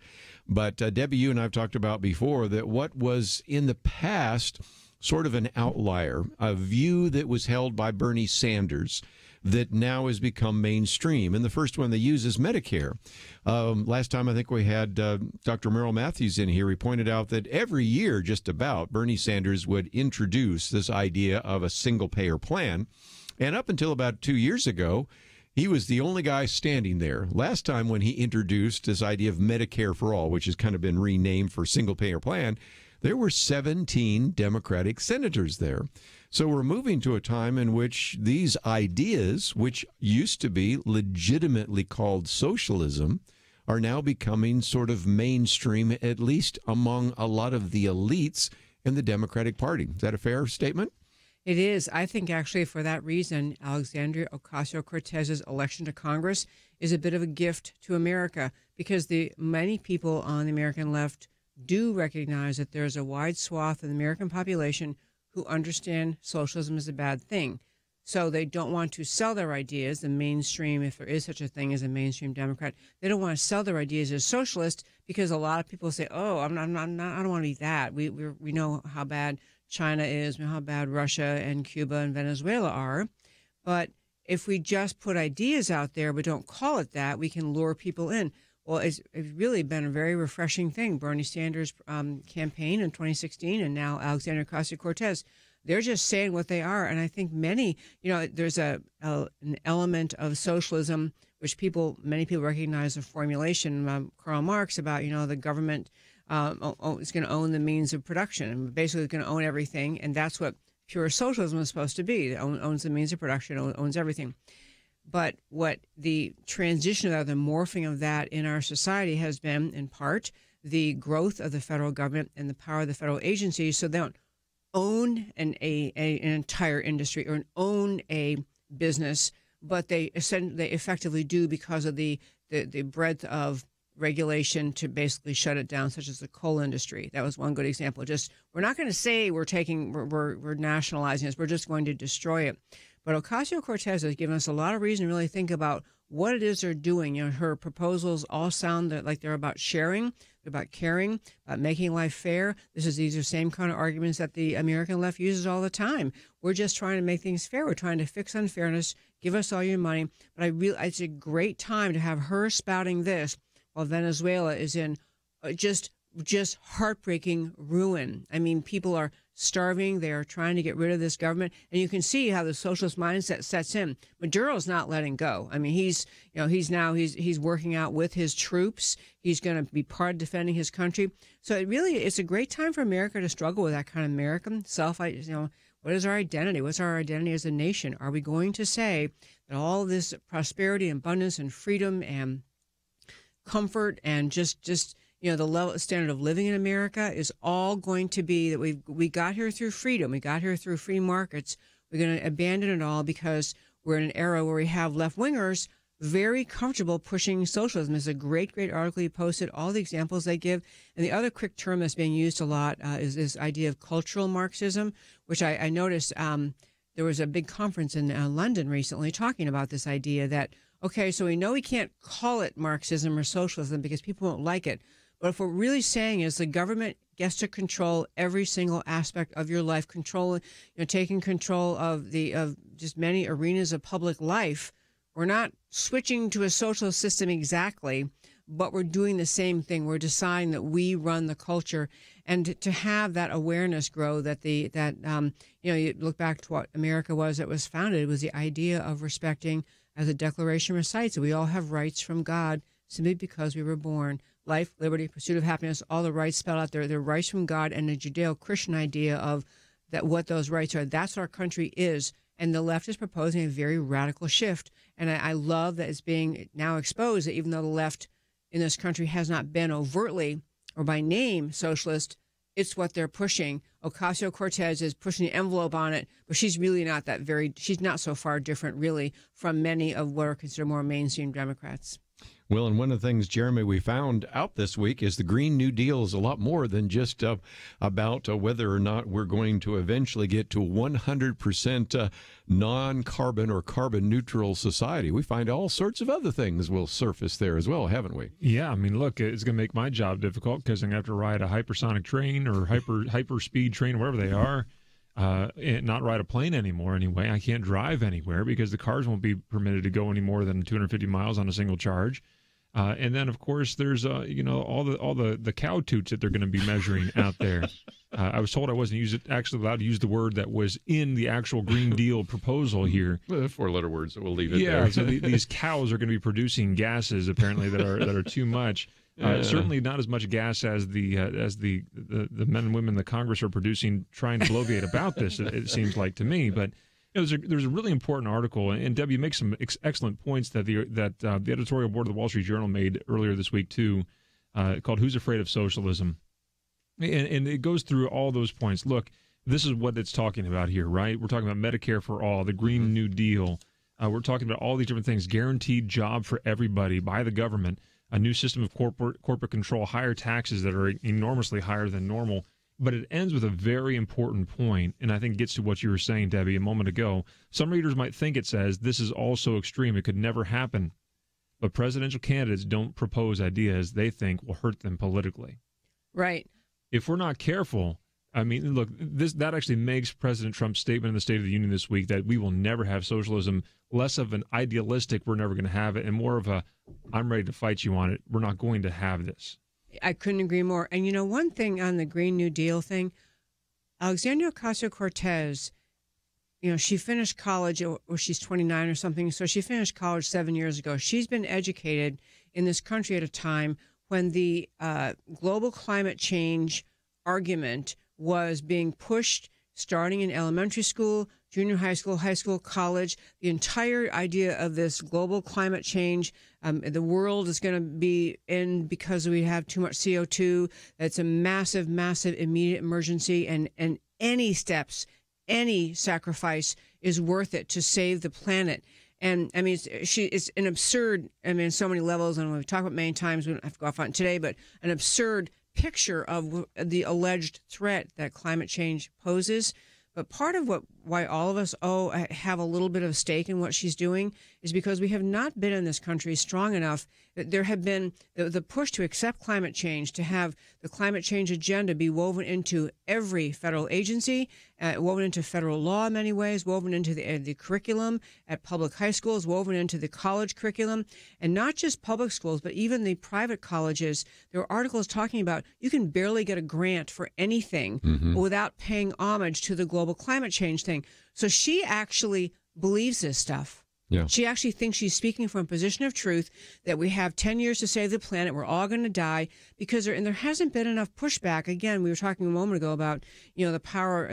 But Debbie, you and I have talked about before that what was in the past sort of an outlier, a view that was held by Bernie Sanders that now has become mainstream. And the first one they use is Medicare. Last time I think we had Dr. Merrill Matthews in here. He pointed out that every year, just about, Bernie Sanders would introduce this idea of a single-payer plan. And up until about 2 years ago, he was the only guy standing there. Last time when he introduced this idea of Medicare for All, which has kind of been renamed for single-payer plan, there were 17 Democratic senators there. So we're moving to a time in which these ideas, which used to be legitimately called socialism, are now becoming sort of mainstream, at least among a lot of the elites in the Democratic Party. Is that a fair statement? It is. I think actually for that reason, Alexandria Ocasio-Cortez's election to Congress is a bit of a gift to America because the many people on the American left do recognize that there's a wide swath of the American population who understand socialism is a bad thing. So they don't want to sell their ideas, the mainstream, if there is such a thing as a mainstream Democrat, they don't want to sell their ideas as socialist because a lot of people say, oh, I don't want to be that. We know how bad China is, we know how bad Russia and Cuba and Venezuela are. But if we just put ideas out there but don't call it that, we can lure people in. Well, it's really been a very refreshing thing. Bernie Sanders' campaign in 2016 and now Alexandria Ocasio-Cortez, they're just saying what they are. And I think many, there's an element of socialism, which many people recognize the formulation, Karl Marx, about, the government is going to own the means of production and basically going to own everything. And that's what pure socialism is supposed to be. It owns the means of production, owns everything. But what the transition of that, the morphing of that in our society has been, in part, the growth of the federal government and the power of the federal agencies. So they don't own an entire industry or own a business, but they effectively do because of the breadth of regulation to basically shut it down, such as the coal industry. That was one good example. Just, we're not going to say we're nationalizing this. We're just going to destroy it. But Ocasio-Cortez has given us a lot of reason to really think about what it is they're doing. Her proposals all sound like they're about sharing, they're about caring, about making life fair. These are same kind of arguments that the American left uses all the time. We're just trying to make things fair. We're trying to fix unfairness. Give us all your money. But it's a great time to have her spouting this while Venezuela is in just heartbreaking ruin. I mean, people are starving. They are trying to get rid of this government, and you can see how the socialist mindset sets in. Maduro's not letting go. I mean, he's working out with his troops. He's going to be part of defending his country. So it's a great time for America to struggle with that kind of American what is our identity? What's our identity as a nation? Are we going to say that all this prosperity, abundance, and freedom and comfort and just the standard of living in America is all going to be that we got here through freedom, we got here through free markets, we're going to abandon it all because we're in an era where we have left-wingers very comfortable pushing socialism. There's a great article you posted, all the examples they give. And the other quick term that's being used a lot is this idea of cultural Marxism, which I noticed there was a big conference in London recently talking about this idea that, okay, so we know we can't call it Marxism or socialism because people won't like it. But if what we're really saying is the government gets to control every single aspect of your life, taking control of just many arenas of public life. We're not switching to a socialist system exactly, but we're doing the same thing. We're deciding that we run the culture, and to have that awareness grow that you look back to what America was. It was founded. It was the idea of respecting, as the Declaration recites, that we all have rights from God simply because we were born. Life, liberty, pursuit of happiness, all the rights spelled out there. They're rights from God, and the Judeo-Christian idea of that what those rights are. That's what our country is. And the left is proposing a very radical shift. And I love that it's being now exposed that even though the left in this country has not been overtly or by name socialist, it's what they're pushing. Ocasio-Cortez is pushing the envelope on it, but she's really not she's not so far different really from many of what are considered more mainstream Democrats. Well, and one of the things, Jeremy, we found out this week is the Green New Deal is a lot more than just about whether or not we're going to eventually get to 100% non-carbon or carbon neutral society. We find all sorts of other things will surface there as well, haven't we? Yeah, I mean, look, it's going to make my job difficult because I'm going to have to ride a hypersonic train or hyper speed train, whatever they are. And not ride a plane anymore anyway. I can't drive anywhere because the cars won't be permitted to go any more than 250 miles on a single charge. And then, of course, there's all the cow toots that they're going to be measuring out there. I was told I wasn't actually allowed to use the word that was in the actual Green Deal proposal here. Well, 4-letter words, so we'll leave it there. Yeah, so these cows are going to be producing gases apparently that are too much. Certainly not as much gas as the men and women in the Congress are producing, trying to bloviate about this. It seems like to me, but there's a really important article, and Debbie makes some excellent points that the editorial board of the Wall Street Journal made earlier this week too, called "Who's Afraid of Socialism," and it goes through all those points. Look, this is what it's talking about here, right? We're talking about Medicare for all, the Green New Deal. We're talking about all these different things: guaranteed job for everybody by the government. A new system of corporate control, higher taxes that are enormously higher than normal. But it ends with a very important point, and I think gets to what you were saying, Debbie, a moment ago. Some readers might think it says, this is all so extreme, it could never happen. But presidential candidates don't propose ideas they think will hurt them politically. Right. If we're not careful, I mean, look, that actually makes President Trump's statement in the State of the Union this week that we will never have socialism less of an idealistic, we're never going to have it, and more of a, I'm ready to fight you on it. We're not going to have this. I couldn't agree more. And you know, one thing on the Green New Deal thing, Alexandria Ocasio-Cortez, you know, she finished college, or she's 29 or something, so she finished college 7 years ago. She's been educated in this country at a time when the global climate change argument was being pushed starting in elementary school, junior high school, college. The entire idea of this global climate change, the world is going to be in because we have too much CO2. That's a massive, massive immediate emergency, and any steps, any sacrifice is worth it to save the planet. And I mean, it's an absurd, I mean, so many levels, and we've talked about it many times, we don't have to go off on it today, but an absurd picture of the alleged threat that climate change poses. But part of why all of us have a little bit of stake in what she's doing is because we have not been in this country strong enough. There have been the push to accept climate change, to have the climate change agenda be woven into every federal agency, woven into federal law in many ways, woven into the curriculum at public high schools, woven into the college curriculum, and not just public schools, but even the private colleges. There are articles talking about you can barely get a grant for anything without paying homage to the global climate change thing. So she actually believes this stuff. Yeah. She actually thinks she's speaking from a position of truth, that we have 10 years to save the planet. We're all going to die because there hasn't been enough pushback. Again, we were talking a moment ago about, you know, the power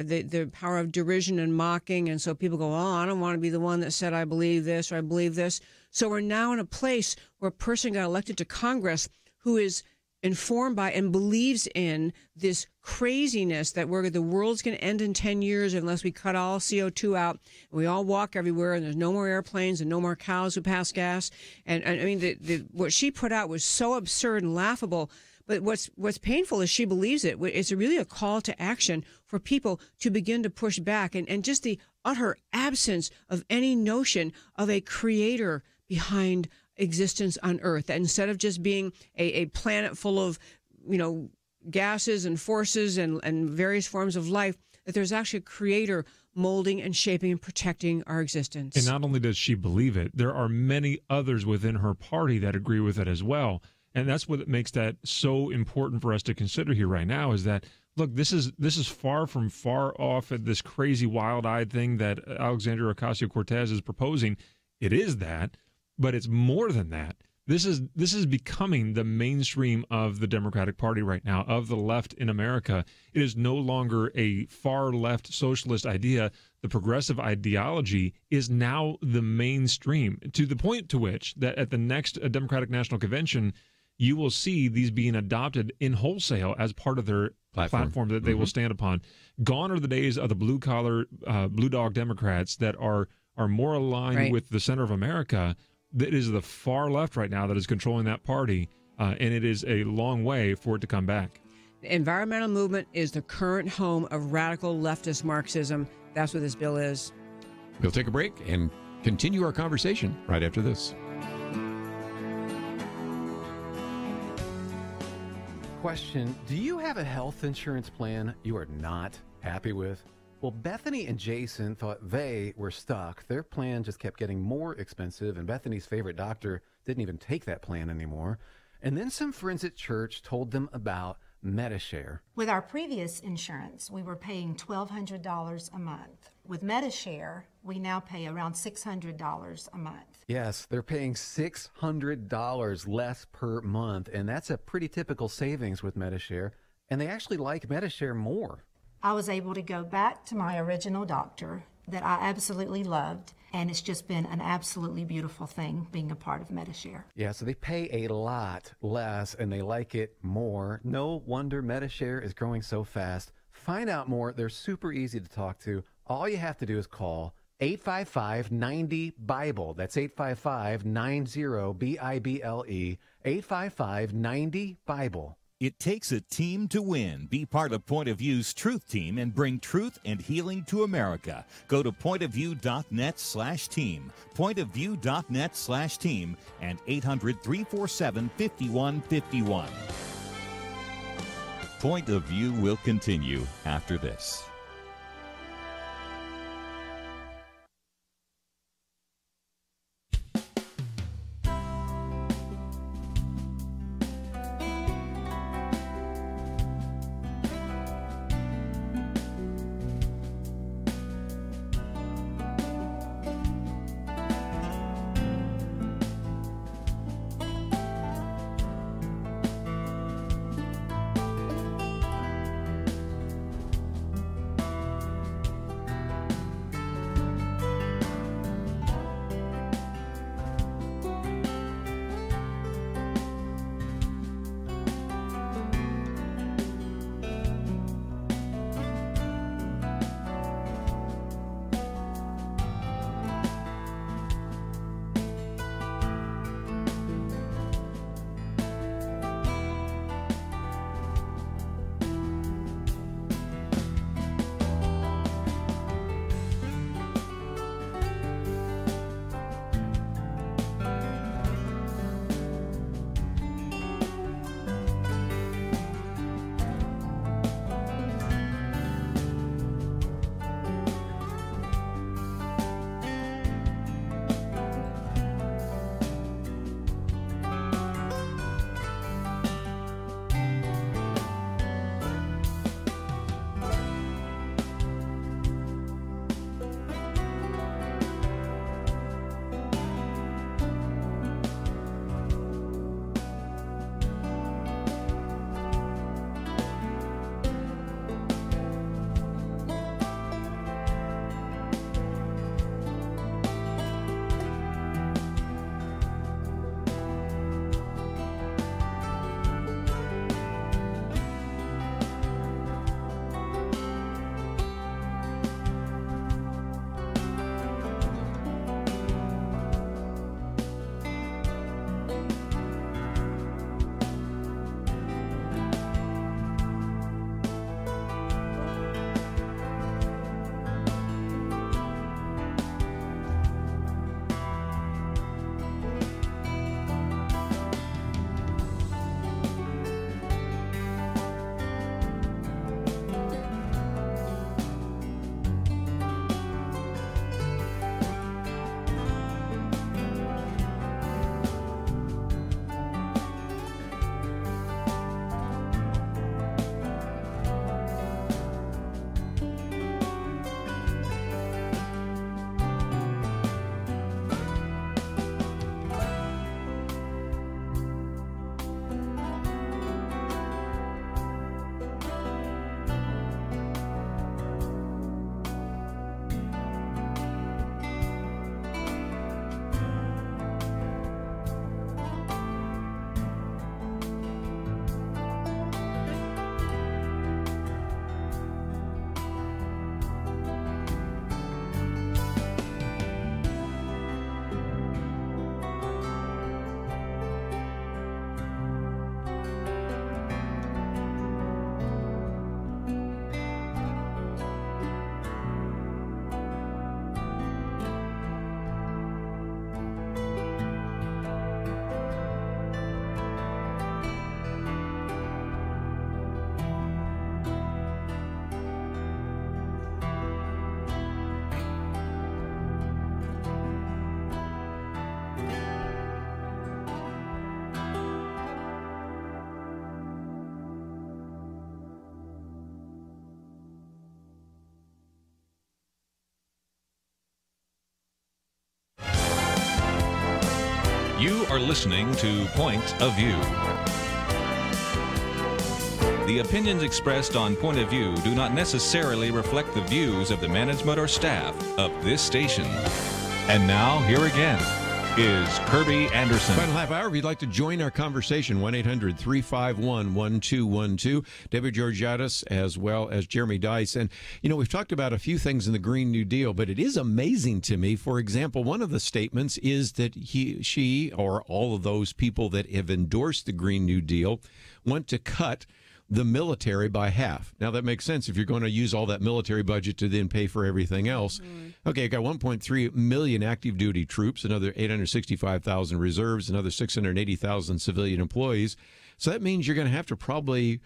of derision and mocking. And so people go, oh, I don't want to be the one that said I believe this or I believe this. So we're now in a place where a person got elected to Congress who is informed by and believes in this craziness that the world's going to end in 10 years unless we cut all CO2 out. And we all walk everywhere, and there's no more airplanes and no more cows who pass gas. And I mean, what she put out was so absurd and laughable. But what's painful is she believes it. It's really a call to action for people to begin to push back, and just the utter absence of any notion of a creator behind existence on Earth. That instead of just being a planet full of, you know, gases and forces and various forms of life, that there's actually a creator molding and shaping and protecting our existence. And not only does she believe it, there are many others within her party that agree with it as well. And that's what makes that so important for us to consider here right now, is that, look, this is far from far off at this crazy wild-eyed thing that Alexandria Ocasio-Cortez is proposing. It is that, but it's more than that. This is becoming the mainstream of the Democratic Party right now, of the left in America. It is no longer a far left socialist idea. The progressive ideology is now the mainstream, to the point to which that at the next Democratic National Convention, you will see these being adopted in wholesale as part of their platform that they will stand upon. Gone are the days of the blue-collar, blue dog Democrats that are more aligned with the center of America. That is the far left right now that is controlling that party, and it is a long way for it to come back. The environmental movement is the current home of radical leftist Marxism. That's what this bill is. We'll take a break and continue our conversation right after this. Question: do you have a health insurance plan you are not happy with? Well, Bethany and Jason thought they were stuck. Their plan just kept getting more expensive, and Bethany's favorite doctor didn't even take that plan anymore. And then some friends at church told them about MediShare. With our previous insurance, we were paying $1,200 a month. With MediShare, we now pay around $600 a month. Yes, they're paying $600 less per month, and that's a pretty typical savings with MediShare. And they actually like MediShare more. I was able to go back to my original doctor that I absolutely loved, and it's just been an absolutely beautiful thing being a part of MediShare. Yeah, so they pay a lot less and they like it more. No wonder MediShare is growing so fast. Find out more. They're super easy to talk to. All you have to do is call 855-90-BIBLE. That's 855-90-BIBLE. 855-90-BIBLE. It takes a team to win. Be part of Point of View's Truth Team and bring truth and healing to America. Go to pointofview.net/team, pointofview.net/team, and 800-347-5151. Point of View will continue after this. You are listening to Point of View. The opinions expressed on Point of View do not necessarily reflect the views of the management or staff of this station. And now, here again is Kirby Anderson. Final half hour, if you'd like to join our conversation, 1-800-351-1212. David Georgiadis as well as Jeremy Dice. And, you know, we've talked about a few things in the Green New Deal, but it is amazing to me. For example, one of the statements is that she, or all of those people that have endorsed the Green New Deal want to cut the military by half. Now, that makes sense if you're going to use all that military budget to then pay for everything else. Okay, I got 1.3 million active duty troops, another 865,000 reserves, another 680,000 civilian employees. So that means you're going to have to probably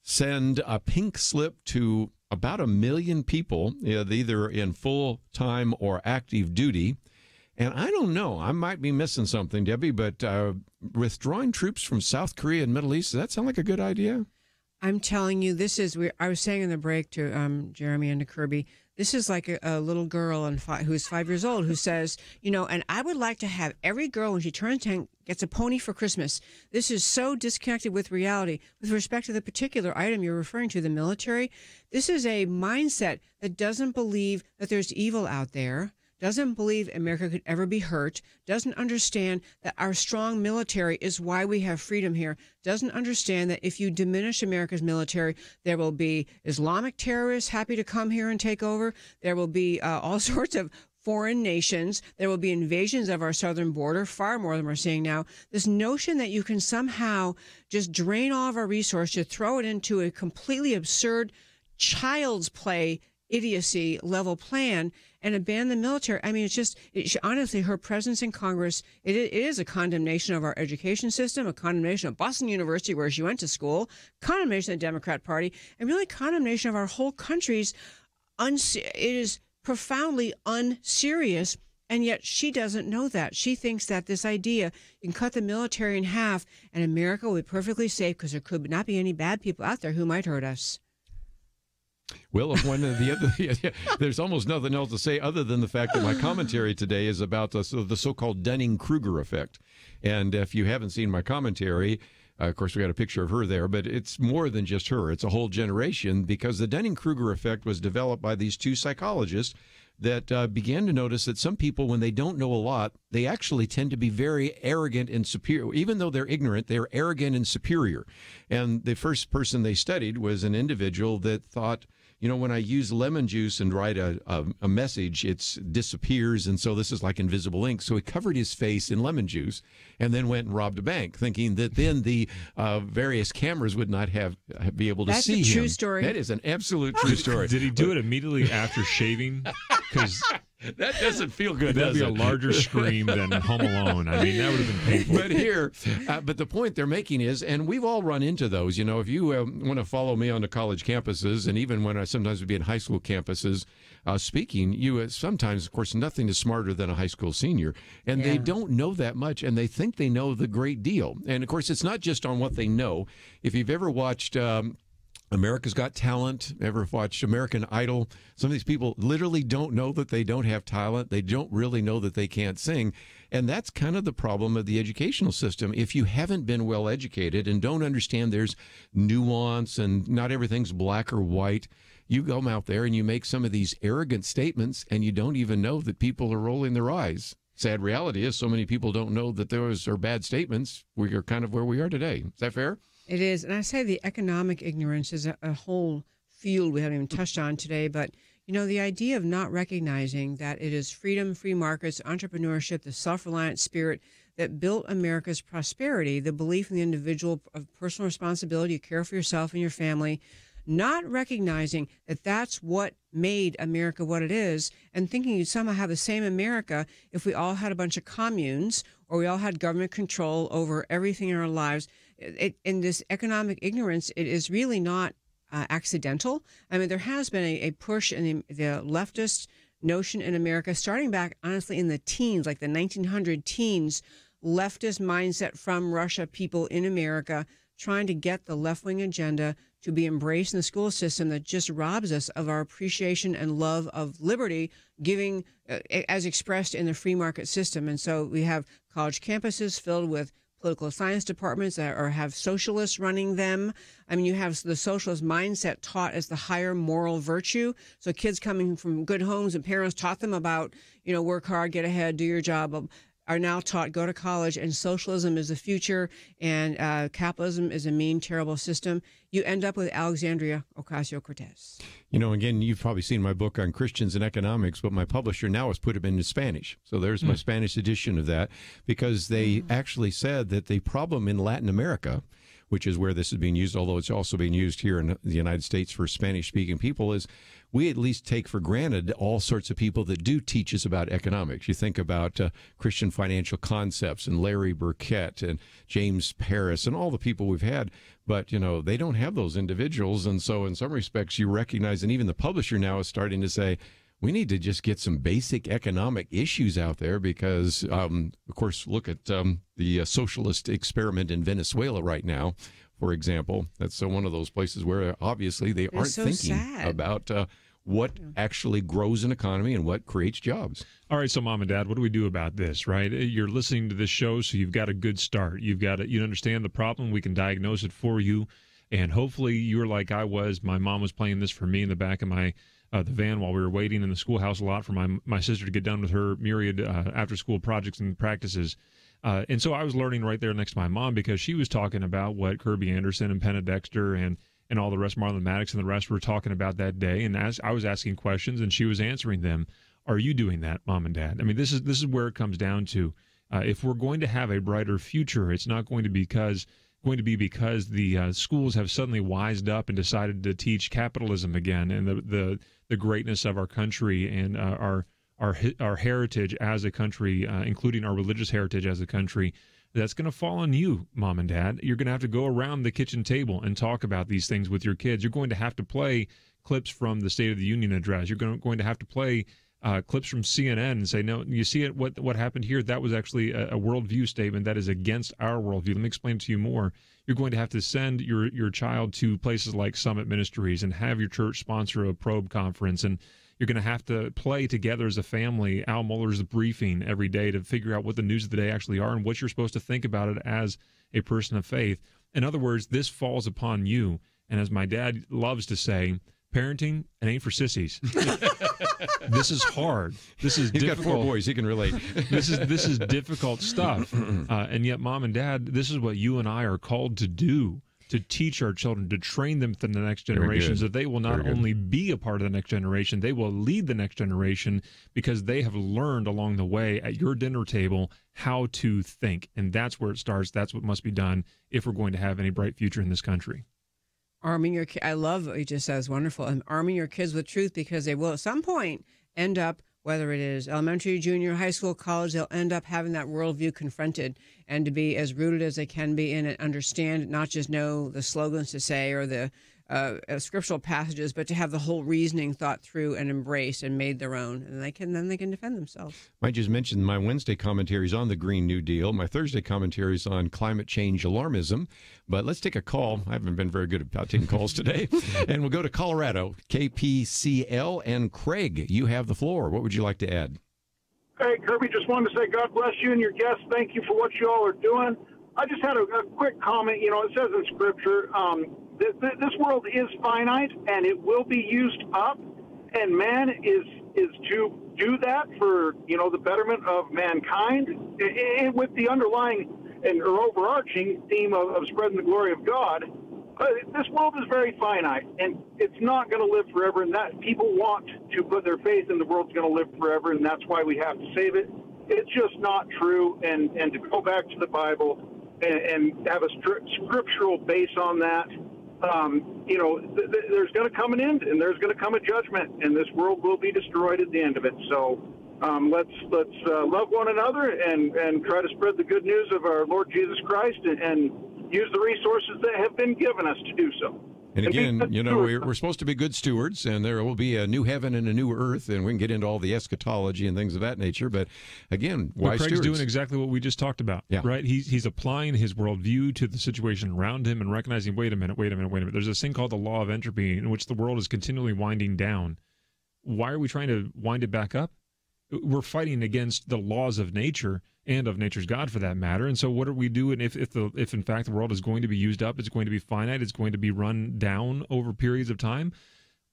send a pink slip to about 1 million people, either in full-time or active duty. And I don't know, I might be missing something, Debbie, but withdrawing troops from South Korea and Middle East, does that sound like a good idea? I'm telling you, I was saying in the break to Jeremy and to Kirby, this is like a little girl who's 5 years old who says, and I would like to have every girl when she turns 10 gets a pony for Christmas. This is so disconnected with reality. With respect to the particular item you're referring to, the military, this is a mindset that doesn't believe that there's evil out there, doesn't believe America could ever be hurt, doesn't understand that our strong military is why we have freedom here, doesn't understand that if you diminish America's military, there will be Islamic terrorists happy to come here and take over. There will be all sorts of foreign nations. There will be invasions of our southern border, far more than we're seeing now. This notion that you can somehow just drain all of our resources to throw it into a completely absurd child's play idiocy level plan and abandon the military. I mean, honestly, her presence in Congress, it is a condemnation of our education system, a condemnation of Boston University, where she went to school, condemnation of the Democrat Party, and really condemnation of our whole country's, it is profoundly unserious. And yet she doesn't know that. She thinks that this idea, you can cut the military in half and America will be perfectly safe because there could not be any bad people out there who might hurt us. Well, if one of the other, there's almost nothing else to say other than the fact that my commentary today is about the so-called Dunning-Kruger effect. And if you haven't seen my commentary, of course, we got a picture of her there, but it's more than just her. It's a whole generation, because the Dunning-Kruger effect was developed by these two psychologists that began to notice that some people, when they don't know a lot, they actually tend to be very arrogant and superior. Even though they're ignorant, they're arrogant and superior. And the first person they studied was an individual that thought, when I use lemon juice and write a message, it disappears, and so this is like invisible ink. So he covered his face in lemon juice and then went and robbed a bank, thinking that then the various cameras would not be able to see him. That's a true story. That is an absolute true story. Did he do it immediately after shaving? Because that doesn't feel good, that'd does be it? a larger scream than Home Alone. I mean, that would have been painful. But the point they're making is, and we've all run into those, if you want to follow me on the college campuses, and even when I sometimes would be in high school campuses speaking, you sometimes, of course, nothing is smarter than a high school senior, and they don't know that much, and they think they know the great deal. And, of course, it's not just on what they know. If you've ever watched America's Got Talent, ever watched American Idol, some of these people literally don't know that they don't have talent. They don't really know that they can't sing. And that's kind of the problem of the educational system. If you haven't been well educated and don't understand there's nuance and not everything's black or white, you go out there and you make some of these arrogant statements and you don't even know that people are rolling their eyes. Sad reality is so many people don't know that those are bad statements. We are kind of where we are today. Is that fair? It is. And I say the economic ignorance is a whole field we haven't even touched on today. But, the idea of not recognizing that it is freedom, free markets, entrepreneurship, the self-reliant spirit that built America's prosperity, the belief in the individual of personal responsibility, you care for yourself and your family, not recognizing that that's what made America what it is, and thinking you'd somehow have the same America if we all had a bunch of communes or we all had government control over everything in our lives. In this economic ignorance, it is really not accidental. I mean, there has been a push in the leftist notion in America, starting back, honestly, in the teens, like the 1900 teens, leftist mindset from Russia people in America trying to get the left-wing agenda to be embraced in the school system that just robs us of our appreciation and love of liberty, giving as expressed in the free market system. And so we have college campuses filled with political science departments that have socialists running them. I mean, you have the socialist mindset taught as the higher moral virtue. So kids coming from good homes and parents taught them about, work hard, get ahead, do your job, are now taught go to college, and socialism is the future, and capitalism is a mean, terrible system. You end up with Alexandria Ocasio-Cortez. Again, you've probably seen my book on Christians and economics, but my publisher now has put it into Spanish. So there's my Spanish edition of that, because they actually said that the problem in Latin America which is where this is being used, although it's also being used here in the United States for Spanish-speaking people, is we at least take for granted all sorts of people that do teach us about economics. You think about Christian financial concepts and Larry Burkett and James Paris and all the people we've had, but, they don't have those individuals. And so in some respects, you recognize, and even the publisher now is starting to say, we need to just get some basic economic issues out there because, of course, look at the socialist experiment in Venezuela right now, for example. That's one of those places where obviously they aren't thinking about what actually grows an economy and what creates jobs. All right, so Mom and Dad, what do we do about this, right? You're listening to this show, so you've got a good start. You understand the problem. We can diagnose it for you, and hopefully you're like I was. My mom was playing this for me in the back of my the van while we were waiting in the schoolhouse a lot for my sister to get done with her myriad after-school projects and practices. And so I was learning right there next to my mom because she was talking about what Kirby Anderson and Penna Dexter and all the rest, Marlon Maddox and the rest were talking about that day. And as I was asking questions and she was answering them, are you doing that, Mom and Dad? I mean, this is where it comes down to. If we're going to have a brighter future, it's not going to be because the schools have suddenly wised up and decided to teach capitalism again and the greatness of our country and our heritage as a country, including our religious heritage as a country. That's going to fall on you, Mom and Dad. You're going to have to go around the kitchen table and talk about these things with your kids. You're going to have to play clips from the State of the Union address. You're going to have to play clips from CNN and say, no, you see it, what happened here, that was actually a worldview statement that is against our worldview. Let me explain to you more. You're going to have to send your child to places like Summit Ministries and have your church sponsor a probe conference, and you're going to have to play together as a family Al Mohler's briefing every day to figure out what the news of the day actually are and what you're supposed to think about it as a person of faith. In other words, this falls upon you. And as my dad loves to say, parenting, it ain't for sissies. This is hard. This is difficult. He's got 4 boys. He can relate. This is difficult stuff. And yet, Mom and Dad, this is what you and I are called to do, to teach our children, to train them for the next generation so that they will not only be a part of the next generation, they will lead the next generation because they have learned along the way at your dinner table how to think. And that's where it starts. That's what must be done if we're going to have any bright future in this country. Arming your I love what you just said. It's wonderful. And arming your kids with truth because they will at some point end up, whether it is elementary, junior, high school, college, they'll end up having that worldview confronted and to be as rooted as they can be in it, understand, not just know the slogans to say or the scriptural passages, but to have the whole reasoning thought through and embraced and made their own. And then they can defend themselves. I just mentioned my Wednesday commentaries on the Green New Deal. My Thursday commentaries on climate change alarmism. But let's take a call. I haven't been very good about taking calls today. And we'll go to Colorado, KPCL. And Craig, you have the floor. What would you like to add? Hey, Kirby, just wanted to say God bless you and your guests. Thank you for what you all are doing. I just had a quick comment. You know, it says in Scripture, this world is finite and it will be used up, and man is to do that for, the betterment of mankind, and with the underlying or overarching theme of spreading the glory of God. This world is very finite, and it's not going to live forever, and that people want to put their faith in the world's going to live forever, and that's why we have to save it. It's just not true, and to go back to the Bible and have a scriptural base on that, there's going to come an end, and there's going to come a judgment, and this world will be destroyed at the end of it. So let's love one another and try to spread the good news of our Lord Jesus Christ and use the resources that have been given us to do so. And again, we're supposed to be good stewards, and there will be a new heaven and a new earth, and we can get into all the eschatology and things of that nature. But again, wise Craig's stewards. doing exactly what we just talked about, right? He's applying his worldview to the situation around him and recognizing, wait a minute. There's this thing called the law of entropy in which the world is continually winding down. Why are we trying to wind it back up? We're fighting against the laws of nature and of nature's God, for that matter. And so what are we doing if in fact the world is going to be used up, it's going to be finite, it's going to be run down over periods of time?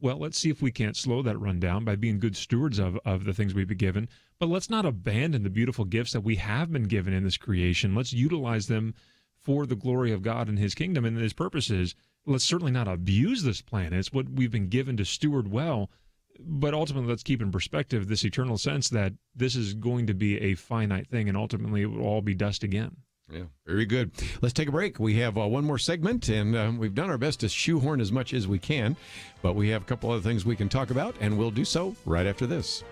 Well, let's see if we can't slow that run down by being good stewards of the things we've been given. But let's not abandon the beautiful gifts that we have been given in this creation. Let's utilize them for the glory of God and his kingdom and his purposes. Let's certainly not abuse this planet. It's what we've been given to steward well. But ultimately, let's keep in perspective this eternal sense that this is going to be a finite thing, and ultimately it will all be dust again. Yeah, very good. Let's take a break. We have one more segment, and we've done our best to shoehorn as much as we can, but we have a couple other things we can talk about, and we'll do so right after this.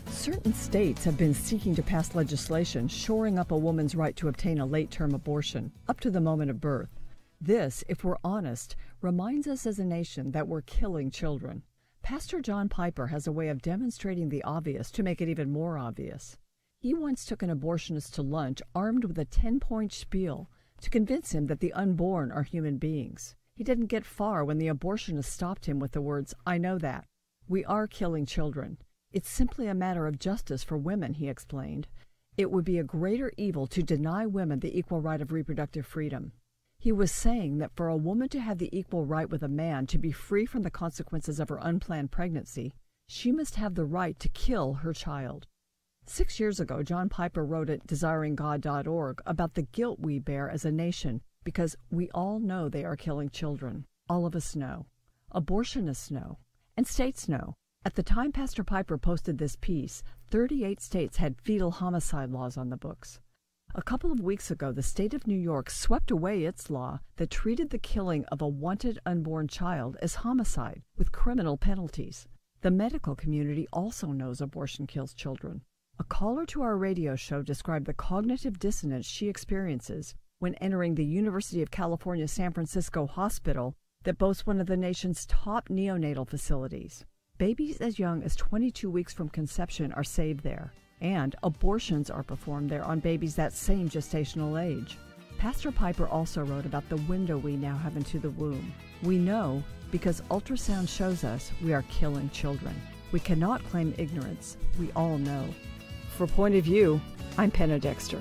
Certain states have been seeking to pass legislation shoring up a woman's right to obtain a late-term abortion up to the moment of birth. This, if we're honest, reminds us as a nation that we're killing children. Pastor John Piper has a way of demonstrating the obvious to make it even more obvious. He once took an abortionist to lunch armed with a 10-point spiel to convince him that the unborn are human beings. He didn't get far when the abortionist stopped him with the words, "I know that. We are killing children. It's simply a matter of justice for women," he explained. It would be a greater evil to deny women the equal right of reproductive freedom. He was saying that for a woman to have the equal right with a man to be free from the consequences of her unplanned pregnancy, she must have the right to kill her child. 6 years ago, John Piper wrote at desiringgod.org about the guilt we bear as a nation because we all know they are killing children. All of us know. Abortionists know. And states know. At the time Pastor Piper posted this piece, 38 states had fetal homicide laws on the books. A couple of weeks ago, the state of New York swept away its law that treated the killing of a wanted unborn child as homicide with criminal penalties. The medical community also knows abortion kills children. A caller to our radio show described the cognitive dissonance she experiences when entering the University of California San Francisco hospital that boasts one of the nation's top neonatal facilities. Babies as young as 22 weeks from conception are saved there, and abortions are performed there on babies that same gestational age. Pastor Piper also wrote about the window we now have into the womb. We know because ultrasound shows us we are killing children. We cannot claim ignorance. We all know. For Point of View, I'm Penna Dexter.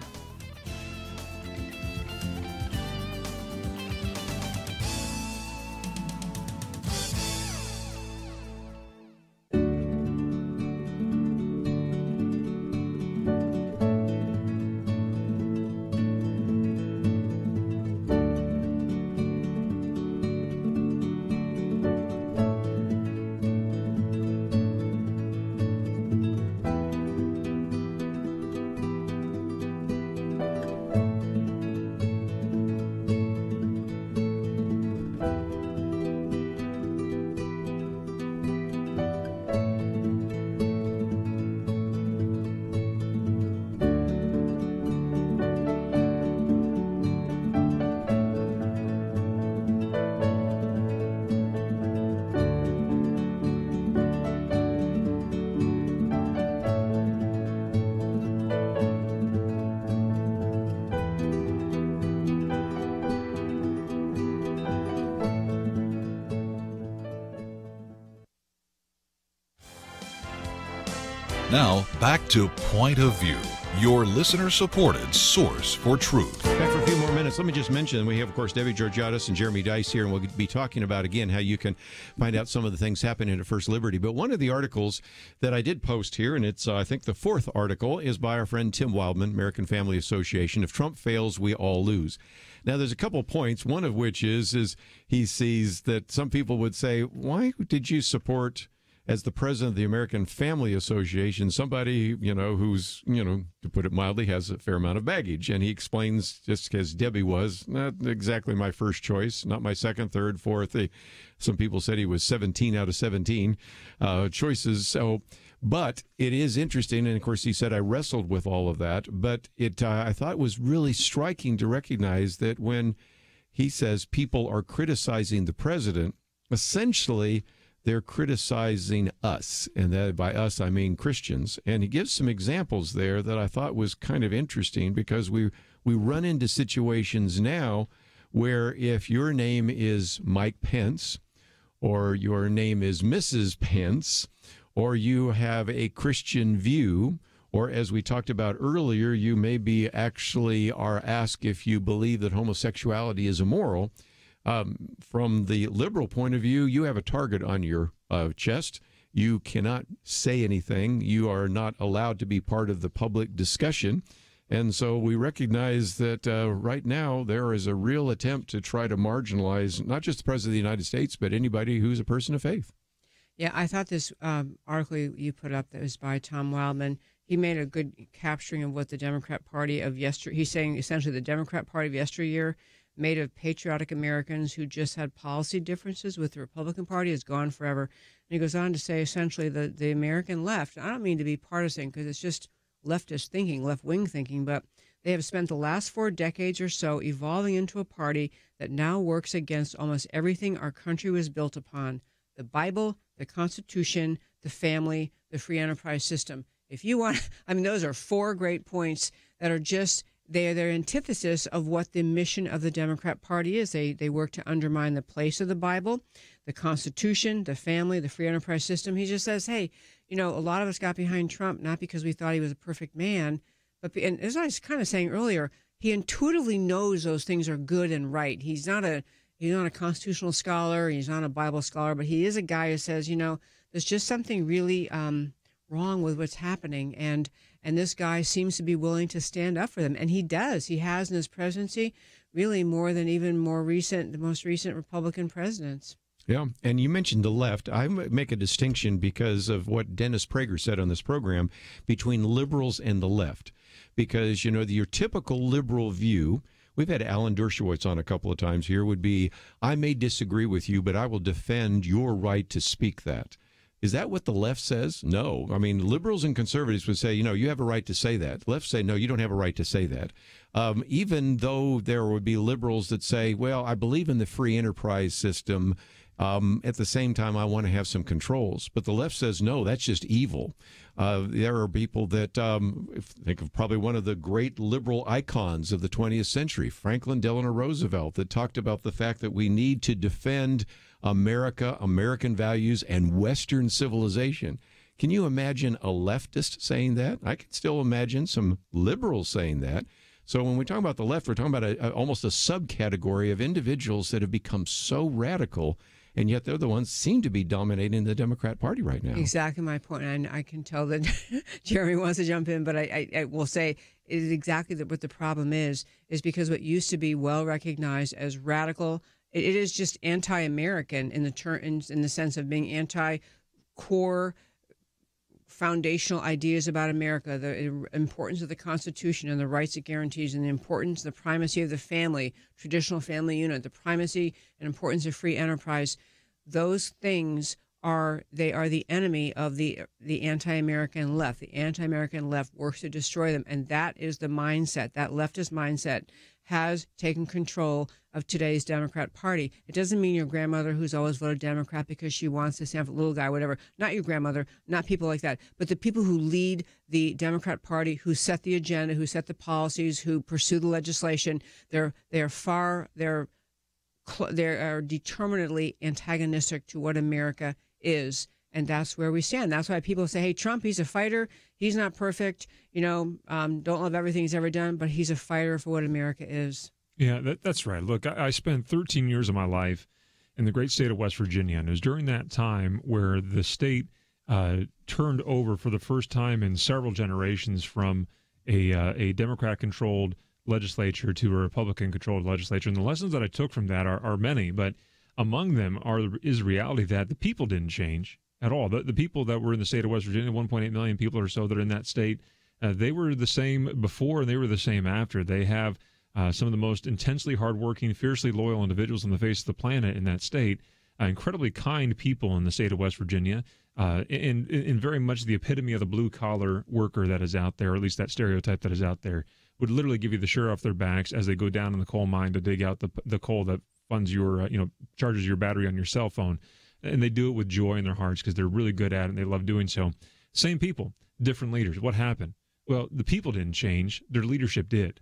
Now, back to Point of View, your listener-supported source for truth. Back for a few more minutes. Let me just mention we have, of course, Debbie Georgiadis and Jeremy Dice here, and we'll be talking about, again, how you can find out some of the things happening at First Liberty. But one of the articles that I did post here, and it's, I think, the fourth article, is by our friend Tim Wildman, American Family Association. If Trump fails, we all lose. Now, there's a couple of points, one of which is he sees that some people would say, why did you support, as the president of the American Family Association, somebody, who's, to put it mildly, has a fair amount of baggage? And he explains, just as Debbie was, not exactly my first choice, not my second, third, fourth. Some people said he was 17 out of 17 choices. So, but it is interesting. And of course, he said, I wrestled with all of that. But I thought it was really striking to recognize that when he says people are criticizing the president, essentially, they're criticizing us, and that by us, I mean Christians. And he gives some examples there that I thought was kind of interesting, because we run into situations now where if your name is Mike Pence, or your name is Mrs. Pence, or you have a Christian view, or as we talked about earlier, you maybe actually are asked if you believe that homosexuality is immoral. From the liberal point of view, you have a target on your chest. You cannot say anything. You are not allowed to be part of the public discussion. And so we recognize that right now there is a real attempt to try to marginalize not just the President of the United States, but anybody who's a person of faith. Yeah, I thought this article you put up that was by Tom Wildman, he made a good capturing of what the Democrat Party of yesteryear, he's saying essentially the Democrat Party of yesteryear, made of patriotic Americans who just had policy differences with the Republican Party, is gone forever. And he goes on to say essentially the American left, I don't mean to be partisan because it's just leftist thinking, left-wing thinking, but they have spent the last 4 decades or so evolving into a party that now works against almost everything our country was built upon: the Bible, the Constitution, the family, the free enterprise system. If you want, I mean, those are 4 great points that are just, they're their antithesis of what the mission of the Democrat Party is. They work to undermine the place of the Bible, the Constitution, the family, the free enterprise system. He just says, hey, you know, a lot of us got behind Trump not because we thought he was a perfect man, but, and as I was kind of saying earlier, he intuitively knows those things are good and right. He's not a constitutional scholar, he's not a Bible scholar, but he is a guy who says, you know, there's just something really wrong with what's happening, and this guy seems to be willing to stand up for them, and he does. He has in his presidency, really more than even the most recent Republican presidents. Yeah, and you mentioned the left. I make a distinction because of what Dennis Prager said on this program between liberals and the left. Because, you know, your typical liberal view, we've had Alan Dershowitz on a couple of times here, would be, I may disagree with you, but I will defend your right to speak that. Is that what the left says? No. I mean, liberals and conservatives would say, you know, you have a right to say that. Left say, no, you don't have a right to say that. Even though there would be liberals that say, well, I believe in the free enterprise system. At the same time, I want to have some controls. But the left says, no, that's just evil. There are people that think of probably one of the great liberal icons of the 20th century, Franklin Delano Roosevelt, that talked about the fact that we need to defend America, American values, and Western civilization. Can you imagine a leftist saying that? I can still imagine some liberals saying that. So when we talk about the left, we're talking about almost a subcategory of individuals that have become so radical, and yet they're the ones seem to be dominating the Democrat Party right now. Exactly my point. And I can tell that Jeremy wants to jump in, but I will say it is exactly what the problem is because what used to be well recognized as radical, it is just anti-American in the sense of being anti-core foundational ideas about America, the importance of the Constitution and the rights it guarantees, and the importance, the primacy of the family, traditional family unit, the primacy and importance of free enterprise. Those things are the enemy of the anti-American left. The anti-American left works to destroy them, and that is the mindset. That leftist mindset has taken control of today's Democrat Party. It doesn't mean your grandmother who's always voted Democrat because she wants to stand for little guy, whatever. Not your grandmother, not people like that, but the people who lead the Democrat Party, who set the agenda, who set the policies, who pursue the legislation. They are determinedly antagonistic to what America is. And that's where we stand. That's why people say, hey, Trump, he's a fighter. He's not perfect. You know, don't love everything he's ever done, but he's a fighter for what America is. Yeah, that's right. Look, I spent 13 years of my life in the great state of West Virginia. And it was during that time where the state turned over for the first time in several generations from a Democrat-controlled legislature to a Republican-controlled legislature. And the lessons that I took from that are many, but among them is reality that the people didn't change at all. The people that were in the state of West Virginia, 1.8 million people or so that are in that state, they were the same before and they were the same after. They have some of the most intensely hardworking, fiercely loyal individuals on the face of the planet in that state, incredibly kind people in the state of West Virginia, in very much the epitome of the blue-collar worker that is out there, or at least that stereotype that is out there, would literally give you the shirt off their backs as they go down in the coal mine to dig out the coal that funds your, charges your battery on your cell phone. And they do it with joy in their hearts because they're really good at it and they love doing so. Same people, different leaders. What happened? Well, the people didn't change. Their leadership did.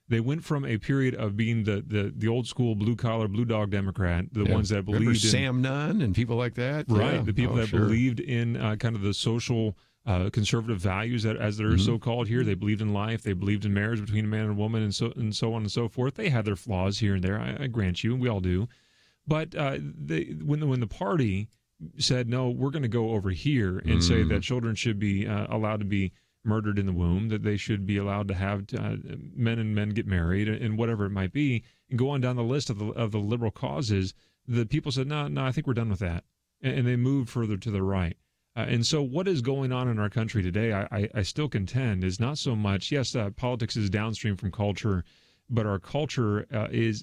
They went from a period of being the old school blue collar, blue dog Democrat, the ones that believed in Sam Nunn and people like that, right? Yeah. The people that believed in kind of the social conservative values that, as they're so called here. They believed in life. They believed in marriage between a man and a woman, and so on and so forth. They had their flaws here and there. I grant you, we all do. But when the party said, no, we're going to go over here and say that children should be allowed to be murdered in the womb, that they should be allowed to have men and men get married, and whatever it might be, and go on down the list of the liberal causes, the people said, no, I think we're done with that. And they moved further to the right. And so what is going on in our country today, I still contend, is not so much, yes, politics is downstream from culture, but our culture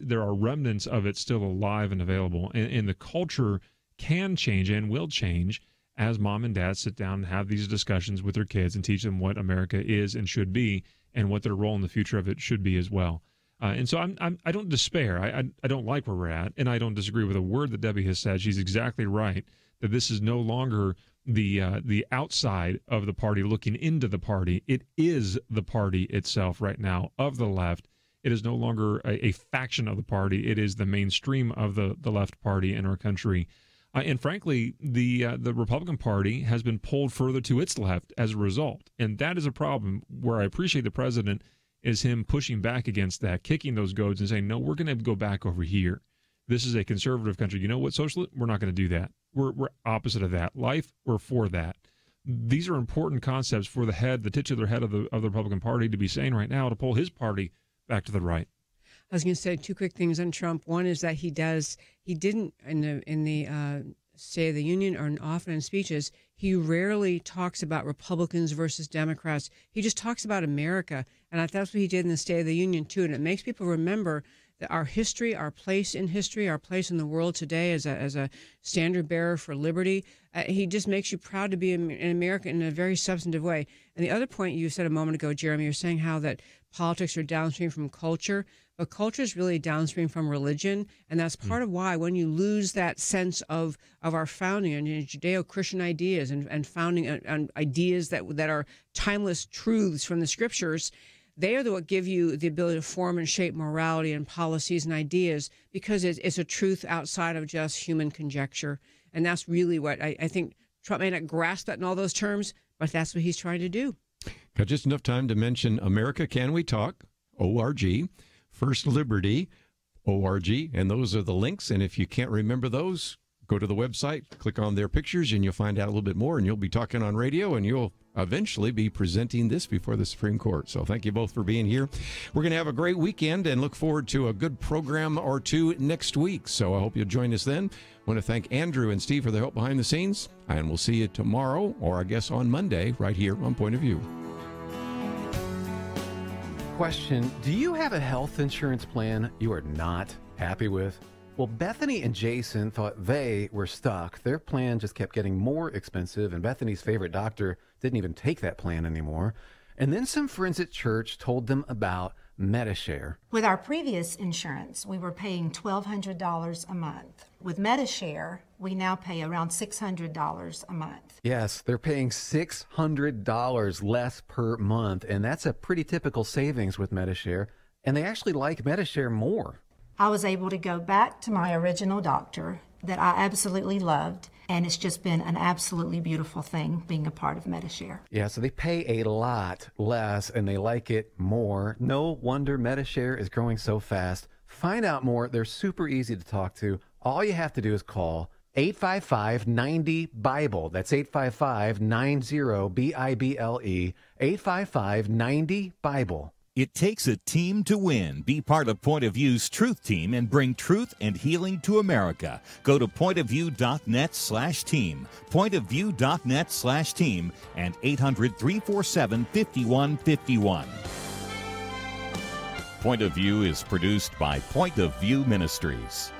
there are remnants of it still alive and available. And the culture can change and will change as mom and dad sit down and have these discussions with their kids and teach them what America is and should be and what their role in the future of it should be as well. And so I don't despair. I don't like where we're at, and I don't disagree with a word that Debbie has said. She's exactly right that this is no longer the outside of the party looking into the party. It is the party itself right now of the left. It is no longer a faction of the party. It is the mainstream of the left party in our country. And frankly, the Republican Party has been pulled further to its left as a result. And that is a problem where I appreciate the president is him pushing back against that, kicking those goads and saying, no, we're going to go back over here. This is a conservative country. You know what, socialist? We're not going to do that. We're opposite of that. Life, we're for that. These are important concepts for the titular head of the Republican Party to be saying right now, to pull his party back to the right. I was going to say two quick things on Trump. One is that he didn't in the State of the Union or often in speeches, he rarely talks about Republicans versus Democrats. He just talks about America. And that's what he did in the State of the Union too. And it makes people remember that our history, our place in history, our place in the world today as a standard bearer for liberty. He just makes you proud to be an American in a very substantive way. And the other point you said a moment ago, Jeremy, you're saying how that politics are downstream from culture, but culture is really downstream from religion. And that's part of why when you lose that sense of our founding and Judeo-Christian ideas and founding and ideas that are timeless truths from the scriptures, they are what give you the ability to form and shape morality and policies and ideas, because it's a truth outside of just human conjecture. And that's really what I think Trump may not grasp that in all those terms, but that's what he's trying to do. Got just enough time to mention America Can We Talk, ORG, First Liberty, ORG, and those are the links. And if you can't remember those, go to the website, click on their pictures, and you'll find out a little bit more, and you'll be talking on radio, and you'll eventually be presenting this before the Supreme Court. So thank you both for being here. We're going to have a great weekend and look forward to a good program or two next week. So I hope you'll join us then. I want to thank Andrew and Steve for their help behind the scenes, and we'll see you tomorrow, or I guess on Monday, right here on Point of View. Question: do you have a health insurance plan you are not happy with? Well, Bethany and Jason thought they were stuck. Their plan just kept getting more expensive, and Bethany's favorite doctor didn't even take that plan anymore. And then some friends at church told them about MediShare. With our previous insurance, we were paying $1,200 a month. With MediShare, we now pay around $600 a month. Yes, they're paying $600 less per month, and that's a pretty typical savings with MediShare. And they actually like MediShare more. I was able to go back to my original doctor that I absolutely loved, and it's just been an absolutely beautiful thing being a part of MediShare. Yeah, so they pay a lot less and they like it more. No wonder MediShare is growing so fast. Find out more. They're super easy to talk to. All you have to do is call 855-90-BIBLE. That's 855-90-BIBLE. 855-90-BIBLE. It takes a team to win. Be part of Point of View's Truth Team and bring truth and healing to America. Go to pointofview.net/team, pointofview.net/team, and 800-347-5151. Point of View is produced by Point of View Ministries.